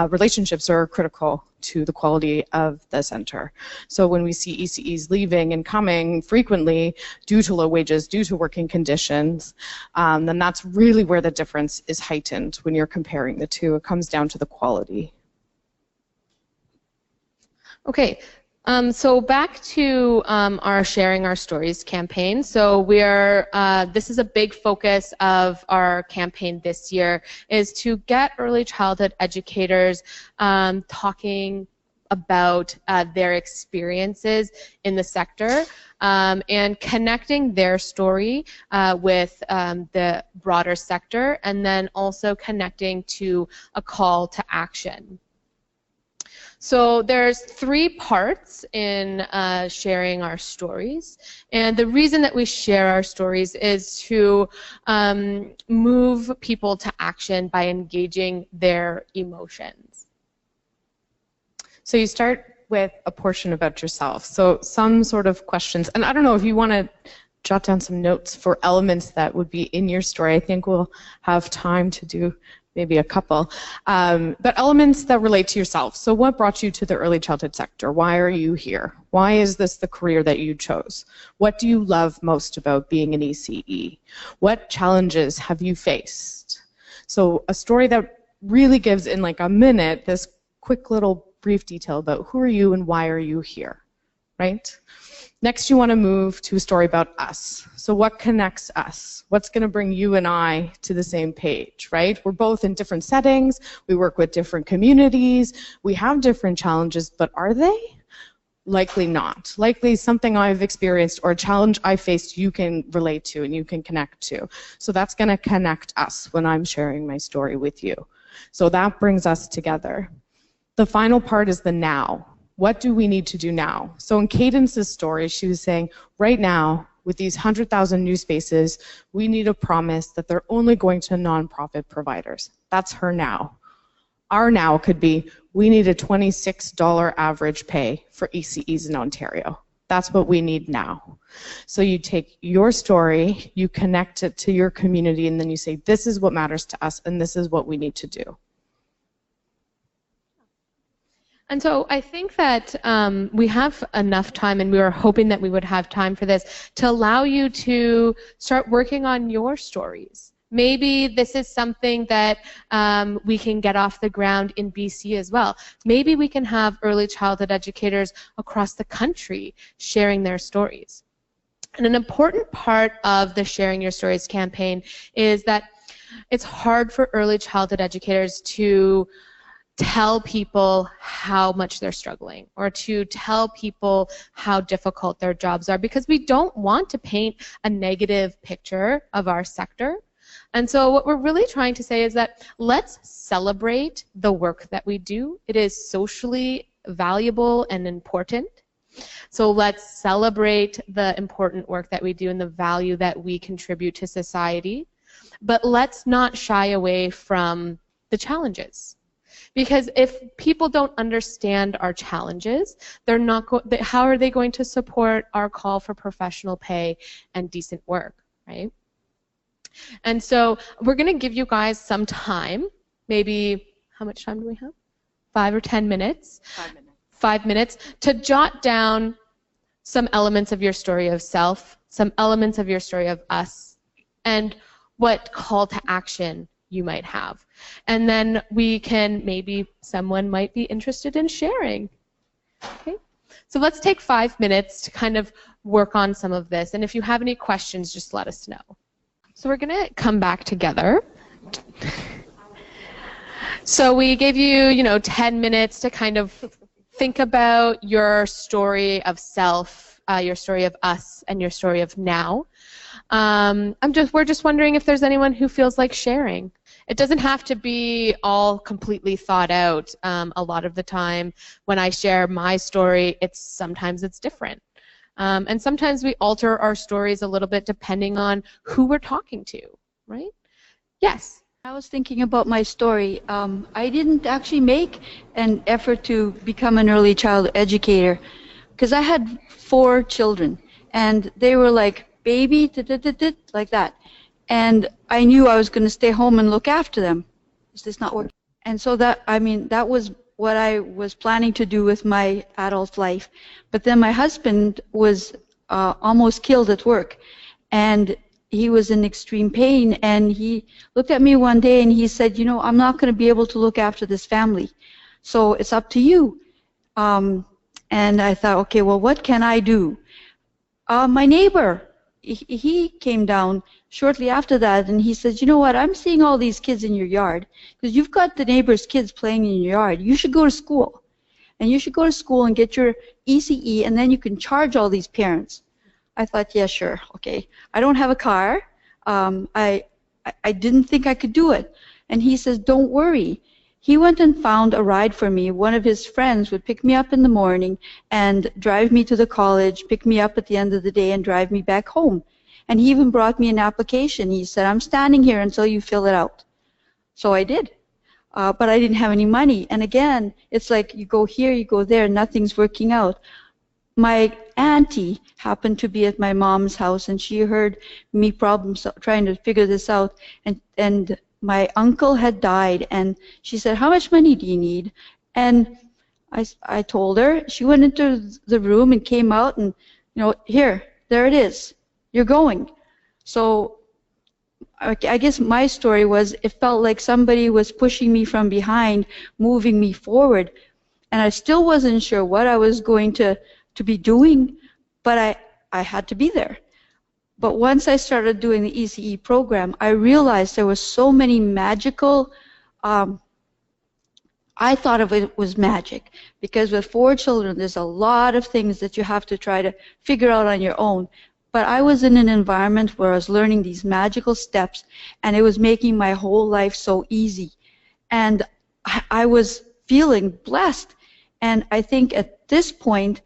relationships are critical to the quality of the center. So when we see ECEs leaving and coming frequently due to low wages, due to working conditions, then that's really where the difference is heightened when you're comparing the two. It comes down to the quality. Okay. So back to our Sharing Our Stories campaign. So we're, this is a big focus of our campaign this year, is to get early childhood educators talking about their experiences in the sector and connecting their story with the broader sector, and then also connecting to a call to action. So there's 3 parts in sharing our stories, and the reason that we share our stories is to move people to action by engaging their emotions. So you start with a portion about yourself, so some sort of questions, and I don't know if you want to jot down some notes for elements that would be in your story. I think we'll have time to do maybe a couple, but elements that relate to yourself. So what brought you to the early childhood sector? Why are you here? Why is this the career that you chose? What do you love most about being an ECE? What challenges have you faced? So a story that really gives in like a minute this quick little brief detail about who are you and why are you here, right? Next, you want to move to a story about us. So what connects us? What's going to bring you and I to the same page, right? We're both in different settings. We work with different communities. We have different challenges, but are they? Likely not. Likely something I've experienced or a challenge I faced you can relate to and you can connect to. So that's going to connect us when I'm sharing my story with you. So that brings us together. The final part is the now. What do we need to do now? So in Cadence's story, she was saying, right now, with these 100,000 new spaces, we need a promise that they're only going to nonprofit providers. That's her now. Our now could be, we need a $26 average pay for ECEs in Ontario. That's what we need now. So you take your story, you connect it to your community, and then you say, this is what matters to us, and this is what we need to do. And so I think that we have enough time, and we were hoping that we would have time for this, to allow you to start working on your stories. Maybe this is something that we can get off the ground in BC as well. Maybe we can have early childhood educators across the country sharing their stories. And an important part of the Sharing Your Stories campaign is that it's hard for early childhood educators to tell people how much they're struggling or to tell people how difficult their jobs are, because we don't want to paint a negative picture of our sector. And so what we're really trying to say is that let's celebrate the work that we do. It is socially valuable and important. So let's celebrate the important work that we do and the value that we contribute to society. But let's not shy away from the challenges. Because if people don't understand our challenges, they're not how are they going to support our call for professional pay and decent work, right? And so we're going to give you guys some time, maybe, how much time do we have? 5 or 10 minutes? 5 minutes. 5 minutes to jot down some elements of your story of self, some elements of your story of us, and what call to action you might have. And then we can, maybe someone might be interested in sharing. Okay? So let's take 5 minutes to kind of work on some of this. And if you have any questions, just let us know. So we're going to come back together. So we gave you, 10 minutes to kind of think about your story of self, your story of us, and your story of now. We're just wondering if there's anyone who feels like sharing. It doesn't have to be all completely thought out. A lot of the time when I share my story, sometimes it's different. And sometimes we alter our stories a little bit depending on who we're talking to, right? Yes? I was thinking about my story. I didn't actually make an effort to become an early child educator because I had 4 children and they were like baby, like that. And I knew I was going to stay home and look after them. Is this not working? And so that was what I was planning to do with my adult life. But then my husband was almost killed at work. And he was in extreme pain. And he looked at me one day and he said, I'm not going to be able to look after this family. So it's up to you. And I thought, okay, well, what can I do? My neighbor, he came down shortly after that and he said, you know what, I'm seeing all these kids in your yard because you've got the neighbor's kids playing in your yard. You should go to school. And you should go to school and get your ECE and then you can charge all these parents. I thought, yeah, sure, okay. I don't have a car. I didn't think I could do it. And he says, don't worry. He went and found a ride for me. One of his friends would pick me up in the morning and drive me to the college, pick me up at the end of the day and drive me back home. And he even brought me an application. He said, I'm standing here until you fill it out. So I did. But I didn't have any money. And again, it's like you go here, you go there, nothing's working out. My auntie happened to be at my mom's house and she heard me trying to figure this out. And my uncle had died and she said, how much money do you need? And I told her. She went into the room and came out and, here, there it is. You're going. So I guess my story was it felt like somebody was pushing me from behind, moving me forward. And I still wasn't sure what I was going to be doing, but I had to be there. But once I started doing the ECE program, I realized there were so many magical, I thought of it was magic, because with 4 children, there's a lot of things that you have to try to figure out on your own. But I was in an environment where I was learning these magical steps, and it was making my whole life so easy. And I was feeling blessed. And I think at this point,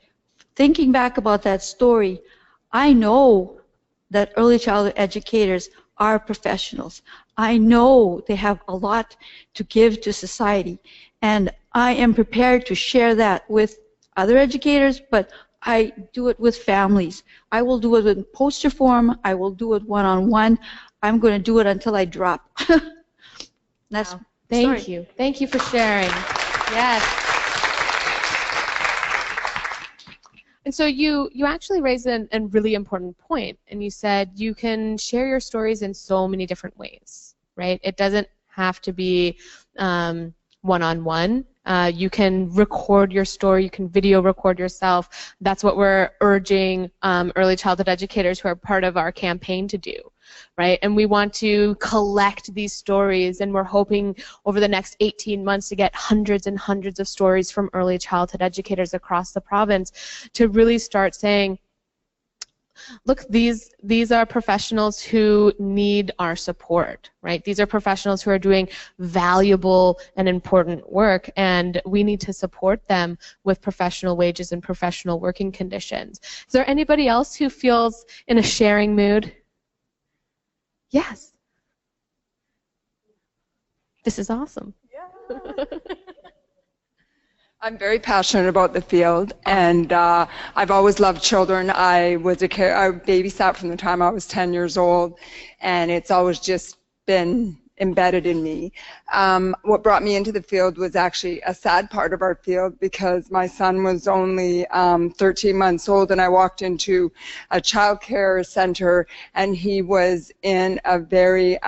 thinking back about that story, I know that early childhood educators are professionals. I know they have a lot to give to society, and I am prepared to share that with other educators, but I do it with families. I will do it in poster form. I will do it one-on-one. I'm going to do it until I drop. That's wow. Thank you. Thank you for sharing. Yes. And so you actually raised a really important point, and you said you can share your stories in so many different ways, right? It doesn't have to be one-on-one. You can record your story, you can video record yourself. That's what we're urging early childhood educators who are part of our campaign to do, right? And we want to collect these stories, and we're hoping over the next 18 months to get hundreds and hundreds of stories from early childhood educators across the province to really start saying, look, these are professionals who need our support, right? These are professionals who are doing valuable and important work, and we need to support them with professional wages and professional working conditions. Is there anybody else who feels in a sharing mood? Yes. This is awesome. Yeah. I'm very passionate about the field, and I've always loved children. I babysat from the time I was 10 years old, and it's always just been embedded in me. What brought me into the field was actually a sad part of our field, because my son was only 13 months old, and I walked into a child care center, and he was in a very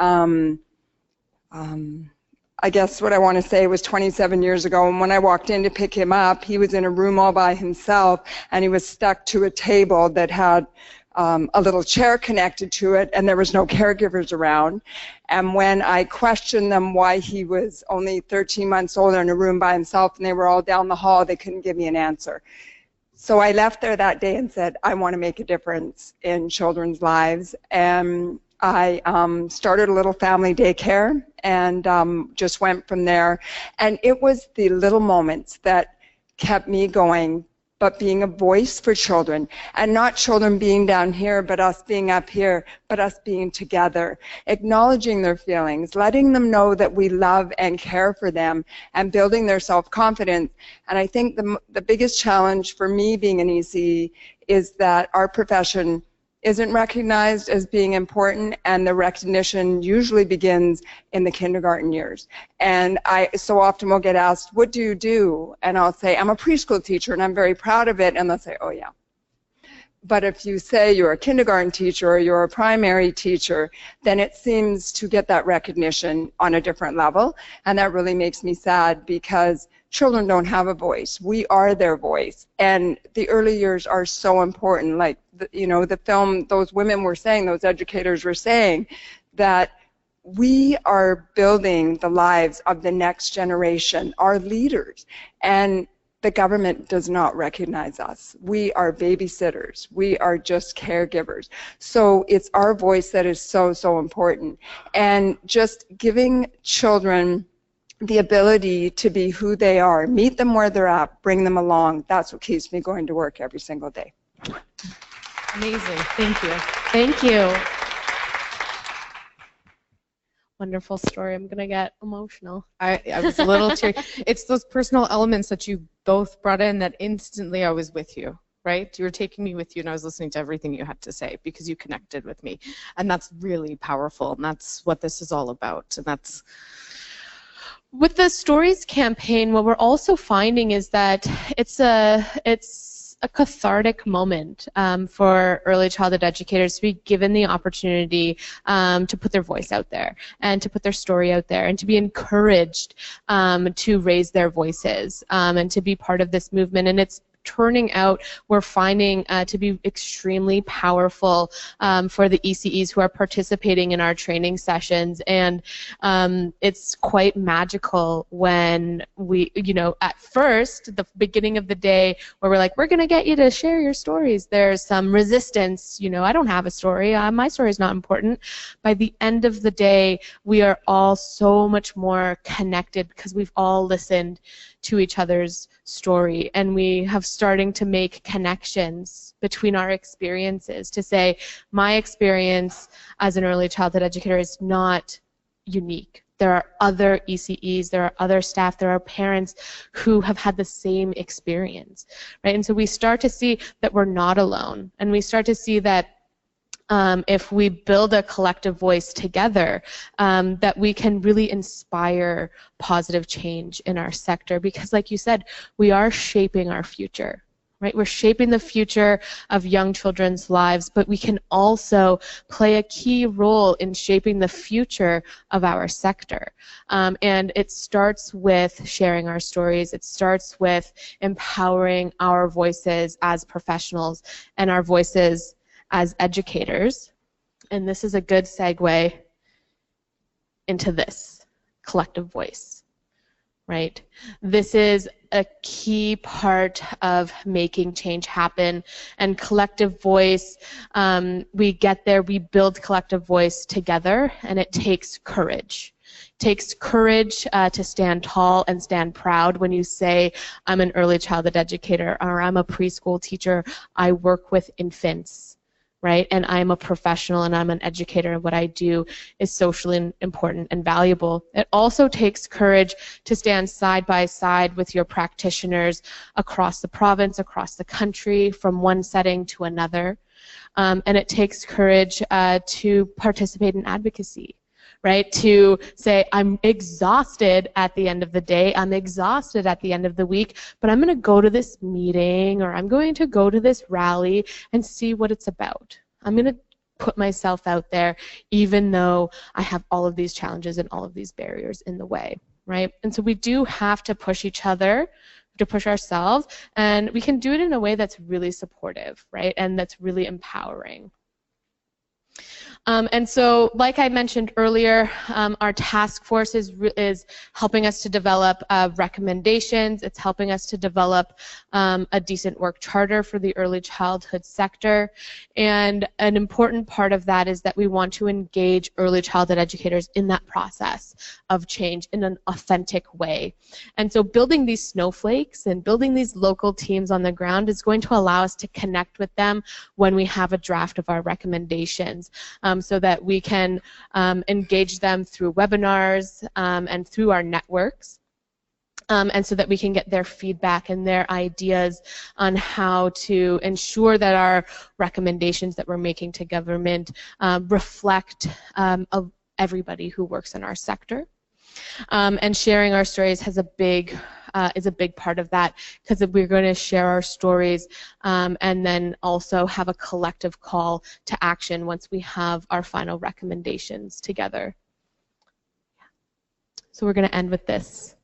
I guess what I want to say was 27 years ago, and when I walked in to pick him up, he was in a room all by himself, and he was stuck to a table that had a little chair connected to it, and there was no caregivers around. And when I questioned them why he was only 13 months old in a room by himself, and they were all down the hall, they couldn't give me an answer. So I left there that day and said, I want to make a difference in children's lives. And I started a little family daycare, and just went from there. And it was the little moments that kept me going, but being a voice for children, and not children being down here, but us being up here, but us being together, acknowledging their feelings, letting them know that we love and care for them, and building their self-confidence. And I think the biggest challenge for me being an ECE is that our profession isn't recognized as being important, and the recognition usually begins in the kindergarten years. And I so often will get asked, what do you do? And I'll say, I'm a preschool teacher and I'm very proud of it, and they'll say, oh yeah. But if you say you're a kindergarten teacher or you're a primary teacher, then it seems to get that recognition on a different level, and that really makes me sad, because children don't have a voice. We are their voice, and the early years are so important. Like, the film, those women were saying, those educators were saying, that we are building the lives of the next generation, our leaders, and the government does not recognize us. We are babysitters. We are just caregivers. So it's our voice that is so, so important. And just giving children the ability to be who they are, meet them where they're at, bring them along, that's what keeps me going to work every single day. Amazing. Thank you. Thank you. Wonderful story. I'm going to get emotional. I was a little teary. It's those personal elements that you both brought in that instantly I was with you, right? You were taking me with you, and I was listening to everything you had to say because you connected with me. And that's really powerful, and that's what this is all about. And that's... With the Stories campaign, what we're also finding is that it's a cathartic moment for early childhood educators to be given the opportunity to put their voice out there and to put their story out there and to be encouraged to raise their voices and to be part of this movement. And it's turning out, we're finding to be extremely powerful for the ECEs who are participating in our training sessions. And it's quite magical when we, at first, the beginning of the day, where we're like, we're going to get you to share your stories, there's some resistance. I don't have a story. My story is not important. By the end of the day, we are all so much more connected because we've all listened to each other's story, and we have starting to make connections between our experiences to say, my experience as an early childhood educator is not unique. There are other ECEs, there are other staff, there are parents who have had the same experience, right? And so we start to see that we're not alone, and we start to see that if we build a collective voice together, that we can really inspire positive change in our sector, because like you said, we are shaping our future. right? We're shaping the future of young children's lives, but we can also play a key role in shaping the future of our sector. And it starts with sharing our stories. It starts with empowering our voices as professionals and our voices as educators. And this is a good segue into this collective voice, right? This is a key part of making change happen, and collective voice, we get there, we build collective voice together, and it takes courage. It takes courage to stand tall and stand proud when you say, I'm an early childhood educator, or I'm a preschool teacher, I work with infants. Right? And I'm a professional and I'm an educator, and what I do is socially important and valuable. It also takes courage to stand side by side with your practitioners across the province, across the country, from one setting to another. And it takes courage to participate in advocacy. Right, to say, I'm exhausted at the end of the day, I'm exhausted at the end of the week, but I'm going to go to this meeting or I'm going to go to this rally and see what it's about. I'm going to put myself out there even though I have all of these challenges and all of these barriers in the way, right? And so we do have to push each other, to push ourselves, and we can do it in a way that's really supportive, right, and that's really empowering. And so, like I mentioned earlier, our task force is helping us to develop recommendations. It's helping us to develop a decent work charter for the early childhood sector. And an important part of that is that we want to engage early childhood educators in that process of change in an authentic way. And so building these snowflakes and building these local teams on the ground is going to allow us to connect with them when we have a draft of our recommendations. So that we can engage them through webinars and through our networks, and so that we can get their feedback and their ideas on how to ensure that our recommendations that we're making to government reflect of everybody who works in our sector. And sharing our stories has is a big part of that, because we're going to share our stories and then also have a collective call to action once we have our final recommendations together. So we're going to end with this.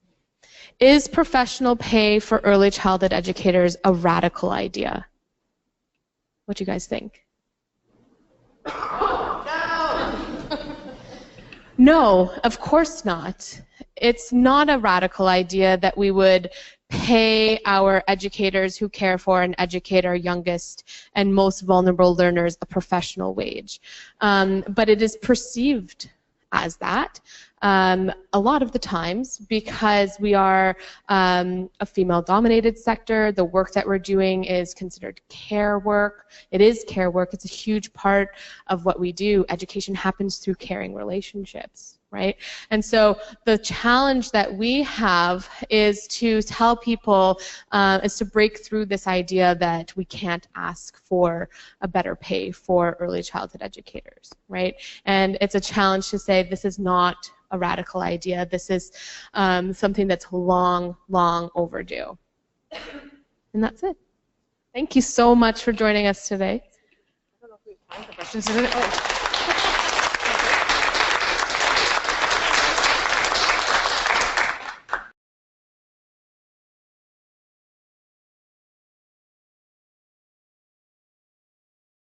Is professional pay for early childhood educators a radical idea? What do you guys think? No, of course not. It's not a radical idea that we would pay our educators who care for and educate our youngest and most vulnerable learners a professional wage. But it is perceived as that a lot of the times, because we are a female-dominated sector. The work that we're doing is considered care work. It is care work. It's a huge part of what we do. Education happens through caring relationships, right? And so the challenge that we have is to tell people, is to break through this idea that we can't ask for a better pay for early childhood educators, right? And it's a challenge to say this is not a radical idea. This is something that's long, long overdue. And that's it. Thank you so much for joining us today. I don't know if we have time for questions.